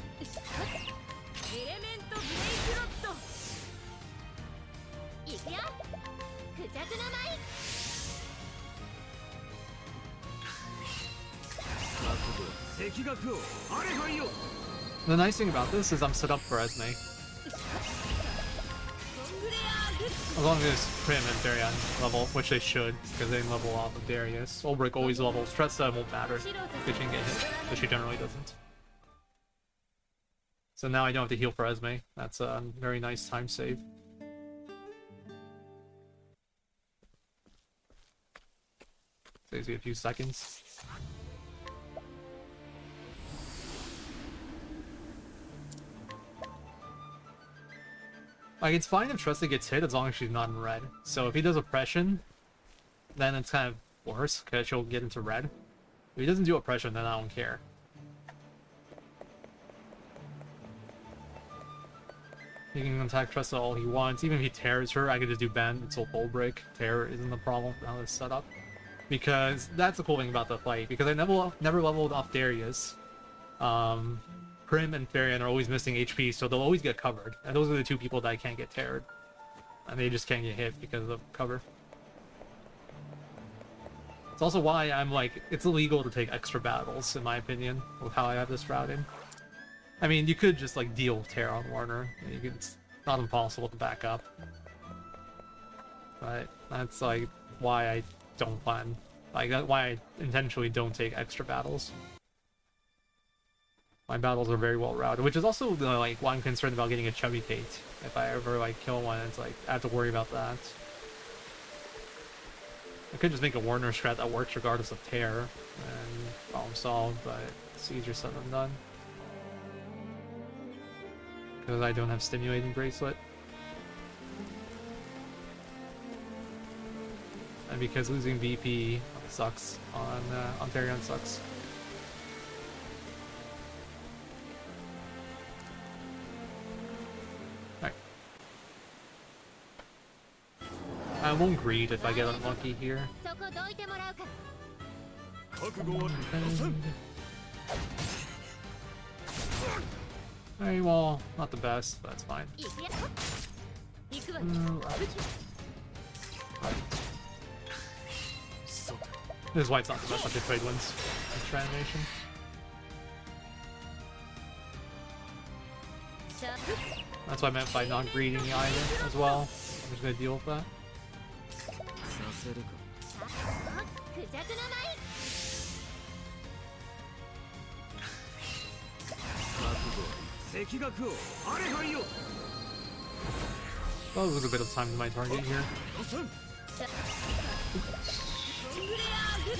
エレメントブレイクロットいくよクジャクの舞 The nice thing about this is I'm set up for Esme. As long as Prim and Darien level, which they should, because they level off of Darius. Ulbrich always levels. Tressa won't matter if she can get hit, but she generally doesn't. So now I don't have to heal for Esme. That's a very nice time save. Saves me a few seconds. Like, it's fine if Tressa gets hit as long as she's not in red. So if he does oppression, then it's kind of worse, because she'll get into red. If he doesn't do oppression, then I don't care. He can attack Tressa all he wants. Even if he tears her, I can just do bend until full break. Tear isn't the problem for how this is set up. because that's the cool thing about the fight. Because I never leveled off Darius. Prim and Therian are always missing HP, so they'll always get covered. And those are the two people that I can't get teared. And they just can't get hit because of cover. It's also why I'm like, it's illegal to take extra battles, in my opinion, with how I have this routed. I mean, you could just like deal tear on Warner. It's not impossible to back up. But that's like why I don't plan, like why I intentionally don't take extra battles. My battles are very well routed, which is also like why I'm concerned about getting a Chubby Kate. If I ever like kill one, it's like I have to worry about that. I could just make a Warner strat that works regardless of tear and problem solved, but it's easier said than done. Because I don't have stimulating bracelet. And because losing VP sucks on Therion sucks. Alright. I won't greed if I get unlucky here. そこどいてもらうか。覚悟は出せん。 Alright, well, not the best, but that's fine. いくよ。行くわ。 This is why it's not the best I've played wins. Extra animation. シャープ。 That's what I meant by not greeting either as well. I'm just gonna deal with that. させるか。あ、クジャクの舞。 覚悟は赤学をあれはいよ。 I'll lose a bit of time to my target here. 出せん。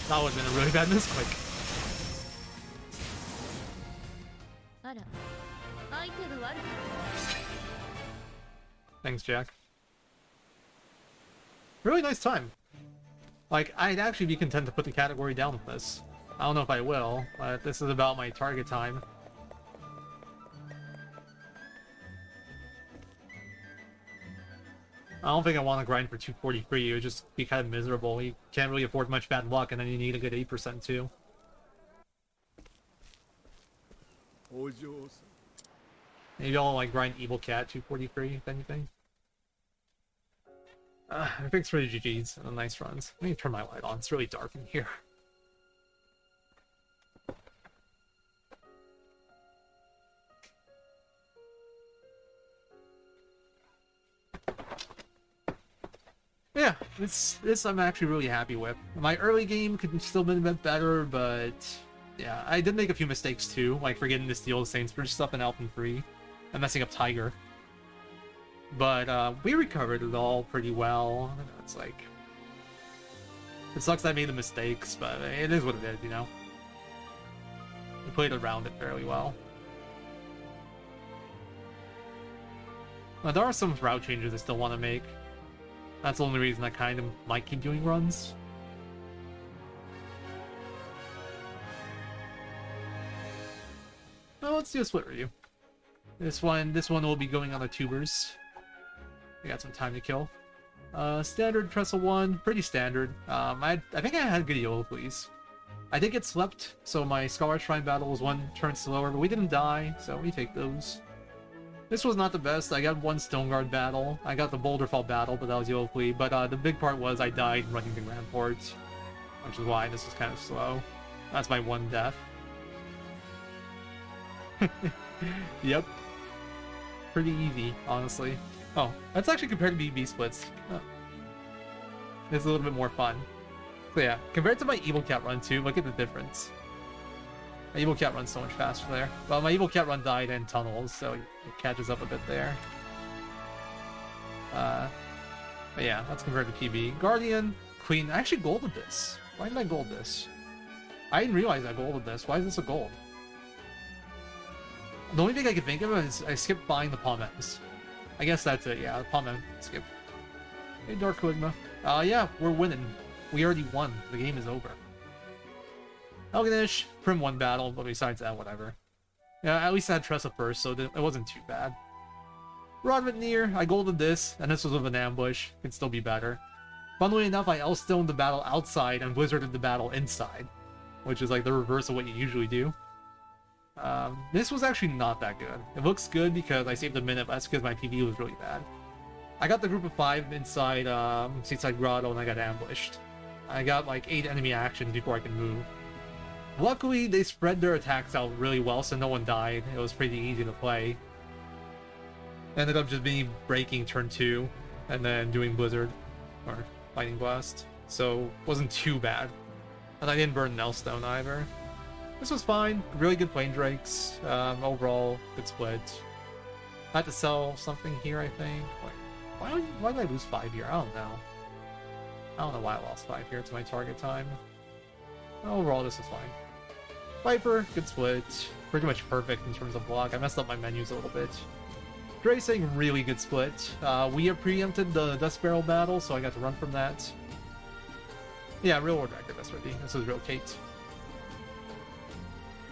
That would have been a really bad misclick. あら、相手が悪かっ Thanks, Jack. Really nice time. Like, I'd actually be content to put the category down with this. I don't know if I will, but this is about my target time. I don't think I want to grind for 243. It would just be kind of miserable. You can't really afford much bad luck, and then you need a good 8% too. お嬢さん。 Maybe I'll like grind Evil Cat 243 if anything. I think it's really GG's and nice runs. Let me turn my light on. It's really dark in here. Yeah, this I'm actually really happy with. My early game could still been a bit better, but yeah, I did make a few mistakes too, like forgetting to steal the Sainsbury stuff in Alphen 3 and messing up Tiger. But we recovered it all pretty well. It's like, it sucks I made the mistakes, but it is what it is, you know. We played around it fairly well. Now, there are some route changes I still want to make. That's the only reason I kind of might keep doing runs. Well, let's do a split review. This one will be going on the tubers. We got some time to kill. Standard Trestle 1, pretty standard. I think I had good yellow, please. I did get slept, so my Scholar Shrine battle was one turn slower, but we didn't die, so we take those. This was not the best. I got one Stone Guard battle. I got the Boulderfall battle, but that was yellow flea. But the big part was I died running the Grand Port, which is why this was kind of slow. That's my one death. Yep. Pretty easy, honestly. Oh, that's actually compared to BB splits. It's a little bit more fun. So yeah, compared to my Evil Cat run too, look at the difference. My Evil Cat runs so much faster there. Well, my Evil Cat run died in tunnels, so it catches up a bit there. But yeah, that's compared to PB. Guardian, Queen, I actually golded this. Why did I gold this? I didn't realize I golded this. Why is this a gold? The only thing I can think of is I skipped buying the Pommes. I guess that's it, yeah, the Pommes skip. Hey, Dark Quigma. Yeah, we're winning. We already won. The game is over. Elganish, Prim won battle, but besides that, whatever. Yeah, at least I had Tressa first, so it wasn't too bad. Rodman Near, I golded this, and this was with an ambush. Could still be better. Funnily enough, I L-stoned the battle outside and Blizzarded the battle inside, which is like the reverse of what you usually do. This was actually not that good. It looks good because I saved a minute, but that's because my PV was really bad. I got the group of 5 inside Seaside Grotto and I got ambushed. I got like 8 enemy actions before I could move. Luckily, they spread their attacks out really well, so no one died. It was pretty easy to play. Ended up just being breaking turn 2, and then doing Blizzard, or Lightning Blast. So, wasn't too bad. And I didn't burn Nelstone either. This was fine. Really good Plane Drakes. Overall, good split. I had to sell something here, I think. Wait, why did I lose 5 here? I don't know. I don't know why I lost 5 here to my target time. Overall, this is fine. Viper, good split. Pretty much perfect in terms of block. I messed up my menus a little bit. Dracing, really good split. We have preempted the Dust Barrel battle, so I got to run from that. Yeah, real War Dragger, that's ready. This was real Kate.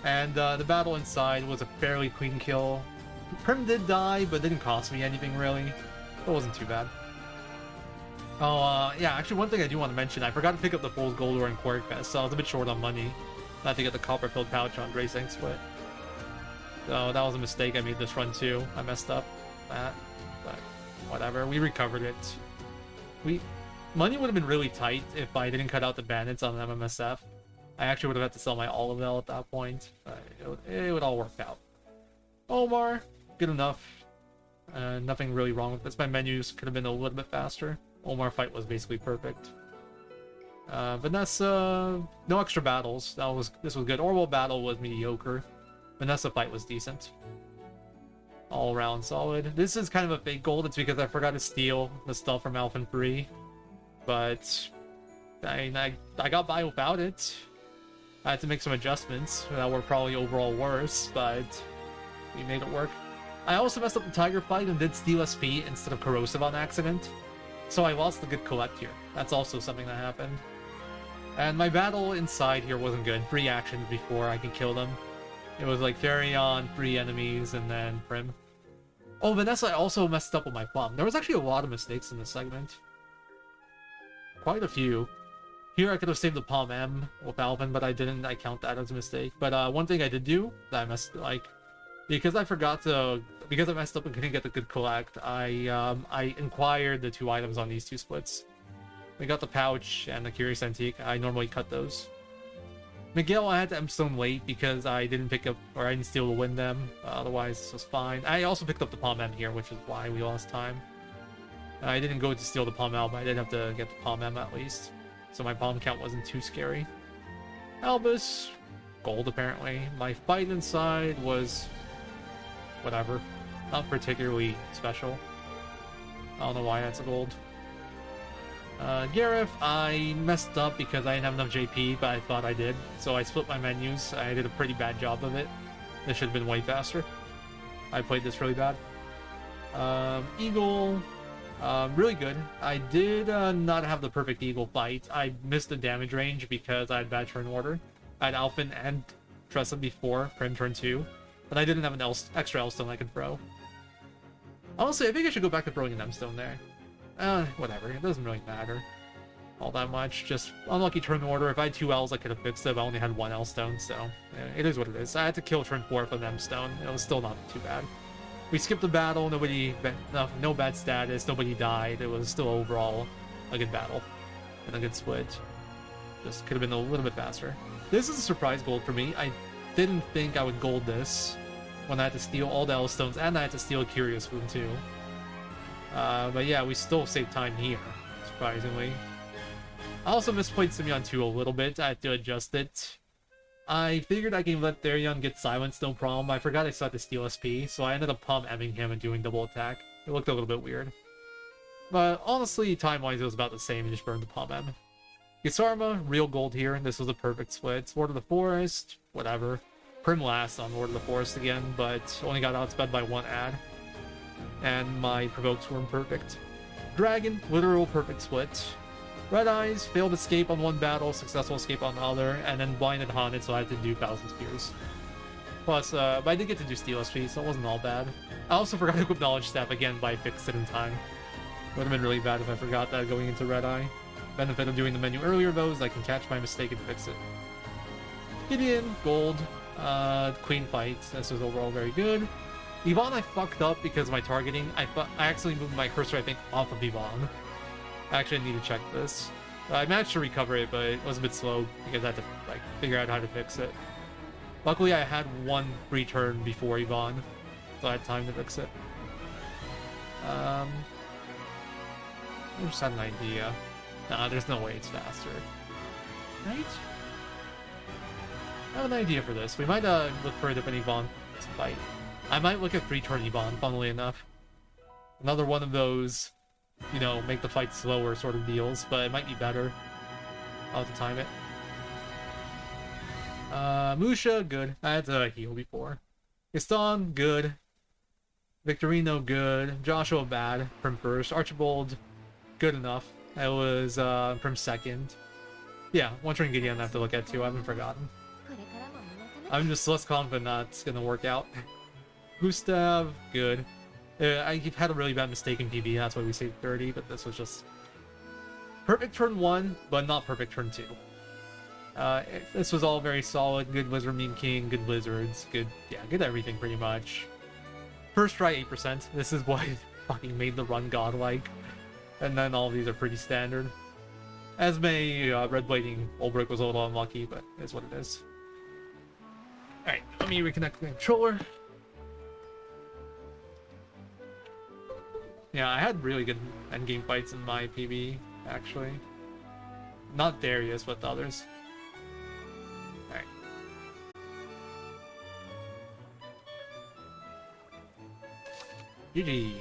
And the battle inside was a fairly clean kill. Prim did die, but didn't cost me anything really. It wasn't too bad. Oh, yeah, actually one thing I do want to mention, I forgot to pick up the Fool's Gold Ore and Quark Fest, so I was a bit short on money. I had to get the Copper-filled pouch on Dracing Split. So that was a mistake I made this run too. I messed up that, but whatever. We recovered it. Money would have been really tight if I didn't cut out the bandits on MMSF. I actually would have had to sell my Olivel at that point. It would all work out. Omar, good enough. Nothing really wrong with this. My menus could have been a little bit faster. Omar fight was basically perfect. Vanessa, no extra battles. This was good. Orwell battle was mediocre. Vanessa fight was decent. All around solid. This is kind of a fake gold. It's because I forgot to steal the stuff from Alphen Free. But I got by without it. I had to make some adjustments that were probably overall worse, but we made it work. I also messed up the Tiger fight and did steal SP instead of Corrosive on accident. So I lost the good collect here. That's also something that happened. And my battle inside here wasn't good. 3 actions before I could kill them. It was like Therion, 3 enemies, and then Prim. Oh, Vanessa, I also messed up with my plum. There was actually a lot of mistakes in this segment. Quite a few. Here I could have saved the Palm M with Alvin, but I didn't. I count that as a mistake. But one thing I did do that I messed because I messed up and couldn't get the good collect. I inquired the 2 items on these 2 splits. We got the pouch and the Curious Antique. I normally cut those. Miguel, I had to M-Stone late because I didn't pick up, or I didn't steal to win them. Otherwise, this was fine. I also picked up the Palm M here, which is why we lost time. I didn't go to steal the Palm L, but I did have to get the Palm M at least. So my palm count wasn't too scary. Albus, gold apparently. My fight inside was whatever. Not particularly special. I don't know why that's a gold. Gareth, I messed up because I didn't have enough JP, but I thought I did. So I split my menus. I did a pretty bad job of it. This should have been way faster. I played this really bad. Eagle, really good. I did not have the perfect Eagle fight. I missed the damage range because I had bad turn order. I had Alphen and Tressa before, Prim turn 2. But I didn't have an extra L-Stone I could throw. Honestly, I think I should go back to throwing an M-Stone there. Whatever. It doesn't really matter all that much. Just unlucky turn order. If I had 2 Ls, I could have fixed it. But I only had 1 L-Stone, so it is what it is. I had to kill turn 4 with an M-Stone. It was still not too bad. We skipped the battle. No bad status. Nobody died. It was still overall a good battle and a good split. Just could have been a little bit faster. This is a surprise gold for me. I didn't think I would gold this when I had to steal all the L-Stones and I had to steal a Curious Wound too. But yeah, we still saved time here, surprisingly. I also misplayed Simeon 2 a little bit. I had to adjust it. I figured I can let Therion get silenced, no problem. I forgot I still had to steal SP, so I ended up palm-emming him and doing double attack. It looked a little bit weird. But honestly, time-wise, it was about the same. You just burned the palm-em. Gisarma, real gold here. This was a perfect split. Lord of the Forest, whatever. Prim last on Lord of the Forest again, but only got outsped by 1 ad. And my provokes weren't perfect. Dragon, literal perfect split. Red Eyes, failed escape on 1 battle, successful escape on the other, and then blinded Haunted, so I had to do Thousand Spears. Plus, but I did get to do Steel SP, so it wasn't all bad. I also forgot to equip Knowledge Staff again, but I fixed it in time. Would have been really bad if I forgot that going into Red Eye. Benefit of doing the menu earlier, though, is I can catch my mistake and fix it. Gideon, gold, queen fight. This was overall very good. Yvonne, I fucked up because of my targeting. I actually moved my cursor, I think, off of Yvonne. Actually, I need to check this. I managed to recover it, but it was a bit slow because I had to like figure out how to fix it. Luckily, I had one return before Yvonne, so I had time to fix it. I just had an idea. Nah, there's no way it's faster. Right? I have an idea for this. We might look for a different Yvonne fight. I might look at 3-turn Yvonne, funnily enough. Another one of those, you know, make the fight slower sort of deals, but it might be better. I'll have to time it. Musha, good. I had to heal before. Gaston, good. Victorino, good. Joshua, bad from first. Archibald, good enough. I was from second. Yeah, one turn Gideon I have to look at too. I haven't forgotten. I'm just less confident that's gonna work out. Gustav, good. I've had a really bad mistake in PB, that's why we saved 30, but this was just perfect turn 1, but not perfect turn 2. This was all very solid. Good Wizard Meme King, good Wizards, good, yeah, good everything pretty much. First try 8%. This is what fucking made the run godlike. And then all of these are pretty standard. Esme, Red Blading, Olbrick was a little unlucky, but it is what it is. Alright, let me reconnect the controller. Yeah, I had really good endgame fights in my PB, actually. Not Darius, but the others. Alright. GG.